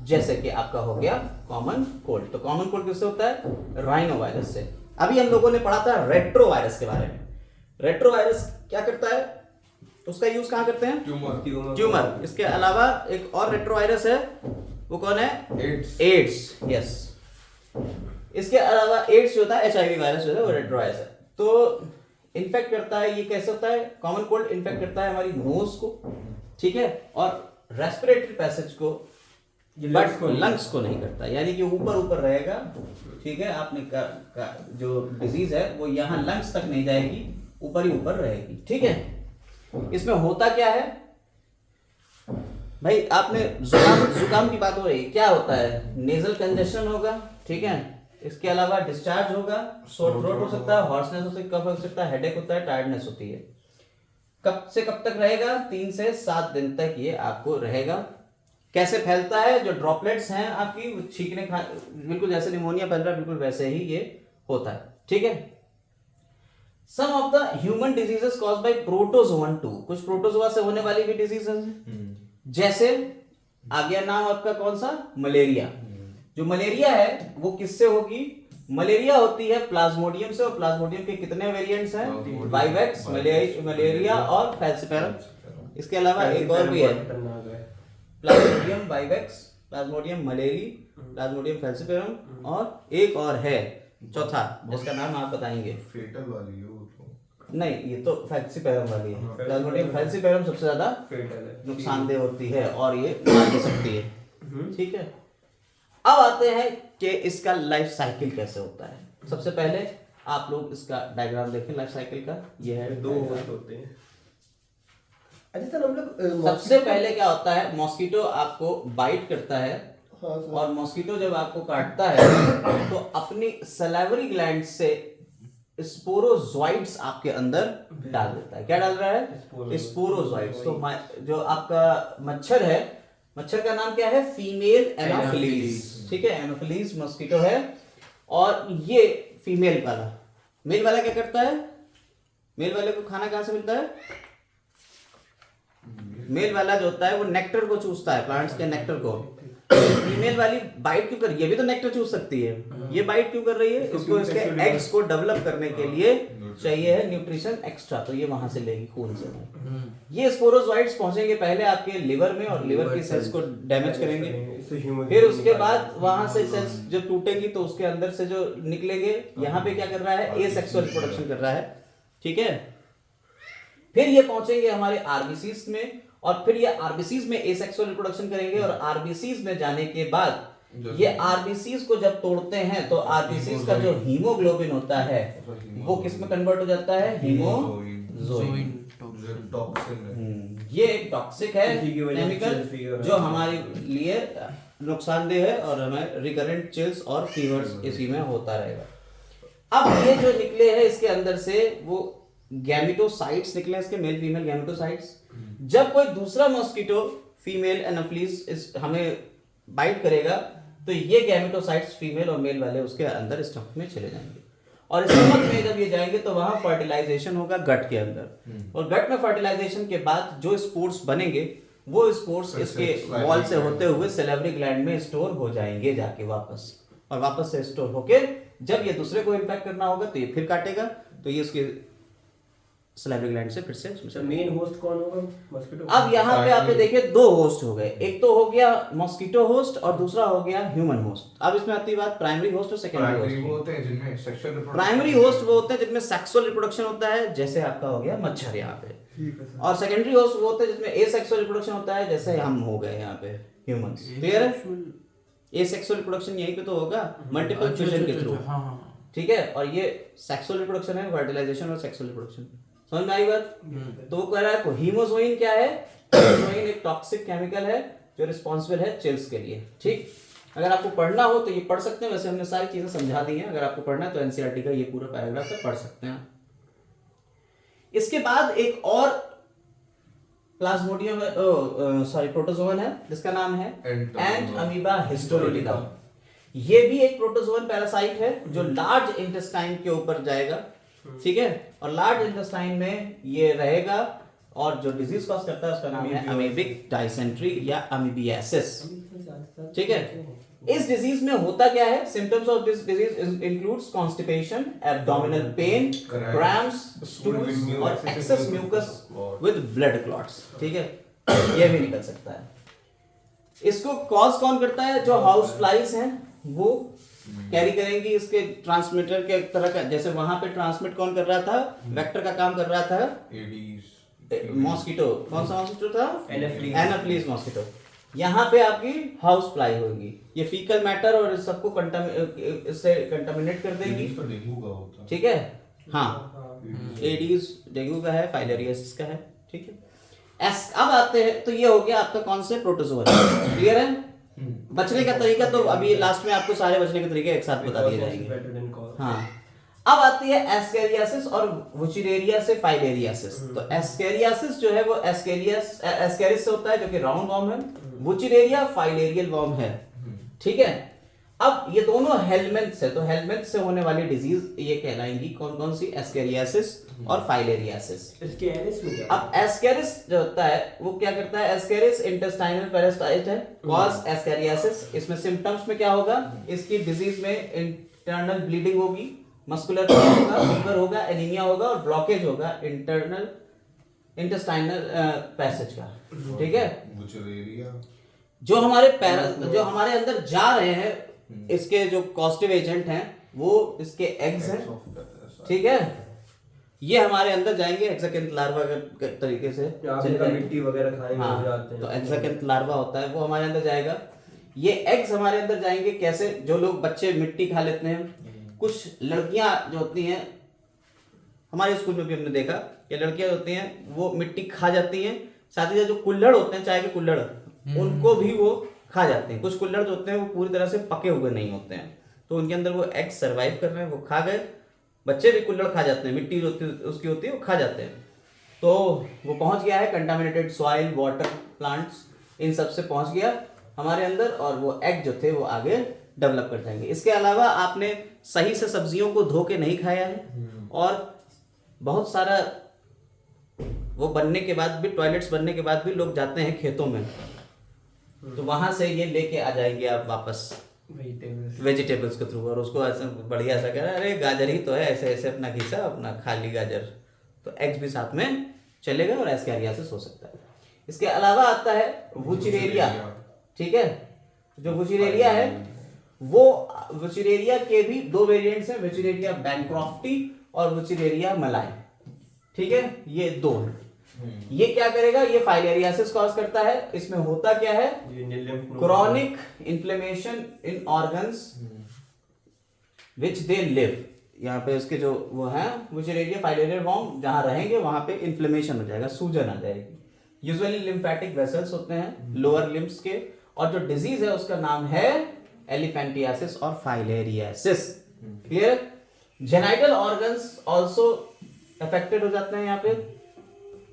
जैसे कि आपका हो गया कॉमन कोल्ड। तो कॉमन कोल्ड किससे होता है? राइनो वायरस से। अभी हम लोगों ने पढ़ा था रेट्रो वायरस के बारे में। रेट्रो वायरस क्या करता है, उसका यूज कहाँ करते हैं? ट्यूमर। इसके अलावा एक और रेट्रो वायरस है, वो कौन है? AIDS, yes. इसके अलावा एड्स जो होता है, HIV वायरस जो है वो रेट्रो वायरस है। तो इन्फेक्ट करता है, ये कैसे होता है? कॉमन कोल्ड इन्फेक्ट करता है हमारी नोज को, ठीक है, और रेस्पिरेटरी पैसेज को, बट लंग्स को नहीं करता, यानी कि ऊपर ऊपर रहेगा, ठीक है। आपने जो डिजीज है वो यहाँ लंग्स तक नहीं जाएगी, ऊपर ही ऊपर रहेगी, ठीक है। इसमें होता क्या है भाई, आपने जुकाम की बात हो रही, क्या होता है? नेजल कंजेशन होगा, ठीक है। इसके अलावा डिस्चार्ज होगा, सोर थ्रोट हो सकता है, हॉर्सनेस हो सकती है, कफ हो सकता है, हेडेक होता है, टायर्डनेस होती है। कब से कब तक रहेगा? 3 से 7 दिन तक ये आपको रहेगा। कैसे फैलता है? जो ड्रॉपलेट्स हैं आपकी छींकने बिल्कुल जैसे निमोनिया फैल रहा है, बिल्कुल वैसे ही ये होता है, ठीक है। Some of the human diseases caused by protozoa 2, कुछ प्रोटोजोआ से होने वाली भी डिजीजेस हैं। जैसे आ गया नाम आपका कौन सा? मलेरिया। जो मलेरिया है वो किससे होगी? मलेरिया होती है प्लाज्मोडियम से, और प्लाज्मोडियम के कितने वेरिएंट्स हैं? वाइवेक्स, मलेरिया और फैल्सिपेरम। इसके अलावा एक और भी है, Plasmodium vivax, Plasmodium malariae, Plasmodium falciparum, और एक और है चौथा, जिसका नाम आप बताएंगे। फेटल वाली है वो तो। नहीं, ये तो फैल्सिपेरम वाली है। प्लाज्मोडियम फैल्सिपेरम सबसे ज्यादा नुकसानदेह होती है और ये मार भी सकती है, ठीक है। अब आते हैं कि इसका लाइफ साइकिल कैसे होता है। सबसे पहले आप लोग इसका डायग्राम देखें लाइफ साइकिल का। ये है 2 होस्ट होते हैं। अच्छा सर, हम लोग सबसे पहले क्या होता है, मॉस्किटो आपको बाइट करता है, हाँ, और मॉस्किटो जब आपको काटता है तो अपनी सलाइवरी ग्लैंड से स्पोरोजोइड्स आपके अंदर डाल देता है। क्या डाल रहा है? स्पोरोजोइड्स। तो जो आपका मच्छर है, मच्छर का नाम क्या है? फीमेल एनोफिलीज, ठीक है। एनोफिलीज मॉस्किटो है, और ये फीमेल वाला। मेल वाला क्या करता है? मेल वाले को खाना कहाँ से मिलता है? मेल वाला जो होता है वो नेक्टर को चूसता है, प्लांट्स के नेक्टर को। फीमेल वाली बाइट क्यों कर रही है? ये भी तो नेक्टर चूस सकती है, ये बाइट क्यों कर रही है? इसको इसके एग्स को डेवलप करने के लिए चाहिए है न्यूट्रिशन एक्स्ट्रा, तो ये वहां से लेगी खून से। ये स्पोरोजोइट्स पहुंचेंगे पहले आपके लिवर में, और लिवर की सेल्स को डैमेज करेंगे। फिर उसके बाद वहां से सेल्स जब टूटेंगी तो उसके अंदर से जो निकलेंगे, यहाँ पे क्या कर रहा है? एसेक्सुअल रिप्रोडक्शन कर रहा है, ठीक है। फिर ये पहुंचेंगे हमारे आरबीसीज में, और फिर ये आरबीसीज में एसेक्सुअल रिप्रोडक्शन करेंगे, और आरबीसीज में जाने के बाद ये आरबीसीज को जब तोड़ते हैं तो आरबीसीज का जो हीमोग्लोबिन होता है वो किस में कन्वर्ट हो जाता है? हीमोजोइन। ये एक टॉक्सिक है केमिकल जो हमारे लिए नुकसानदेह है, और हमें रिकरेंट चिल्स और फीवर्स इसी में होता रहेगा। अब ये जो निकले हैं इसके अंदर से वो गैमेटोसाइट्स निकले, इसके मेल फीमेल गैमेटोसाइट्स। जब कोई दूसरा मॉस्किटो फीमेल एनोफिलीज हमें बाइट करेगा तो ये गैमेटोसाइट्स फीमेल और मेल वाले उसके अंदर स्टमक में चले जाएंगे, और स्टमक में जब ये जाएंगे तो वहां फर्टिलाइजेशन होगा गट के अंदर, और गट में फर्टिलाइजेशन के बाद जो स्पोर्स बनेंगे वो स्पोर्स इसके वॉल से होते हुए सैलिवरी ग्लैंड में स्टोर हो जाएंगे जाके वापस, और वापस से स्टोर होके जब ये दूसरे को इम्पैक्ट करना होगा तो ये फिर काटेगा, तो ये उसके सैलिवरी ग्लैंड से फिर से। मेन होस्ट कौन होगा? मॉस्किटो। अब यहाँ पे आपने देखे 2 होस्ट हो गए, एक तो हो गया मॉस्किटो होस्ट और दूसरा हो गया ह्यूमन होस्ट। अब इसमें आती है बात प्राइमरी होस्ट और सेकेंडरी होस्ट। वो होते हैं जिनमें सेक्सुअल रिप्रोडक्शन। प्राइमरी होस्ट वो होते हैं जिनमें सेक्सुअल रिप्रोडक्शन होता है, जैसे आपका हो गया मच्छर यहाँ पे, ठीक है सर। और सेकेंडरी होस्ट वो होते हैं जिसमें एसेक्सुअल रिप्रोडक्शन होता है, जैसे हम हो गए यहाँ पे ह्यूमंस। क्लियर है? एसेक्सुअल रिप्रोडक्शन यहीं पे तो होगा मल्टीपल फ्यूजन के थ्रू। हाँ हाँ ठीक है, और ये सेक्सुअल रिप्रोडक्शन है, फर्टिलाइजेशन और सेक्सुअल रिप्रोडक्शन। समझ में आई बात? तो वो कह रहा है हीमोजोइन क्या है? हीमोजोइन एक टॉक्सिक केमिकल है जो रिस्पॉन्सिबल है चिल्स के लिए। ठीक, अगर आपको पढ़ना हो तो ये पढ़ सकते हैं, वैसे हमने सारी चीजें समझा दी हैं। अगर आपको पढ़ना है तो एनसीईआरटी का ये पूरा पैराग्राफ है, पढ़ सकते हैं। इसके बाद एक और प्लाज्मोडियम प्रोटोजोवन है जिसका नाम है एंट अमीबा हिस्टोरिटिका। ये भी एक प्रोटोजोवन पैरासाइट है जो लार्ज इंटेस्टाइन के ऊपर जाएगा। ठीक है, और लार्ज इंटेस्टाइन में ये रहेगा और जो डिजीज कॉज करता है उसका नाम है अमीबिक डाइसेंट्री या अमीबियासिस। ठीक है, इस डिजीज में होता क्या है? Symptoms of this disease includes constipation, abdominal pain, cramps, stools और excess mucus with blood clots. ठीक है, ये भी निकल सकता है। इसको कॉज कौन करता है? जो हाउस फ्लाइज हैं वो कैरी करेंगी इसके ट्रांसमीटर के तरह का। जैसे वहां पे ट्रांसमिट कौन कर रहा था? वेक्टर का काम कर रहा था मॉस्किटो। कौन सा मॉस्किटो था? Anopheles mosquito. यहाँ पे आपकी हाउस फ्लाई होगी, ये फीकल मैटर और सबको इससे कंटामिनेट कर देंगी। ठीक है, हाँ, एडीज डेंगू का है, फाइलेरियासिस का है। ठीक है, अब आते हैं तो ये हो गया आपका कौन से प्रोटोजोआ। क्लियर है? बचने का तरीका तो अभी लास्ट में आपको सारे बचने के तरीके एक साथ बता दिए जाएंगे। हाँ, अब आती है एस्केरियासिस और वुचेरिया से फाइलेरियासिस। तो एस्केरियासिस जो है वो एस्केरिस से होता है जो कि राउंड वॉर्म है। वुचेरिया फाइलेरियल वॉर्म है। ठीक है, अब ये दोनों हेलमेंथ्स है, तो हेलमेंथ्स से होने वाली डिजीज ये कहलाएंगी कौन कौन सी? एस्केरियासिस और फाइलेरियासिस। एस्केरिस में क्या? अब एस्केरिस जो होता है वो क्या करता है? एस्केरिस इंटेस्टाइनल पैरासाइट है, कॉज एस्केरियासिस। इसमें सिम्टम्स में क्या होगा? इसकी डिजीज में इंटरनल ब्लीडिंग होगी, मस्कुलर होगा, फीवर होगा, एनीमिया होगा और ब्लॉकेज होगा इंटरनल इंटेस्टाइनल पैसेज का। ठीक है, जो हमारे अंदर जा रहे हैं इसके जो कॉस्टिव एजेंट हैं वो इसके एग्स हैं। ठीक है, ये हमारे अंदर जाएंगे एक्साकेंथ लार्वा के तरीके से मिट्टी वगैरह खाने में हो जाते हैं, तो एक्साकेंथ लार्वा होता है वो हमारे अंदर जाएगा। ये एग्स हमारे अंदर जाएंगे कैसे? जो लोग बच्चे मिट्टी खा लेते हैं, कुछ लड़कियां जो होती हैं, हमारे स्कूल में भी हमने देखा कि लड़कियां होती हैं वो मिट्टी खा जाती हैं, साथ ही जो कुल्हड़ होते हैं, चाय के कुल्हड़, उनको भी वो खा जाते हैं। कुछ कुल्हड़ जो होते हैं वो पूरी तरह से पके हुए नहीं होते हैं, तो उनके अंदर वो एग सर्वाइव कर रहे हैं, वो खा गए। बच्चे भी कुल्हड़ खा जाते हैं, मिट्टी जो उसकी होती है वो खा जाते हैं। तो वो पहुंच गया है कंटामिनेटेड सॉइल, वाटर, प्लांट्स, इन सब से पहुंच गया हमारे अंदर, और वो एग जो थे वो आगे डेवलप कर जाएंगे। इसके अलावा आपने सही से सब्जियों को धो के नहीं खाया है, और बहुत सारा वो बनने के बाद भी, टॉयलेट्स बनने के बाद भी लोग जाते हैं खेतों में, तो वहां से ये लेके आ जाएंगे आप वापस वेजिटेबल्स के थ्रू, और उसको ऐसे बढ़िया सा कह रहा है, अरे गाजर ही तो है, ऐसे ऐसे अपना घिसा, अपना खाली गाजर, तो एग्स भी साथ में चलेगा और एस्केरियासिस हो सकता है। इसके अलावा आता है वुचेरिया। ठीक है, जो वुचेरिया है वो वुचेरिया के भी दो वेरिएंट्स हैं, वुचेरिया बैनक्रॉफ्टी और वुचेरिया मलाई। ठीक है, ये दो हैं। ये क्या करेगा? ये फाइलेरियासिस कॉज करता है। इसमें होता क्या है? Chronic inflammation in organs which they live. यहाँ पे उसके जो वो है वुचेरिया फाइलेरियल वॉर्म, जहां रहेंगे वहां पे इन्फ्लेमेशन हो जाएगा, सूजन आ जाएगी। यूजुअली लिम्फेटिक वेसल्स होते हैं लोअर लिम्स के, और जो डिजीज है उसका नाम है एलिफेंटियासिस और filariasis. Clear? Genital organs also affected हो जाते हैं यहाँ पे,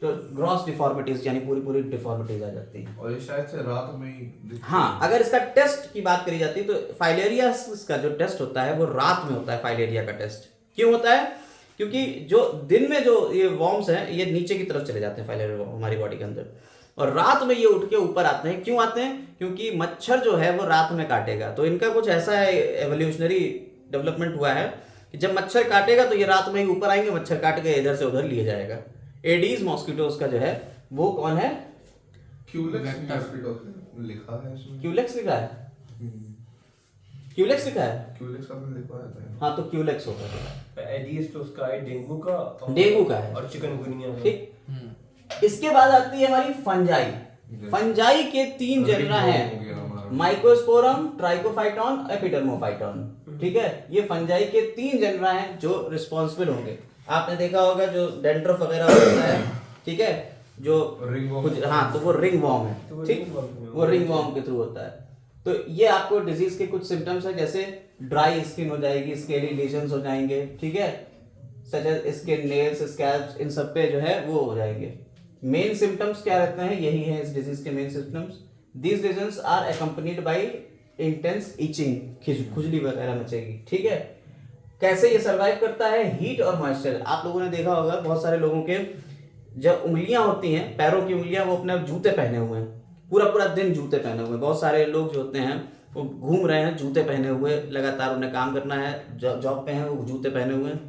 तो ग्रॉस डिफॉर्मिटीज यानी पूरी पूरी डिफॉर्मिटीज आ जाती हैं, और ये शायद से रात में ही। हाँ, अगर इसका टेस्ट की बात करी जाती है तो फाइलेरियासिस का जो टेस्ट होता है वो रात में होता है। फाइलेरिया का टेस्ट क्यों होता है? क्योंकि जो दिन में जो ये वॉर्म्स हैं ये नीचे की तरफ चले जाते हैं, फाइलेरिया वॉर्म हमारी बॉडी के अंदर, और रात में ये उठ के ऊपर आते हैं। क्यों आते हैं? क्योंकि मच्छर जो है वो रात में काटेगा, तो इनका कुछ ऐसा एवोल्यूशनरी डेवलपमेंट हुआ है कि जब मच्छर काटेगा तो ये रात में ही ऊपर आएंगे, मच्छर काट के इधर से उधर लिए जाएगा। एडीज मॉस्किटोज का जो है वो कौन है? क्यूलेक्स लिखा है इसमें। क्यूलेक्स लिखा है, क्यूलेक्स लिखा है, क्यूलेक्स आपने लिखा है। हाँ, तो क्यूलेक्स होगा। एडीज तो उसका है डेंगू का, डेंगू का है और चिकनगुनिया का। ठीक, इसके बाद आती है हमारी फंजाई। फंजाई के 3 जनरा हैं, माइकोस्पोरम, ट्राइकोफाइटॉन, एपिडर्मोफाइटॉन। ठीक है, ये फंजाई के 3 जनरा हैं जो रिस्पॉन्सिबल होंगे। आपने देखा होगा जो डैंड्रफ वगैरह होता है, ठीक है, जो हाँ, तो वो रिंग वॉर्म है, ठीक, वो रिंग वॉर्म के थ्रू होता है। तो ये आपको डिजीज के कुछ सिम्टम्स है, जैसे ड्राई स्किन हो जाएगी, स्केली लीजन्स हो जाएंगे, ठीक है, such as skin, nails, scalps, इन सब पे जो है वो हो जाएंगे। मेन सिम्टम्स क्या रहते हैं, यही है इस डिजीज के main symptoms. These lesions are accompanied by intense itching, खुजली वगैरह मचेगी। ठीक है, कैसे ये सरवाइव करता है, हीट और मॉइस्चर। आप लोगों ने देखा होगा बहुत सारे लोगों के जब उंगलियां होती हैं, पैरों की उंगलियां, वो अपने जूते पहने हुए हैं, पूरा पूरा दिन जूते पहने हुए हैं। बहुत सारे लोग जो होते हैं वो घूम रहे हैं जूते पहने हुए, लगातार उन्हें काम करना है, जॉब पे हैं, वो जूते पहने हुए हैं,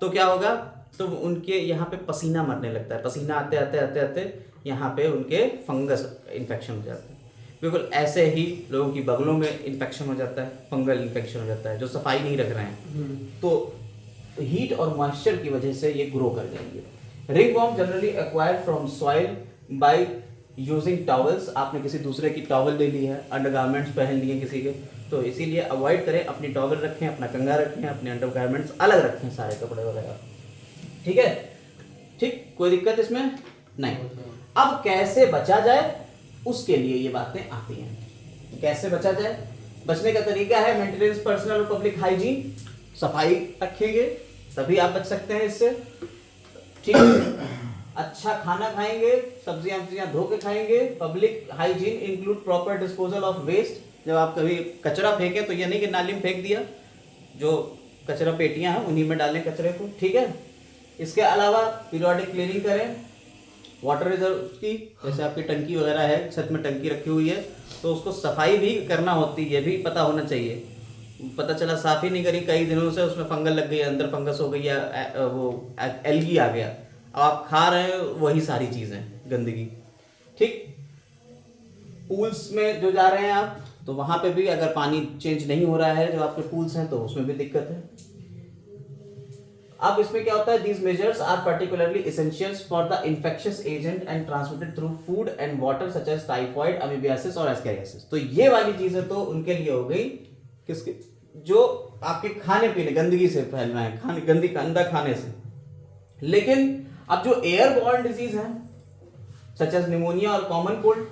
तो क्या होगा, तो उनके यहाँ पे पसीना मरने लगता है, पसीना आते आते आते आते यहाँ पे उनके फंगस इन्फेक्शन हो जाता है। बिल्कुल ऐसे ही लोगों की बगलों में इन्फेक्शन हो जाता है, फंगल इन्फेक्शन हो जाता है, जो सफाई नहीं रख रहे हैं, तो हीट और मॉइस्चर की वजह से ये ग्रो कर जाएंगे। Ringworm generally acquired from soil by using towels. आपने किसी दूसरे की टॉवल ले ली है, अंडरगारमेंट्स पहन लिए किसी के, तो इसीलिए अवॉइड करें, अपनी टॉवल रखें, अपना कंघा रखें, अपने अंडरगारमेंट्स अलग रखें, सारे कपड़े वगैरह। ठीक है, ठीक, कोई दिक्कत इसमें नहीं। अब कैसे बचा जाए, उसके लिए ये बातें आती हैं। कैसे बचा जाए, बचने का तरीका है मेंटेनेंस पर्सनल और पब्लिक हाइजीन। सफाई रखेंगे तभी आप बच सकते हैं इससे। ठीक है, अच्छा खाना खाएंगे, सब्जियां धो के खाएंगे। Public hygiene include proper disposal of waste. जब आप कभी कचरा फेंकें तो ये नहीं कि नाली में फेंक दिया, जो कचरा पेटियां हैं उन्हीं में डालें कचरे को। ठीक है, इसके अलावा पीरियोडिक क्लीनिंग करें वाटर रिजर्व की, जैसे आपकी टंकी वगैरह है, छत में टंकी रखी हुई है, तो उसको सफाई भी करना होती है, ये भी पता होना चाहिए। पता चला साफ ही नहीं करी कई दिनों से, उसमें फंगल लग गई, अंदर फंगस हो गई या वो एल्गी आ गया, अब आप खा रहे हैं वही सारी चीज़ें गंदगी। ठीक, पूल्स में जो जा रहे हैं आप, तो वहाँ पे भी अगर पानी चेंज नहीं हो रहा है, जो आपके पूल्स हैं, तो उसमें भी दिक्कत है। अब इसमें क्या होता है, these measures are particularly essentials for the infectious agent and transmitted through food and water such as typhoid, amoebiasis और एस्केरियासिस। तो ये वाली चीजें तो उनके लिए हो गई किसके, जो आपके खाने पीने गंदगी से फैल रहे हैं, खाने गंदी गंदा खाने से। लेकिन अब जो एयरबॉर्न डिजीज है सच एज निमोनिया और कॉमन कोल्ड,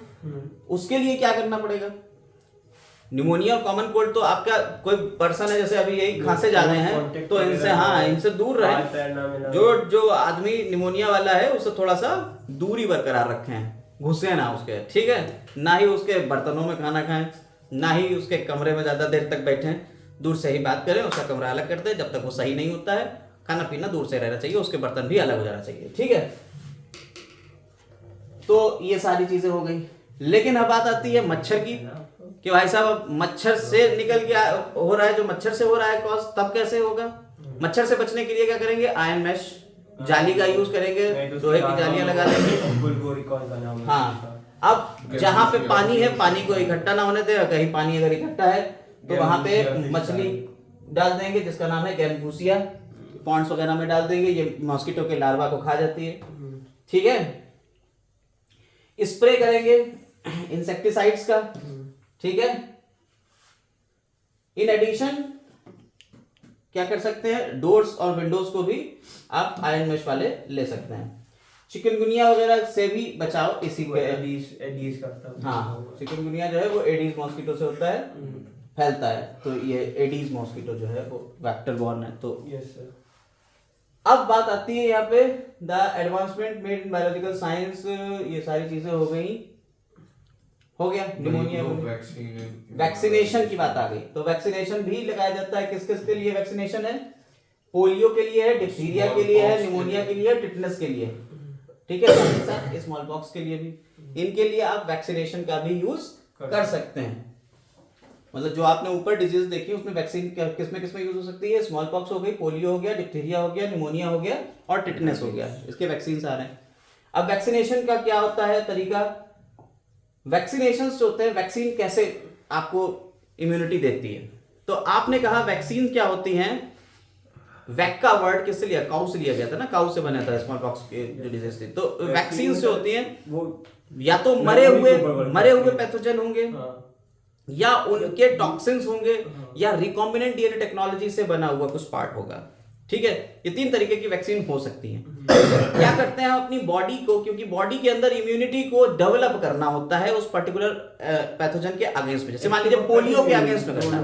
उसके लिए क्या करना पड़ेगा। निमोनिया और कॉमन कोल्ड तो आपका कोई पर्सन है, जैसे अभी यही खांसे जा रहे हैं, तो इनसे, हाँ, इनसे दूर रहे। जो आदमी निमोनिया वाला है उससे थोड़ा सा दूरी बरकरार रखें, घुसे ना उसके। ठीक है, ना ही उसके बर्तनों में खाना खाएं, ना ही उसके कमरे में ज्यादा देर तक बैठें, दूर से ही बात करें, उसका कमरा अलग कर दें। जब तक वो सही नहीं होता है, खाना पीना दूर से रहना चाहिए, उसके बर्तन भी अलग हो जाना चाहिए। ठीक है, तो ये सारी चीजें हो गई। लेकिन अब बात आती है मच्छर की, कि भाई साहब मच्छर से निकल के हो रहा है, जो मच्छर से हो रहा है कॉज, तब कैसे होगा। मच्छर से बचने के लिए क्या करेंगे, आयरन मैश जाली का यूज करेंगे, लोहे की जालियां लगा लेंगे। हाँ, अब जहाँ पे पानी है, पानी को इकट्ठा ना होने दे, कहीं पानी अगर इकट्ठा है तो वहां पे मछली डाल देंगे जिसका नाम है गैम्बूसिया, पॉन्ड्स वगैरह में डाल देंगे, ये मॉस्किटो के लार्वा को खा जाती है। ठीक है, स्प्रे करेंगे इंसेक्टिसाइड्स का। ठीक है, इन एडिशन क्या कर सकते हैं, डोर्स और विंडोज को भी आप आयरन मेश वाले ले सकते हैं। चिकनगुनिया वगैरह से भी बचाव इसी पे एडीज करता है। हाँ, चिकनगुनिया जो है वो एडीज मॉस्किटो से होता है, फैलता है, तो ये एडीज मॉस्किटो जो है वो वेक्टर बॉर्न है। तो यस सर। अब बात आती है यहाँ पे the advancement made in biological science, ये सारी चीजें हो गई, हो गया निमोनिया, वैक्सीनेशन की बात आ गई। तो वैक्सीनेशन भी लगाया जाता है, किस किस के लिए वैक्सीनेशन है, पोलियो के लिए है, डिप्थीरिया के लिए है, निमोनिया के लिए, टिटनेस के लिए। ठीक है, साथ ही साथ स्मॉल पॉक्स के लिए भी, इनके लिए आप वैक्सीनेशन का भी यूज कर सकते हैं। मतलब जो आपने ऊपर डिजीज देखी उसमें वैक्सीन किसमें यूज हो सकती है, स्मॉल पॉक्स हो गई, पोलियो हो गया, डिप्थीरिया हो गया, निमोनिया हो गया और टिटनेस हो गया, इसके वैक्सीन आ रहे हैं। अब वैक्सीनेशन का क्या होता है तरीका, वैक्सीनेशन जो होते हैं, वैक्सीन कैसे आपको इम्यूनिटी देती है, तो आपने कहा वैक्सीन क्या होती हैं, वैक्का वर्ड किससे लिया, काउ से लिया गया था ना, काउ से बना था स्मॉल पॉक्स के जो डिजीज थी। तो वैक्सीन जो होती हैं वो या तो मरे हुए पैथोजन होंगे, हाँ। या उनके टॉक्सिन्स होंगे, या रिकॉम्बिनेंट डीएनए टेक्नोलॉजी से बना हुआ कुछ पार्ट होगा। ठीक है, ये 3 तरीके की वैक्सीन हो सकती है। क्या करते हैं हम अपनी बॉडी को, क्योंकि बॉडी के अंदर इम्यूनिटी को डेवलप करना होता है उस पर्टिकुलर पैथोजन के अगेंस्ट में। जैसे मान लीजिए पोलियो के अगेंस्ट में करना है।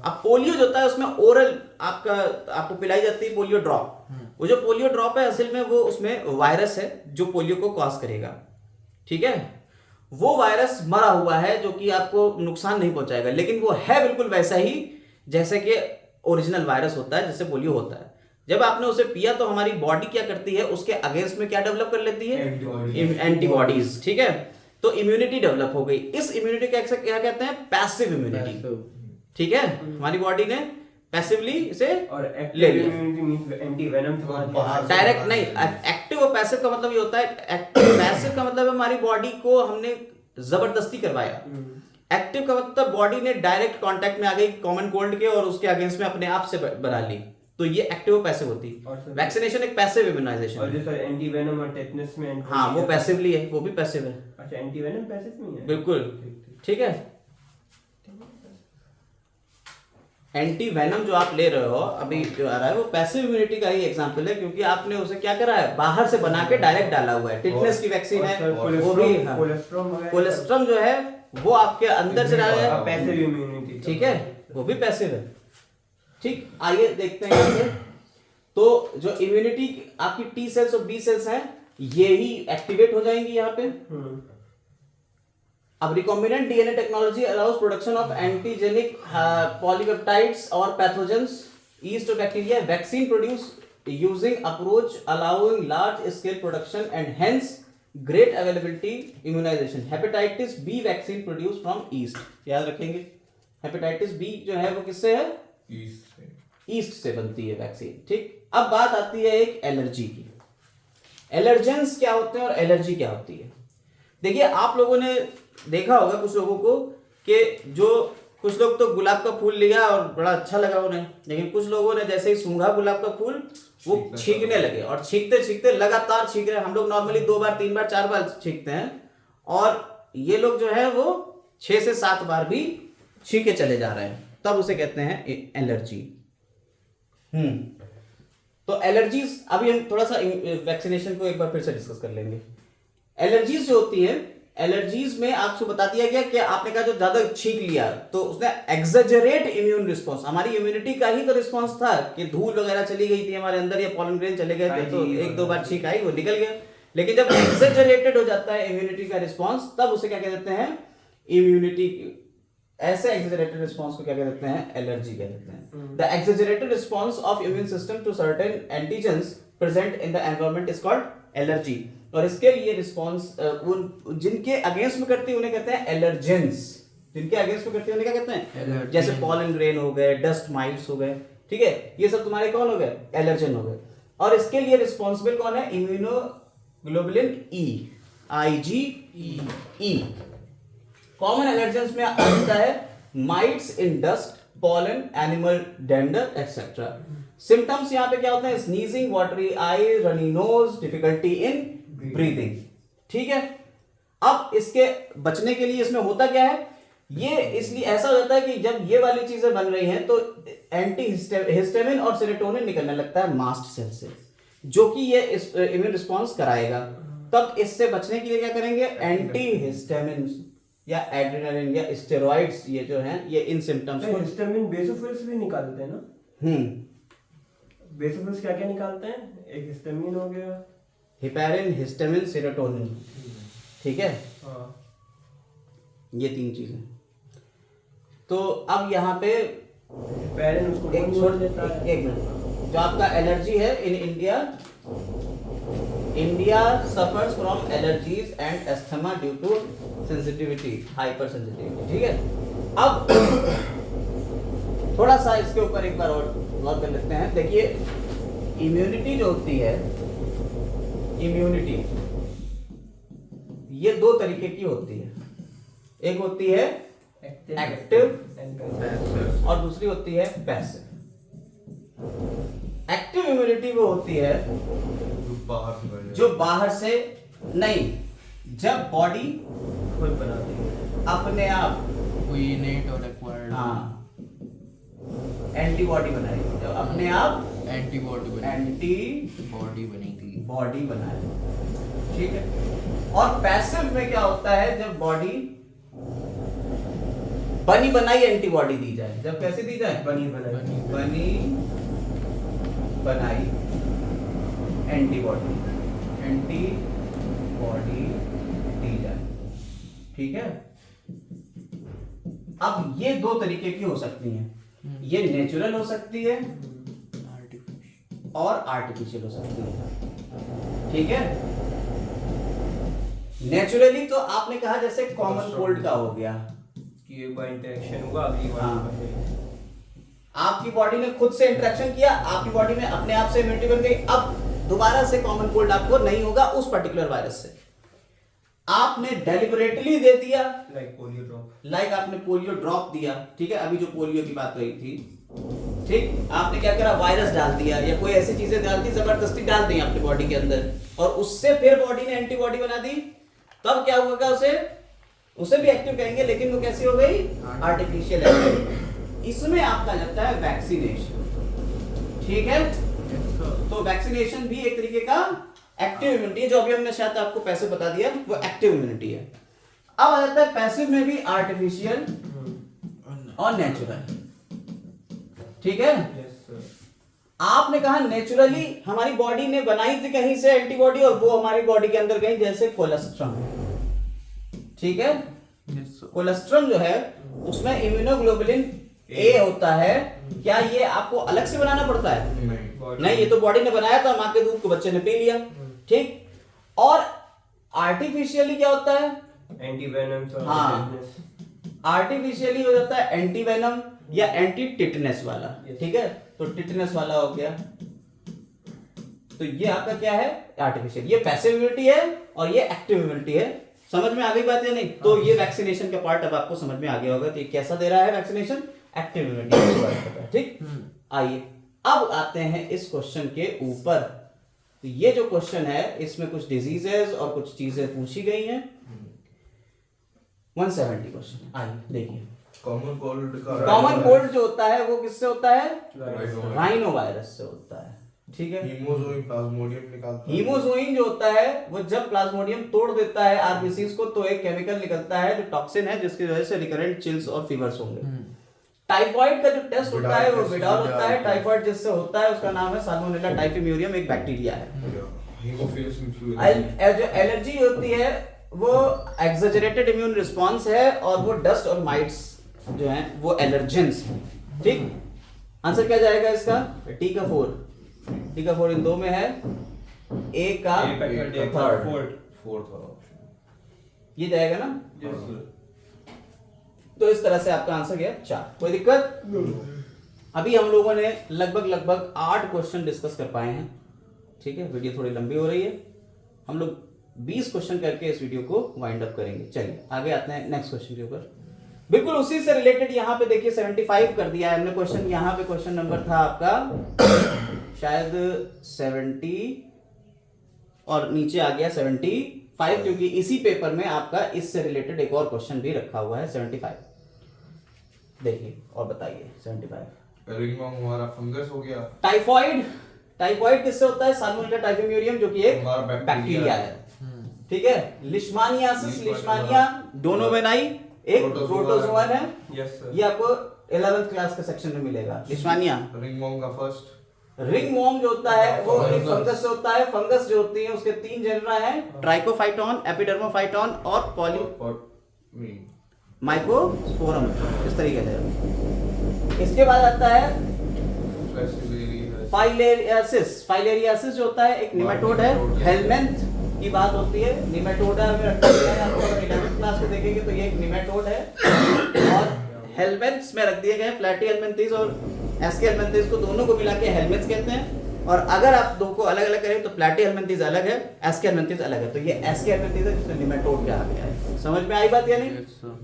अब पोलियो जो होता है उसमें ओरल आपको पिलाई जाती है पोलियो ड्रॉप। वो जो पोलियो ड्रॉप है असल में वो उसमें वायरस है जो पोलियो को कॉज करेगा। ठीक है, वो वायरस मरा हुआ है जो कि आपको नुकसान नहीं पहुंचाएगा, लेकिन वो है बिल्कुल वैसा ही जैसे कि ओरिजिनल वायरस होता है, जैसे पोलियो होता है। जब आपने उसे पिया तो हमारी बॉडी क्या करती है, उसके अगेंस्ट में क्या डेवलप कर लेती है, एंटीबॉडीज। ठीक है, तो इम्यूनिटी डेवलप हो गई। इस इम्यूनिटी का क्या कहते हैं, पैसिव इम्यूनिटी। ठीक है, हमारी बॉडी ने पैसिवली इसे ले लिया। एंटी वेनम डायरेक्ट नहीं, एक्टिव और पैसिव का मतलब ये होता है, पैसिव का मतलब हमारी बॉडी को हमने जबरदस्ती करवाया। एक्टिव का मतलब बॉडी ने डायरेक्ट कांटेक्ट में आ गई कॉमन कोल्ड के और उसके अगेंस्ट में अपने आप से बना ली, तो ये एक्टिव और पैसिव होती है। वैक्सीनेशन एक पैसिव इम्यूनाइजेशन और जैसे एंटी वेनम और टेटनस में, हाँ वो पैसिवली है, वो भी पैसिव है। अच्छा, एंटी वेनम पैसिव में है, बिल्कुल। ठीक है, एंटी वेनम जो आप ले रहे हो अभी जो आ रहा है वो पैसिव इम्यूनिटी का ही एग्जांपल है, क्योंकि आपने उसे क्या करा है, बाहर से बना के डायरेक्ट डाला हुआ है। टिटनेस की वैक्सीन है, वो भी कोलेस्ट्रॉम जो है वो आपके अंदर से डाला है, पैसिव इम्यूनिटी। ठीक है, वो भी पैसिव है। ठीक, आइए देखते हैं यहाँ से। तो जो इम्यूनिटी आपकी टी सेल्स और बी सेल्स हैं ये ही एक्टिवेट हो जाएंगी यहाँ पे। अब recombinant DNA technology allows production of antigenic polypeptides और pathogens, yeast or bacteria. Vaccine produced using approach allowing large scale production and hence great availability immunization. Hepatitis B vaccine produced from yeast. याद रखेंगे, हेपेटाइटिस बी जो है वो किससे है, ईस्ट से बनती है वैक्सीन। ठीक, अब बात आती है एक एलर्जी की। एलर्जेंस क्या होते हैं और एलर्जी क्या होती है। देखिए, आप लोगों ने देखा होगा कुछ लोगों को कि जो कुछ लोग तो गुलाब का फूल लिया और बड़ा अच्छा लगा उन्हें, लेकिन कुछ लोगों ने जैसे ही सूंघा गुलाब का फूल वो छींकने लगे और छींकते छींकते लगातार छींक रहे हैं। हम लोग नॉर्मली 2 बार 3 बार 4 बार छींकते हैं और ये लोग जो है वो 6 से 7 बार भी छींके चले जा रहे हैं, तब उसे कहते हैं एलर्जी। तो एलर्जीज, अभी हम थोड़ा सा वैक्सीनेशन को एक बार फिर से डिस्कस कर लेंगे। एलर्जीज जो होती है, एलर्जीज में आपको बता दिया गया कि आपने कहा जो ज्यादा छींक लिया तो उसने एक्सेजरेट इम्यून रिस्पांस, हमारी इम्यूनिटी का ही तो रिस्पांस था कि धूल वगैरह चली गई थी हमारे अंदर या पॉलन ग्रेन चले गए थे तो 1-2 बार छींक आई वो निकल गया। लेकिन जब एक्सेजरेटेड हो जाता है इम्यूनिटी का रिस्पांस तब उसे क्या कहते हैं, इम्यूनिटी, ऐसे एक्सेजरेटेड रिस्पांस को क्या कहते हैं, एलर्जी कहते हैं। The exaggerated response of immune system to certain antigens present in the environment is called allergy. और इसके लिए रिस्पांस जिनके अगेंस्ट में करती है उन्हें कहते हैं एलर्जेंस। जिनके अगेंस्ट में करती है उन्हें क्या कहते हैं, जैसे पॉलन ग्रेन हो गए, डस्ट माइट्स हो गए, ठीक है, ये सब तुम्हारे कौन हो गए, एलर्जन हो गए। और इसके लिए रिस्पॉन्सिबल कौन है, immunoglobulin E, IgE। Common allergens में आता है mites in dust, pollen, animal dander etcetera. Symptoms यहाँ पे क्या होता है, sneezing, watery eye, runny nose, difficulty in breathing. ठीक है, अब इसके बचने के लिए इसमें होता क्या है, ये इसलिए ऐसा हो जाता है कि जब ये वाली चीजें बन रही हैं तो एंटी हिस्टामिन और सेरोटोनिन निकलने लगता है मास्ट सेल से, जो कि ये इम्यून रिस्पॉन्स कराएगा। तब इससे बचने के लिए क्या करेंगे, एंटी हिस्टामिन या एड्रेनालिन या स्टेरॉइड्स, ये जो हैं ये इन सिम्टम्स को, हिस्टामिन बेसोफिल्स भी निकालते हैं ना। बेसोफिल्स क्या क्या निकालते हैं, एक हिस्टामिन हो गया, हिपैरिन, हिस्टामिन, सेरोटोनिन, ठीक है, ये 3 चीजें। तो अब यहाँ पे हिपैरिन उसको एक मिनट, जो आपका एलर्जी है in India suffers from allergies and asthma due to sensitivity, hypersensitivity. ठीक है, अब थोड़ा सा इसके ऊपर एक बार और गौर कर लेते हैं। देखिए, इम्यूनिटी जो होती है, इम्यूनिटी ये 2 तरीके की होती है, एक होती है एक्टिव और दूसरी होती है पैसिव। एक्टिव इम्यूनिटी वो होती है जो बाहर से नहीं, जब बॉडी खुद बनाती है। अपने आप कोई इनेट और एक्वायर्ड हाँ एंटीबॉडी बनाएगी, जब अपने आप एंटीबॉडी बनेगी, एंटीबॉडी बनेगी। बनाए, ठीक है। और पैसिव में क्या होता है, जब बॉडी बनी बनाई एंटीबॉडी दी जाए, जब कैसे दी जाए, बनी बनाई बनाई एंटीबॉडी दी जाए, ठीक है। अब ये दो तरीके की हो सकती हैं, ये नेचुरल हो सकती है और आर्टिफिशियल हो सकती है, ठीक है। नेचुरली तो आपने कहा जैसे कॉमन कोल्ड का हो गया कि एक बार इंटरेक्शन हुआ, अगली बार हाँ। बनेगी। आपकी बॉडी ने खुद से इंटरेक्शन किया, आपकी बॉडी में अपने आप से इम्यूनिटी बन गई, अब दोबारा से कॉमन कोल्ड आपको नहीं होगा उस पर्टिकुलर वायरस से। आपने डेलिबरेटली दे दिया, लाइक पोलियो ड्रॉप, लाइक आपने पोलियो ड्रॉप दिया, ठीक है, अभी जो पोलियो की बात हुई थी, ठीक, आपने क्या करा, वायरस डाल दिया या कोई ऐसी चीजें डाल दी, जबरदस्ती डाल दी अपनी बॉडी के अंदर, और उससे फिर बॉडी ने एंटीबॉडी बना दी, तब क्या होगा, उसे भी एक्टिव कहेंगे, लेकिन वो कैसी हो गई, आर्टिफिशियल एक्टिव। इसमें आपका लगता है वैक्सीनेशन, ठीक है। तो वैक्सीनेशन भी एक तरीके का एक्टिव इम्यूनिटी है, जो अभी हमने शायद आपको पैसे बता दिया, वो एक्टिव इम्यूनिटी है। अब आ जाता है पैसिव में भी आर्टिफिशियल और नेचुरल, ठीक है। Yes sir. आपने कहा नेचुरली हमारी बॉडी ने बनाई थी कहीं से एंटीबॉडी, और वो हमारी बॉडी के अंदर गई, जैसे कोलेस्ट्रम, ठीक है। कोलेस्ट्रम जो है उसमें इम्यूनोग्लोबुलिन ए होता है, क्या ये आपको अलग से बनाना पड़ता है? नहीं, ये तो बॉडी ने बनाया था, मां के दूध को बच्चे ने पी लिया, ठीक। और आर्टिफिशियली क्या होता है, एंटी वेनम, हाँ, आर्टिफिशियली हो जाता है एंटी वेनम या एंटी टिटनेस वाला, ठीक है। तो टिटनेस वाला हो गया, तो ये आपका क्या है, आर्टिफिशियल। ये पैसिव इम्यूनिटी है और ये एक्टिव इम्यूनिटी है। समझ में आ गई बात या नहीं? तो ये वैक्सीनेशन का पार्ट अब आपको समझ में आ गया होगा, तो ये कैसा दे रहा है वैक्सीनेशन, एक्टिव इम्यूनिटी, ठीक। आइए अब आते हैं इस क्वेश्चन के ऊपर। तो ये जो क्वेश्चन है इसमें कुछ डिजीजेस और कुछ चीजें पूछी गई हैं। 170 क्वेश्चन, आइए देखिए। कॉमन कोल्ड जो होता है वो किससे होता है, Rhino राइनो वायरस से होता है, ठीक है। हीमोजोइन प्लाज्मोडियम निकालता है। हीमोजोइन जो होता है वो जब प्लाज्मोडियम तोड़ देता है आरबीसीज को, तो एक केमिकल निकलता है जो टॉक्सिन है, जिसकी वजह से रिकरेंट चिल्स और फीवर्स होंगे। टाइफाइड का जो टेस्ट होता है वो विडाल होता है। टाइफाइड जिससे होता है उसका नाम है साल्मोनेला टाइफिम्यूरियम, एक बैक्टीरिया है। Haemophilus influenza. जो एलर्जी होती है वो एग्जैजरेटेड इम्यून रिस्पांस है, और वो डस्ट और माइट्स जो हैं वो एलर्जेंस हैं, ठीक। आंसर क्या जाएगा इसका, टी का 4 इन दो में है, ए का थर्ड, फोर्थ वाला ऑप्शन। ये जाएगा ना। Yes sir. तो इस तरह से आपका आंसर गया 4। कोई दिक्कत? अभी हम लोगों ने लगभग 8 क्वेश्चन डिस्कस कर पाए हैं, ठीक है। वीडियो थोड़ी लंबी हो रही है, हम लोग 20 क्वेश्चन करके इस वीडियो को वाइंड अप करेंगे। चलिए आगे आते हैं नेक्स्ट क्वेश्चन के ऊपर। बिल्कुल उसी से रिलेटेड यहाँ पे देखिए 75 कर दिया है हमने क्वेश्चन। यहाँ पे क्वेश्चन नंबर था आपका शायद 70 और नीचे आ गया 75, क्योंकि इसी पेपर में आपका इससे रिलेटेड एक और क्वेश्चन भी रखा हुआ है 75। देखिए और बताइए 75। रिंगवर्म हमारा फंगस हो गया। टाइफॉइड किससे होता है, साल्मोनेला टाइफिम्यूरियम, जो कि एक हमारा बैक्टीरिया है, ठीक है। लिश्मानियासिस, लिश्मानिया डोनोवेनाई एक प्रोटोजोवन है। Yes sir. ये आपको 11th क्लास के सेक्शन में मिलेगा। लिश्मानिया। रिंगवर्म का फर्स्ट। रिंगवॉर्म जो होता है वो एक फंगस से होता है। फंगस जो होती है उसके 3 जेनरा हैं, ट्राइकोफाइटोन, एपिडर्मोफाइटोन और माइकोस्पोरम, इस तरीके से। इसके बाद आता है फाइलेरियासिस जो होता है एक निमेटोड है। हेलमेंथ की बात होती है, निमेटोडा में रखा गया है, आपको अगर 11th क्लास में देखेंगे तो ये एक निमेटोड है। और हेलमेंथ्स में रख दिए गए प्लैटीहेलमिन्थेस और एस्केहेलमिन्थेस को, दोनों को मिला के हेलमेंथ्स कहते हैं। और अगर आप दो को अलग अलग करें तो प्लैटीहेलमिन्थेस अलग है, एस्केहेलमिन्थेस अलग है। तो ये एस्केहेलमिन्थेस है जिसमें निमेटोड कहा गया है। समझ में आई बात या नहीं?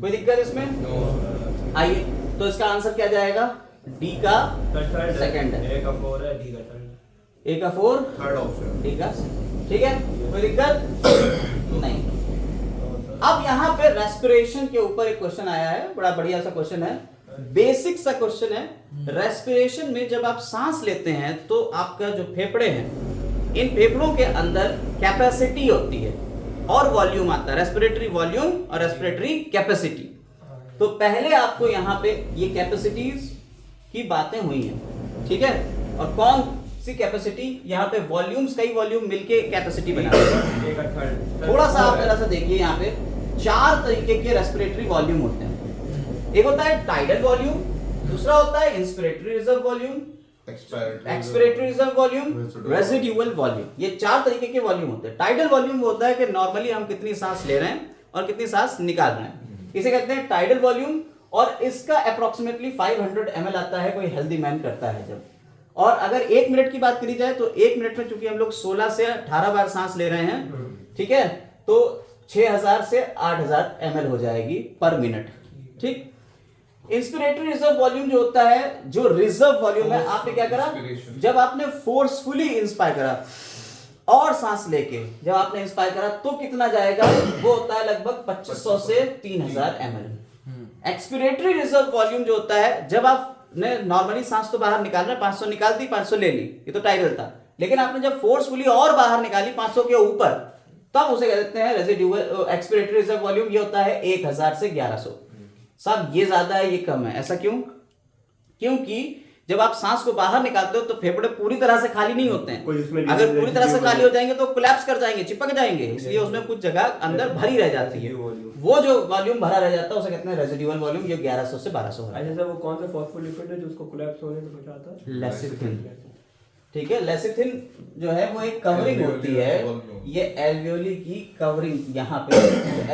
कोई दिक्कत इसमें? आइए तो इसका आंसर क्या जाएगा, डी का थर्ड सेकंड है, ए का 4 है, डी का थर्ड। ए का 4, थर्ड ऑप्शन डी का second। ठीक है, कोई दिक्कत नहीं। अब यहाँ पे रेस्पिरेशन के ऊपर एक क्वेश्चन आया है, बड़ा बढ़िया सा क्वेश्चन है, बेसिक सा क्वेश्चन है। रेस्पिरेशन में जब आप सांस लेते हैं तो आपका जो फेफड़े हैं, इन फेफड़ों के अंदर कैपेसिटी होती है और वॉल्यूम आता है, रेस्पिरेटरी वॉल्यूम और रेस्पिरेटरी कैपेसिटी। तो पहले आपको यहाँ पे ये कैपेसिटीज की बातें हुई हैं, ठीक है, और कौन सी कैपेसिटी, यहाँ पे वॉल्यूम्स, कई वॉल्यूम मिलके कैपेसिटी बनाते हैं। ए का थर्ड। थोड़ा सा आप जरा सा देखिए, यहाँ पे 4 तरीके के रेस्पिरेटरी वॉल्यूम होते हैं। एक होता है टाइडल वॉल्यूम, दूसरा होता है inspiratory reserve volume, expiratory reserve volume, residual volume. ये 4 तरीके के वॉल्यूम होते हैं। टाइडल वॉल्यूम वो होता है कि नॉर्मली हम कितनी सांस ले रहे हैं और कितनी सांस निकाल रहे हैं, इसे कहते हैं टाइडल वॉल्यूम। और इसका अप्रोक्सीमेटली 500 ml आता है कोई हेल्दी मैन करता है जब। और अगर 1 मिनट की बात करी जाए तो 1 मिनट में चूंकि हम लोग 16 से 18 बार सांस ले रहे हैं, ठीक है, तो 6000 से 8000 ml हो जाएगी पर मिनट। ठीक, इंस्पिरेटरी रिजर्व वॉल्यूम जो होता है, जो रिजर्व वॉल्यूम है, आपने क्या करा, जब आपने फोर्सफुली इंस्पायर करा और सांस लेके जब आपने इंस्पायर करा तो कितना जाएगा, वो होता है लगभग 2500 से 3000 ml। एक्सपिरेटरी रिजर्व वॉल्यूम जो होता है, जब आपने नॉर्मली सांस तो बाहर निकाल रहे, 500 निकाल दी, 500 ले ली, ये तो टाइडल था, लेकिन आपने जब फोर्सफुली और बाहर निकाली 500 के ऊपर, तब उसे कह देते हैं रेसिड्यूअल एक्सपिरेटरी रिजर्व वॉल्यूम। ये होता है 1000 से 1100। साहब ये ज्यादा है, ये कम है, ऐसा क्यों? क्योंकि जब आप सांस को बाहर निकालते हो तो फेफड़े पूरी तरह से खाली नहीं होते हैं। अगर पूरी तरह से खाली हो जाएंगे तो कोलैप्स कर जाएंगे, चिपक जाएंगे, इसलिए उसमें कुछ जगह अंदर भरी रह जाती है। वो जो वॉल्यूम भरा रह जाता है उसे कहते हैं रेसिड्यूअल वॉल्यूम। ये 1100 से 1200 है। अच्छा सर, वो कौन सा फॉस्फोलिपिड है जो उसको कोलैप्स होने से बचाता है? लेसिथिन। ठीक है, लेसिथिन जो है वो एक कवरिंग होती है, ये एल्वियोली की कवरिंग, यहाँ पे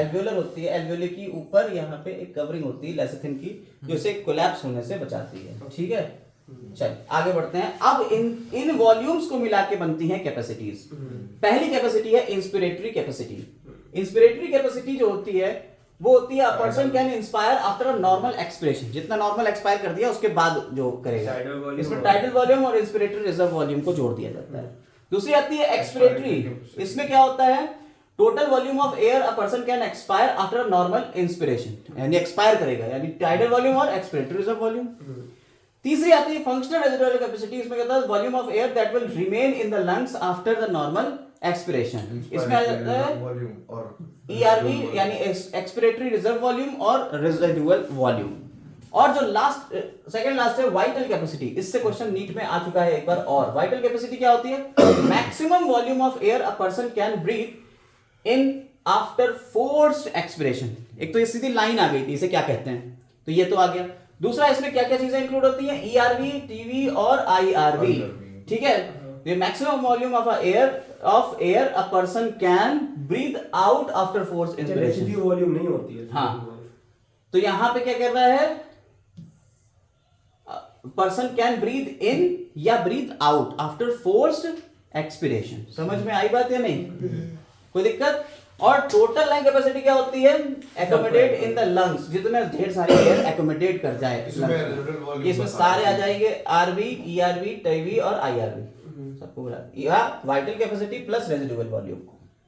एल्वियोलर होती है, एल्वियोली की ऊपर यहाँ पे एक कवरिंग होती है लेसिथिन की, जो इसे कोलैप्स होने से बचाती है। ठीक है, चलिए आगे बढ़ते हैं। अब इन वॉल्यूम्स को मिला के बनती हैं कैपेसिटीज। पहली कैपेसिटी है इंस्पिरेटरी कैपेसिटी। इंस्पिरेटरी कैपेसिटी जो होती है वो होती है, अ person can inspire after a normal expiration, जितना नॉर्मल एक्सपायर कर दिया उसके बाद जो करेगा, इसमें टाइडल वॉल्यूम और इंस्पिरेटरी रिजर्व वॉल्यूम को जोड़ दिया जाता है। दूसरी आती है एक्सपिरेटरी। इसमें क्या होता है, total volume of air a person can expire after a normal inspiration, यानी एक्सपायर करेगा, यानी टाइडल वॉल्यूम और एक्सपिरेटरी रिजर्व वॉल्यूम। तीसरी आती है फंक्शनल रेजिडुअल कैपेसिटी। इसमें कहता है volume of air that will remain in the lungs after the normal expiration. इसमें आ जाता है वॉल्यूम और ERV यानी एक्सपिरेटरी रिजर्व वॉल्यूम और रेजिडुअल वॉल्यूम। और जो लास्ट सेकंड लास्ट है वाइटल कैपेसिटी। इससे क्वेश्चन नीट में आ चुका है एक बार और। वाइटल कैपेसिटी क्या होती है, maximum volume of air a person can breathe in after forced expiration. एक तो ये सीधी लाइन आ गई थी, इसे क्या कहते हैं, तो ये तो आ गया। दूसरा इसमें क्या क्या चीजें इंक्लूड होती हैं, ERV, TV और IRV। ठीक है, ये maximum volume of air a person can breathe out after force inspiration. Residue volume नहीं होती है। हाँ, तो यहां पे क्या कर रहा है, पर्सन कैन ब्रीथ इन या breathe out after forced expiration. समझ में आई बात या नहीं, कोई दिक्कत? और टोटल लंग कैपेसिटी क्या होती है, एकोमोडेट इन द लंग्स, जितने ढेर सारी एयर एकोमोडेट कर जाए इसमें सारे आ जाएंगे, RV, ERV, TIV और IRV सबको बुला। Vital capacity plus residual volume.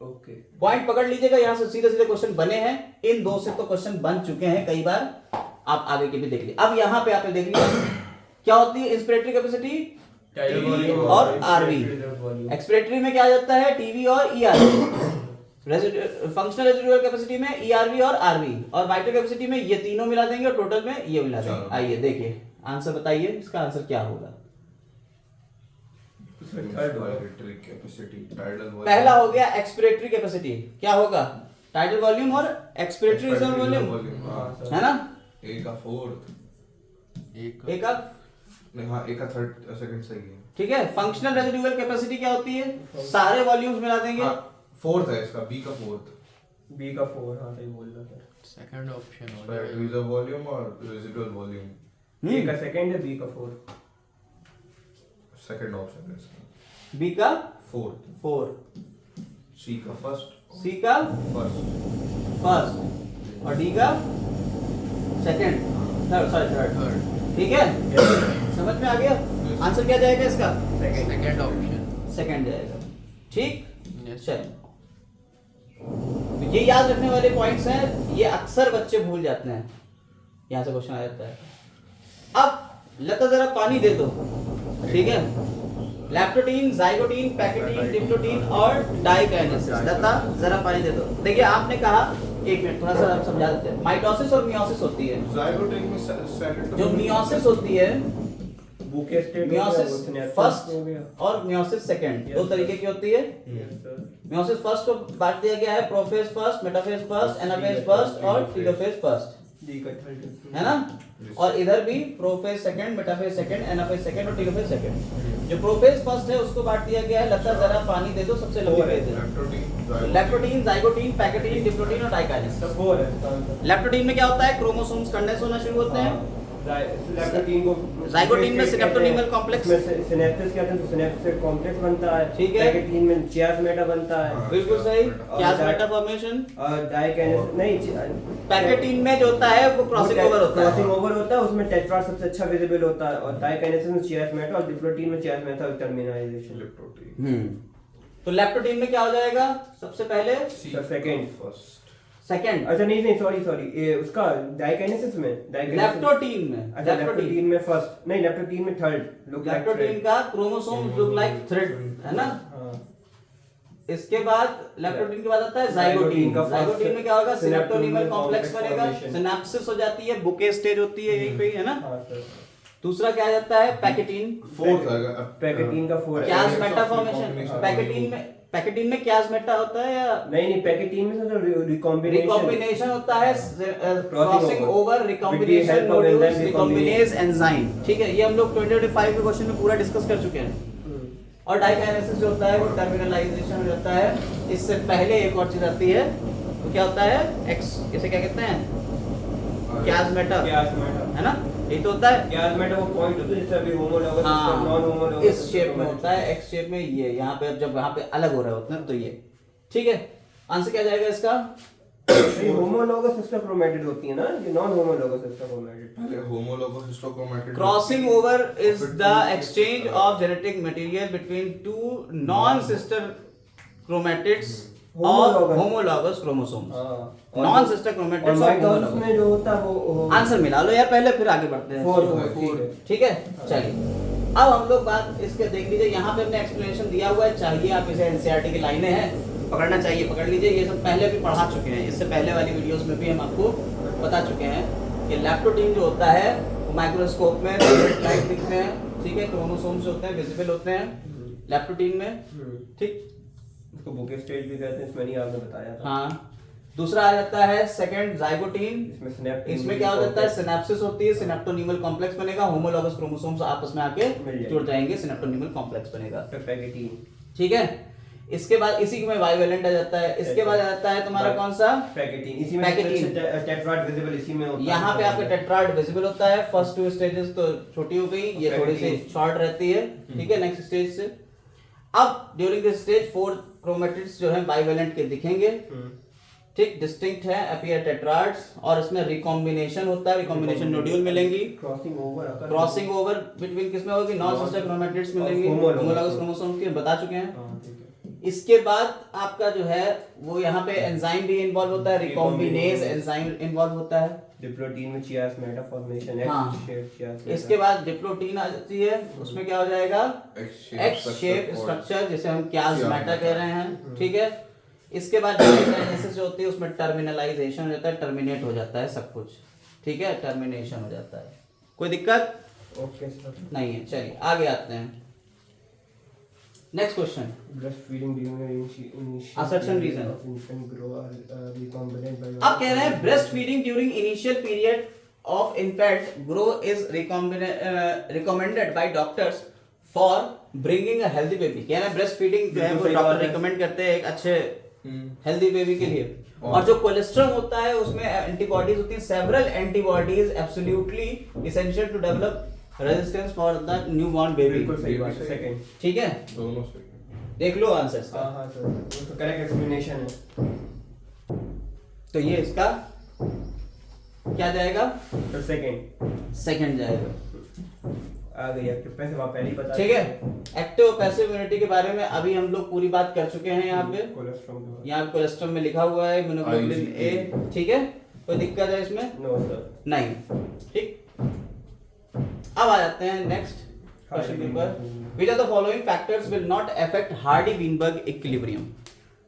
Okay, point पकड़ लीजिएगा, यहां से सीधे सीधे क्वेश्चन बने हैं, इन दो से तो क्वेश्चन बन चुके हैं कई बार, आप आगे के भी देख लीजिए। अब यहां पे आपने देख लिया क्या होती है इंस्पिरेटरी कैपेसिटी, TV और RV। एक्सपिरेटरी में क्या आ जाता है, TV और ERV। फंक्शनल रेजिडुअल कैपेसिटी में ERV और RV, और वाइटल कैपेसिटी में ये तीनों मिला देंगे और टोटल में ये मिला देंगे। आइए देखिए आंसर बताइए, इसका आंसर क्या होगा। पहला हो गया एक्सपिरेटरी कैपेसिटी, क्या होगा, टाइडल वॉल्यूम और एक्सपिरेटरी रिजर्व वॉल्यूम, है ना। एक का फोर्थ, एक का हाँ, एक का थर्ड सेकंड सही है। ठीक है, फंक्शनल रेजिडुअल कैपेसिटी क्या होती है, सारे वॉल्यूम्स मिला देंगे। फोर्थ है इसका, बी का फोर्थ, बी का 4। हाँ सही बोल रहा सर। सेकंड ऑप्शन हो रिजर्व वॉल्यूम और रेजिडुअल वॉल्यूम। ए का सेकंड है, बी का 4। सेकंड ऑप्शन है इसका, बी का फोर्थ, 4, सी का फर्स्ट, सी का फर्स्ट फर्स्ट और डी का सेकंड, थर्ड, सॉरी थर्ड। ठीक है, समझ में आ गया? आंसर क्या जाएगा इसका? Second option. सेकंड जाएगा। ठीक, Yes. चलो तो ये याद रखने वाले पॉइंट्स हैं, ये अक्सर बच्चे भूल जाते हैं, यहाँ से क्वेश्चन आ जाता है। अब लता जरा पानी दे दो, ठीक है, लैप्टोटीन, जाइगोटीन, पैकेटीन, डिप्लोटीन और डाइकाइनेसिस। लता जरा पानी दे दो। देखिए आपने कहा, एक मिनट थोड़ा सा समझा देते हैं, माइटोसिस और मियोसिस होती है। जाइगोटिक में सेकंड जो मियोसिस होती है, बुके स्टेट मियोसिस फर्स्ट और मियोसिस सेकंड, दो तरीके की होती है। मियोसिस फर्स्ट को बांट दिया गया है prophase first, metaphase first, anaphase first और टेलोफेज फर्स्ट, है ना? और इधर भी prophase second, metaphase second, anaphase second और टेलोफेज सेकंड। जो प्रोफेज फर्स्ट है उसको बांट दिया गया है, लता जरा पानी दे दो, सबसे लंबी पेज है। लैप्टोटीन, जाइगोटीन, पैकेटीन, डिप्लोटीन और डाइकाइनेसिस। लैप्टोटीन में क्या होता है? क्रोमोसोम्स कंडेंस होना शुरू होते हैं। जाइगोटीन में सिनेप्टोनीमल कॉम्प्लेक्स, सिनेप्सिस कहते हैं, तो सिनेप्टिक कॉम्प्लेक्स बनता है। ठीक है। पैकेटीन में चियास्मेटा बनता है। बिल्कुल सही। चियास्मेटा फॉर्मेशन। डाइकाइनेसिस नहीं, पैकेटीन में जो होता है वो क्रॉसिंग ओवर होता है। क्रॉसिंग ओवर होता है, उसमें टेट्राड सबसे अच्छा विजिबल होता है, और डाइकाइनेसिस में चियास्मेटा और डिप्लोटीन में चियास्मेटा टर्मिनाइजेशन। तो लैप्टोटीन में क्या हो जाएगा? सबसे पहले सेकंड सेकंड। अच्छा नहीं सॉरी ये उसका डाइकाइनेसिस में लैप्टोटीन में, अच्छा लैप्टोटीन में फर्स्ट, नहीं लैप्टोटीन में थर्ड। लैप्टोटीन का क्रोमोसोम लुक लाइक थ्रेड, है ना? इसके बाद लैप्टोटीन के बाद आता है जाइगोटीन। जाइगोटीन में क्या होगा? सिनेप्टोनीमल कॉम्प्लेक्स बनेगा, सिनेप्सिस हो जाती है, बुके स्टेज होती है यहीं पे, है ना? दूसरा क्या आ जाता है? पैकेटीन। फोर्थ पैकेटीन का फोर्थ क्यासमेटा फॉर्मेशन। पैकेटीन में क्यासमेटा होता है या नहीं पैकेटीन में तो रिकॉम्बिनेशन होता है, crossing over, recombination nodules, recombinase enzyme. ठीक है, ये हम लोग 2025 के क्वेश्चन में पूरा डिस्कस कर चुके हैं। और डाइकाइनेसिस जो होता है वो टर्मिनलाइजेशन हो जाता है। इससे पहले एक और चीज आती है, तो क्या होता है? एक्स, इसे क्या कहते हैं? क्यासमेटा, है ना? ये तो होता है क्यासमेटा, वो पॉइंट होता है जिससे अभी होमोलॉगस नॉन होमोलॉगस इस शेप में होता है, एक्स शेप में। ये यहाँ पे जब वहाँ पे अलग हो रहे होते हैं तो ये, ठीक है। आंसर क्या जाएगा इसका? होमोलॉगस हिस्टोक्रोमैटिड होती है ना, ये नॉन होमोलॉगस हिस्टोक्रोमैटिड। पहले homologous histochromatid. Crossing over is the exchange of genetic material between two non sister chromatids और homologous chromosomes. Non sister chromatids और माइटोसिस में जो होता है वो आंसर मिला लो यार पहले, फिर आगे बढ़ते हैं। ठीक है, चलिए अब हम लोग बात इसके देख लीजिए। यहाँ पे हमने एक्सप्लेनेशन दिया हुआ है, चाहिए आप इसे एनसीईआरटी की लाइनें हैं, पकड़ना चाहिए पकड़ लीजिए। ये सब पहले भी पढ़ा चुके हैं, इससे पहले वाली वीडियोस में भी हम आपको बता चुके हैं कि लैप्टोटीन जो होता है वो माइक्रोस्कोप में लाइट दिखते हैं, ठीक है। क्रोमोसोम्स होते हैं, विजिबल होते हैं लैप्टोटीन में, ठीक। इसको बुके स्टेज भी कहते हैं, इसमें नहीं आपने बताया था। हाँ, दूसरा आ जाता है सेकंड जाइगोटीन। इसमें क्या हो जाता है? सिनेप्सिस होती है, सिनेप्टोनीमल कॉम्प्लेक्स बनेगा, होमोलॉगस क्रोमोसोम्स आपस में आके जुड़ जाएंगे, सिनेप्टोनीमल कॉम्प्लेक्स बनेगा, पैकेटीन। ठीक है। इसके बाद इसी में बाइवेलेंट आ जाता है। इसके बाद आ जाता है तुम्हारा कौन सा? पैकेटीन। इसी में पैकेटीन। टेट्राड विजिबल इसी में होता है। यहाँ पे आपका टेट्राड विजिबल होता है। फर्स्ट टू स्टेजेस तो छोटी हो गई, ये थोड़ी सी शॉर्ट रहती है, ठीक है, नेक्स्ट स्टेज से। अब ड्यूरिंग दिस स्टेज 4 क्रोमैटिड्स जो है बाइवेलेंट के दिखेंगे, ठीक, डिस्टिंक्ट है, अपीयर टेट्राड्स, और इसमें रिकॉम्बिनेशन होता है, रिकॉम्बिनेशन नोड्यूल मिलेंगी। क्रॉसिंग ओवर बिटवीन किसमें होगी? नॉन सिस्टर क्रोमैटिड्स मिलेंगी, होमोलॉगस क्रोमोसोम्स के, बता चुके हैं। इसके बाद आपका जो है वो यहाँ पे एंजाइम भी इन्वॉल्व होता है, रिकॉम्बिनेज एंजाइम इन्वॉल्व होता है। डिप्लोटीन में चियास्मेटा फॉर्मेशन, एक्स शेप चियास्मेटा। इसके बाद डिप्लोटीन आ जाती है, उसमें क्या हो जाएगा? एक्स शेप स्ट्रक्चर, जिसे हम क्यासमेटा कह रहे हैं, ठीक है। इसके बाद डाइकाइनेसिस जो होती है उसमें टर्मिनलाइजेशन हो जाता है, टर्मिनेट हो जाता है सब कुछ, ठीक है, टर्मिनेशन हो जाता है। कोई दिक्कत? ओके सर, नहीं है। चलिए आगे आते हैं, next question. Breast feeding during Assertion reason. infant grow are recombinant by अब कह रहे हैं breast feeding during initial period of infant grow is recommended by doctors for bringing a healthy baby. कह रहे हैं ब्रेस्ट फीडिंग जो है वो डॉक्टर रिकमेंड करते हैं एक अच्छे हेल्दी बेबी के लिए। और जो कोलेस्ट्रॉल होता है उसमें एंटीबॉडीज होती हैं, several antibodies absolutely essential to develop resistance for the newborn baby. बिल्कुल सही बात है। सेकंड, ठीक है, दोनों से देख लो आंसर्स का। हां सर, वो तो करेक्ट एक्सप्लेनेशन है। तो ये इसका क्या जाएगा? तो सेकंड सेकंड जाएगा। आ गई एक्टिव पैसिव, आप पहले ही बता ठीक है, एक्टिव और पैसिव इम्यूनिटी के बारे में अभी हम लोग पूरी बात कर चुके हैं। यहाँ पे कोलेस्ट्रॉल के यहाँ कोलेस्ट्रॉल में लिखा हुआ है इम्यूनोग्लोबुलिन ए, ठीक है, कोई दिक्कत है इसमें? No sir. नहीं, ठीक। अब आ जाते हैं नेक्स्ट क्वेश्चन के ऊपर। Which of the following factors will not affect Hardy-Weinberg equilibrium?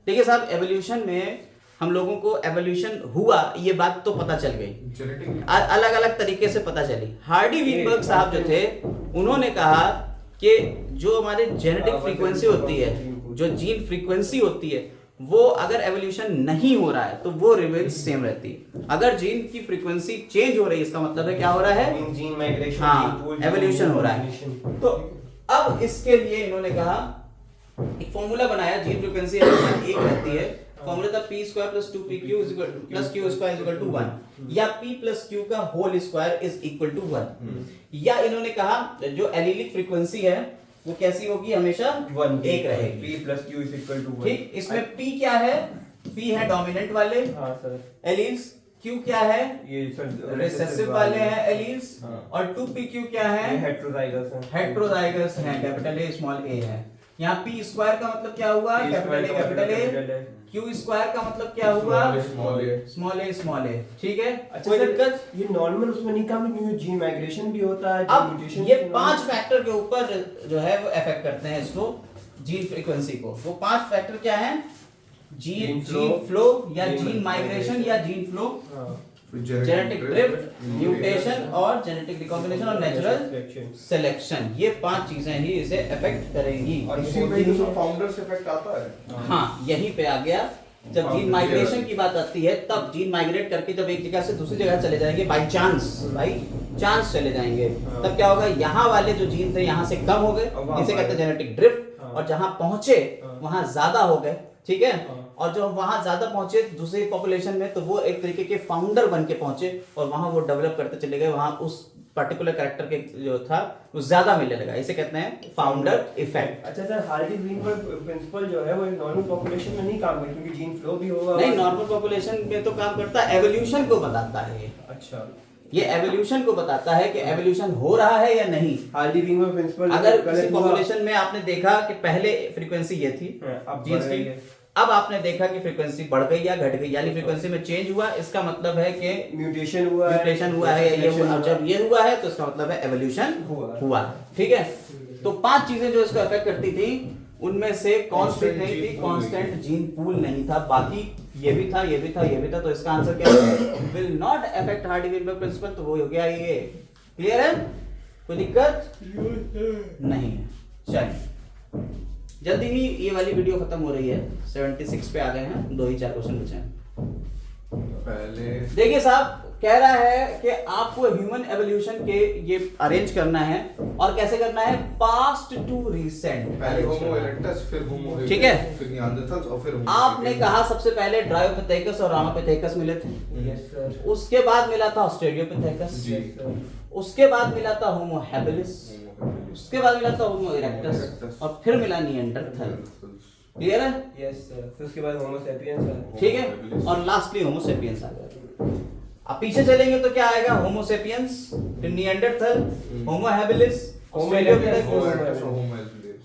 देखिए साहब, एवोल्यूशन में हम लोगों को एवोल्यूशन हुआ ये बात तो पता चल गई, जेनेटिक अलग अलग तरीके से पता चली। हार्डी-वीनबर्ग साहब जो थे उन्होंने कहा कि जो हमारे जेनेटिक फ्रीक्वेंसी होती है, जो जीन फ्रीक्वेंसी होती है, वो अगर एवोल्यूशन नहीं हो रहा है तो वो रिमेन्स सेम रहती है। अगर जीन की फ्रीक्वेंसी चेंज हो रही है इसका मतलब है क्या हो रहा है? जीन माइग्रेशन, हाँ, एवोल्यूशन हो रहा है। तो अब इसके लिए इन्होंने कहा, एक फॉर्मूला बनाया, जीन फ्रीक्वेंसी एक रहती है, फॉर्मूला था p square plus 2pq plus q square is equal to 1, या p प्लस q का whole square is equal to 1। या इन्होंने कहा जो एलिलिक फ्रीक्वेंसी है वो कैसी होगी? हमेशा एक रहेगी। p plus q is equal to 1। ठीक, इसमें p क्या है? p है डोमिनेंट वाले हां सर एलील्स, q क्या है? ये सर रिसेसिव वाले हैं एलील्स, हाँ। और 2pq क्या है? हेटेरोजाइगस है। हेटेरोजाइगस है, कैपिटल ए स्मॉल ए है। यहाँ p स्क्वायर का मतलब क्या हुआ? Capital A. q स्क्वायर का मतलब क्या हुआ? स्मॉल ए। ठीक है, अच्छा कोई सर, दिक्कत? ये नॉर्मल उसमें नहीं काम, क्योंकि जीन माइग्रेशन भी होता है, अब म्यूटेशन ये 5 फैक्टर के ऊपर जो है वो अफेक्ट करते हैं इसको, जीन फ्रीक्वेंसी को। वो 5 फैक्टर क्या हैं? जीन फ्लो या जीन माइग्रेशन या gene flow, genetic drift, mutation और जेनेटिक रिकॉम्बिनेशन और नेचुरल सिलेक्शन। ये 5 चीजें ही इसे अफेक्ट करेंगी। और इसी पे जो फाउंडर्स इफेक्ट आता है। हाँ, यहीं पे आ गया। जब जीन माइग्रेशन की बात आती है तब जीन माइग्रेट करके जब एक जगह से दूसरी जगह चले जाएंगे बाई चांस चले जाएंगे, तब क्या होगा? यहाँ वाले जो जीन थे यहाँ से कम हो गए, इसे कहते हैं जेनेटिक ड्रिफ्ट, और जहाँ पहुंचे वहां ज्यादा हो गए। ठीक है, और जो वहां ज्यादा पहुंचे दूसरी पॉपुलेशन में, तो वो एक तरीके के फाउंडर बन के पहुंचे और वहां वो डेवलप करते चले गए, वहां उस पर्टिकुलर कैरेक्टर के जो था वो ज्यादा मिलने लगा। इसे कहते हैं फाउंडर इफेक्ट। अच्छा सर, हार्डी-वीनबर्ग प्रिंसिपल जो है वो नॉर्मल पॉपुलेशन में नहीं काम करता, क्योंकि जीन फ्लो भी होगा। नहीं, नॉर्मल पॉपुलेशन में तो काम करता है, एवोल्यूशन को बताता है ये। अच्छा, ये एवोल्यूशन को बताता है कि एवोल्यूशन हो रहा है या नहीं। हार्डी-वीनबर्ग प्रिंसिपल अगर किसी पॉपुलेशन में आपने देखा कि पहले फ्रीक्वेंसी ये थी अब जीन्स की, अब आपने देखा कि फ्रीक्वेंसी बढ़ गई या घट गई, यानी फ्रीक्वेंसी में चेंज हुआ, इसका मतलब है कि म्यूटेशन हुआ है, ये हुआ। जब ये हुआ है तो इसका मतलब है एवोल्यूशन हुआ। ठीक है, तो 5 चीजें जो इसको अफेक्ट करती थी उनमें से कौन सी नहीं थी? कांस्टेंट जीन पूल नहीं था, बाकी ये भी था, ये भी था, ये भी था। तो इसका आंसर क्या है? Will not affect Hardy Weinberg principle. तो वो हो गया ये। क्लियर है? कोई दिक्कत नहीं है। चलिए, जल्दी ही ये वाली वीडियो खत्म हो रही है, 76 पे आ गए हैं, 2 ही 4 क्वेश्चन बचे हैं। पहले देखिए साहब, कह रहा है कि आपको ह्यूमन एवोल्यूशन के ये अरेंज करना है, और कैसे करना है? Past to recent. पहले होमो इरेक्टस, फिर होमो ठीक है, फिर नियांडरथल्स और फिर होमो आपने सेपियंस। कहा सबसे पहले ड्रायोपिथेकस और रामापिथेकस मिले थे। Yes sir. उसके बाद मिला था ऑस्ट्रेलियोपिथेकस, जी। उसके बाद मिला था होमो हैबिलिस, उसके बाद मिला था होमो इरेक्टस, और फिर मिला निएंडरथल। क्लियर है? Yes sir. फिर उसके बाद होमो सेपियंस है। ठीक है, और लास्टली होमो सेपियंस आ गया। अब पीछे चलेंगे तो क्या आएगा? होमो सेपियंस, फिर Neanderthal, Homo habilis, ऑस्ट्रेलियोपिथेकस,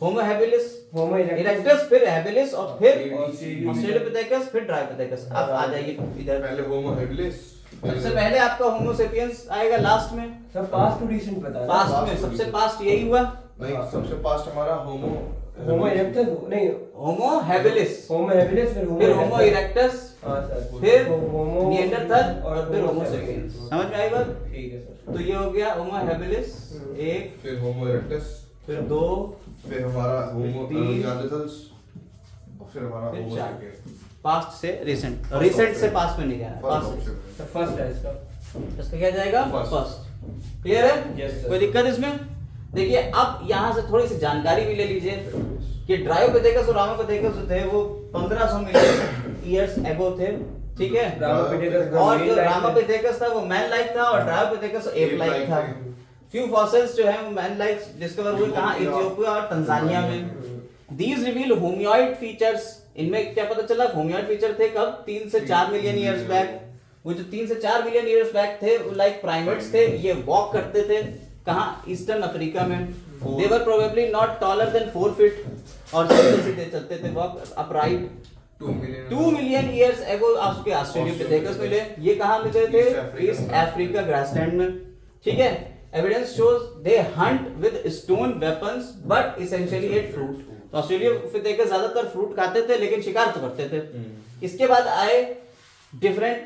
Homo habilis, होमो इरेक्टस, फिर हैबिलिस, और फिर ऑस्ट्रेलियो- ऑस्ट्रेलियोपिथेकस, फिर ड्रायोपिथेकस। अब आ जाइए इधर। पहले होमो हैबिलिस, सबसे पहले आपका होमो सेपियंस आएगा लास्ट में। सर पास्ट टू रिसेंट बता रहा पास्ट में सबसे पास्ट यही हुआ, नहीं सबसे पास्ट हमारा होमो होमो इरेक्टस नहीं, होमो हैबिलिस, होमो हैबिलिस, फिर होमो इरेक्टस, हां सर, फिर होमो निएंडरथल, और फिर होमो सेपियंस। समझ में आई बात? ठीक है सर। तो ये हो गया होमो हैबिलिस 1, फिर होमो इरेक्टस, फिर 2, फिर हमारा होमो तीन, नियांडरथल्स, और फिर हमारा फिर होमो 4। सेपियंस। पास्ट से रिसेंट, रिसेंट से पास्ट में नहीं जाना, पास्ट से। तो फर्स्ट है इसका। इसका क्या जाएगा? First। फर्स्ट। क्लियर है? Yes, sir। कोई दिक्कत इसमें? देखिए, अब यहाँ से थोड़ी सी जानकारी भी ले लीजिए कि ड्रायोपिथेकस और रामापिथेकस जो थे वो 1500 मिलियन ईयर्स एगो थे। ठीक है, रामापिथेकस का और main जो life है। रामापिथेकस था वो मैन लाइक था, और ड्रायोपिथेकस एप लाइक था। फ्यू फॉसिल्स जो है वो मैन लाइक डिस्कवर हुए कहाँ? इथियोपिया और तंजानिया में। These reveal hominoid features. इनमें क्या पता चला? होमियोइड फीचर थे कब? 3 से 4 मिलियन ईयर्स बैक। वो जो 3 से 4 मिलियन ईयर्स बैक थे वो लाइक प्राइमेट्स थे, ये वॉक करते थे कहाँ, ईस्टर्न अफ्रीका में। They were probably not taller than 4 feet और सीधे सीधे चलते थे walk upright. 2 million years ago आपके ऑस्ट्रेलियोपिथेकस मिले, ये कहाँ मिले थे, ईस्ट अफ्रीका ग्रासलैंड में, ठीक है। Evidence shows they hunt with stone weapons but essentially ate fruit. तो ऑस्ट्रेलियोपिथेकस ज्यादातर फ्रूट खाते थे लेकिन शिकार तो करते थे। इसके बाद आए different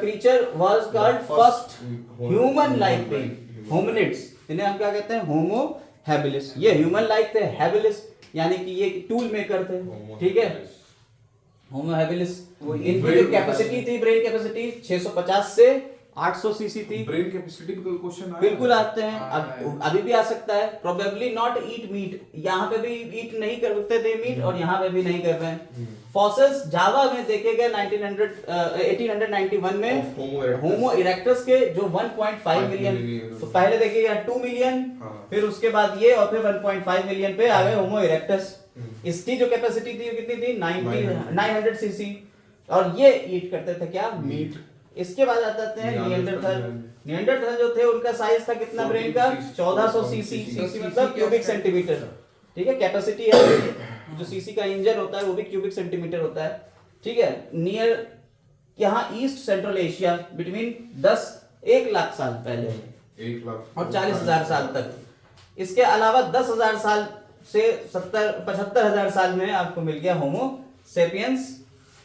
creature was called first human like being, hominids, इन्हें हम क्या कहते हैं, होमो हैबिलिस। ये ह्यूमन लाइक थे, हैबिलिस यानी कि ये टूल मेकर थे, ठीक है, होमो हैबिलिस। इनकी जो कैपेसिटी थी, ब्रेन कैपेसिटी 650 से 800 सीसी थी। ब्रेन कैपेसिटी पे कोई क्वेश्चन आया? बिल्कुल आते हैं, अभी भी आ सकता है। प्रोबेबली नॉट ईट मीट, यहाँ पे भी ईट नहीं करते थे मीट और यहाँ पे भी नहीं कर रहे हैं। फॉसिल्स जावा में देखे गए 1891 में होमो इरेक्टस के जो 1.5 मिलियन, तो पहले देखे गए 2 मिलियन, फिर उसके बाद ये और फिर 1.5 मिलियन पे आ गए होमो इरेक्टस। इसकी जो कैपेसिटी थी कितनी थी, 900 सीसी, और ये ईट करते थे क्या, मीट। इसके बाद आ जाते हैं निएंडरथल। निएंडरथल जो थे उनका साइज था कितना ब्रेन का, 1400 सीसी, सीसी मतलब क्यूबिक सेंटीमीटर, ठीक है, कैपेसिटी है। जो सीसी का इंजन होता है वो भी क्यूबिक सेंटीमीटर होता है, ठीक है। नियर यहाँ east central Asia between 1 lakh साल पहले 1 लाख और 40,000 साल तक। इसके अलावा 10,000 साल से 75,000 साल में आपको मिल गया होमो सेपियंस।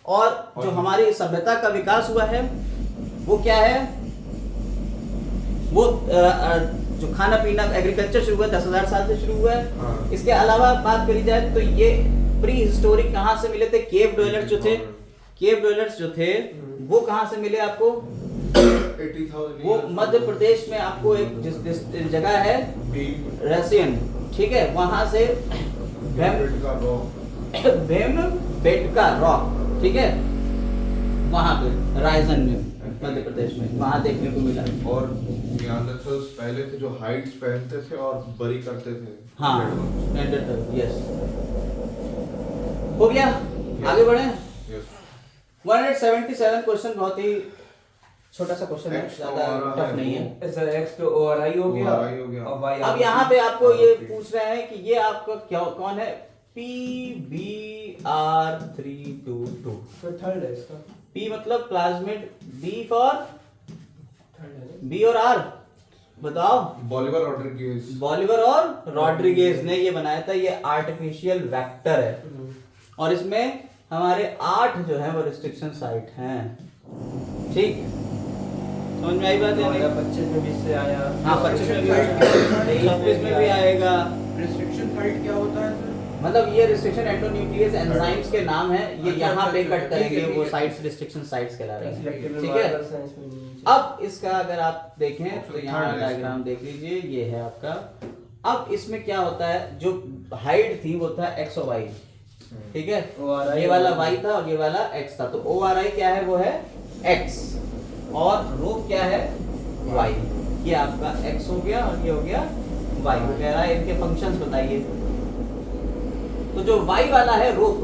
और जो हमारी सभ्यता का विकास हुआ है वो क्या है, वो जो खाना पीना एग्रीकल्चर शुरू हुआ 10,000 साल से शुरू हुआ है। इसके अलावा बात करी जाए तो ये प्री हिस्टोरिक कहाँ से मिले थे, केव ड्वेलर्स जो थे, केव ड्वेलर्स जो थे वो कहाँ से मिले आपको, 80,000, वो मध्य प्रदेश में आपको एक जिस जगह है रसियन, ठीक है, वहां से भीमबेटका रॉक, ठीक है, वहां पे रायसेन में मध्य प्रदेश में वहां देखने को मिला। और निएंडरथल्स पहले थे जो हाइट्स पहनते थे और बरी करते थे। हाँ, निएंडरथल, यस। हो गया, आगे बढ़े। 177 क्वेश्चन बहुत ही छोटा सा क्वेश्चन है, ज्यादा टफ नहीं है। ऐसा x तो ORI हो गया ORI हो गया। और y अब यहाँ पे आपको ये पूछ रहे हैं कि ये आपका क्या कौन है, PBR322। तो थर्ड है इसका, P मतलब प्लाज्मिड, B फॉर थर्ड है ना? B और R बताओ। बॉलिवर रॉड्रिगेज। बॉलिवर और रॉड्रिगेज ने ये बनाया था, ये आर्टिफिशियल वेक्टर है और इसमें हमारे 8 जो है वो रिस्ट्रिक्शन साइट हैं, ठीक, समझ में आई बात है? 2025 में भी इससे आया। हाँ, 25 में भी आएगा, 26 में भी आएगा। रिस्ट्रिक्शन साइट क्या होता है सर? मतलब ये रिस्ट्रिक्शन एंडोन्यूक्लियस एंजाइम्स के नाम है, ये यहाँ पे कट करेंगे वो साइट्स, रिस्ट्रिक्शन साइट्स कहला रहे हैं, ठीक है। अब इसका अगर आप देखें तो यहाँ डायग्राम देख लीजिए, ये है आपका। अब इसमें क्या होता है, जो हाइट थी वो था x और y, ठीक है, ये वाला y था और ये वाला x था, तो ORI क्या है, वो है x और रूप क्या है, y। ये आपका x हो गया और ये हो गया y। वो कह रहा है इनके फंक्शंस बताइए। तो जो y वाला है रोप,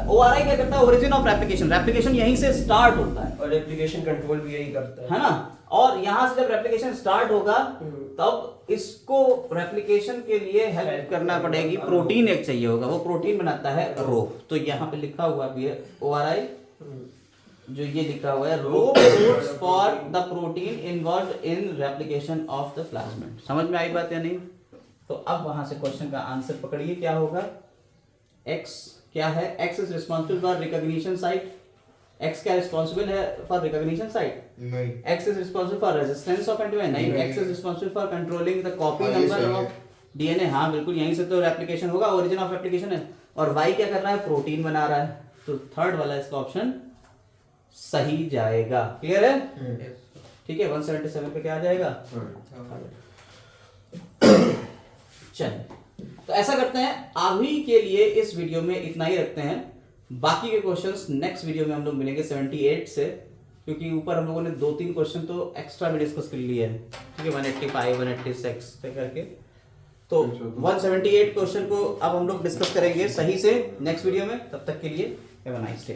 ORI क्या करता है, ओरिजिन ऑफ रेप्लिकेशन, रेप्लिकेशन यहीं से स्टार्ट होता है और रेप्लिकेशन कंट्रोल भी यही करता है ना। और यहाँ से जब रेप्लिकेशन स्टार्ट होगा तब इसको रेप्लिकेशन के लिए हेल्प करना पड़ेगी, प्रोटीन एक चाहिए होगा, वो प्रोटीन बनाता है रोप। तो यहाँ पे लिखा हुआ भी है ORI, जो ये लिखा हुआ है rop codes for the protein involved in replication of the plasmid. समझ में आई बात या नहीं? तो अब वहां से क्वेश्चन का आंसर पकड़िए, क्या होगा, x क्या है, x is responsible for recognition site. x क्या रिस्पॉन्सिबल है फॉर रिकॉग्निशन साइट? नहीं। x is responsible for resistance of antibody? नहीं। x is responsible for controlling the copy number of DNA? हाँ बिल्कुल, यहीं से तो रेप्लिकेशन होगा, ओरिजिन ऑफ रेप्लिकेशन है। और y क्या कर रहा है, प्रोटीन बना रहा है। तो थर्ड वाला इसका ऑप्शन सही जाएगा। क्लियर है? ठीक है, 177 पे क्या आ जाएगा? चल, तो ऐसा करते हैं, अभी के लिए इस वीडियो में इतना ही रखते हैं। बाकी के क्वेश्चंस नेक्स्ट वीडियो में हम लोग मिलेंगे 78 से, क्योंकि ऊपर हम लोगों ने 2-3 क्वेश्चन तो एक्स्ट्रा भी डिस्कस कर लिए हैं, ठीक है, 185 186 पे करके। तो 178 क्वेश्चन को अब हम लोग डिस्कस करेंगे सही से नेक्स्ट वीडियो में। तब तक के लिए हैव अ नाइस डे।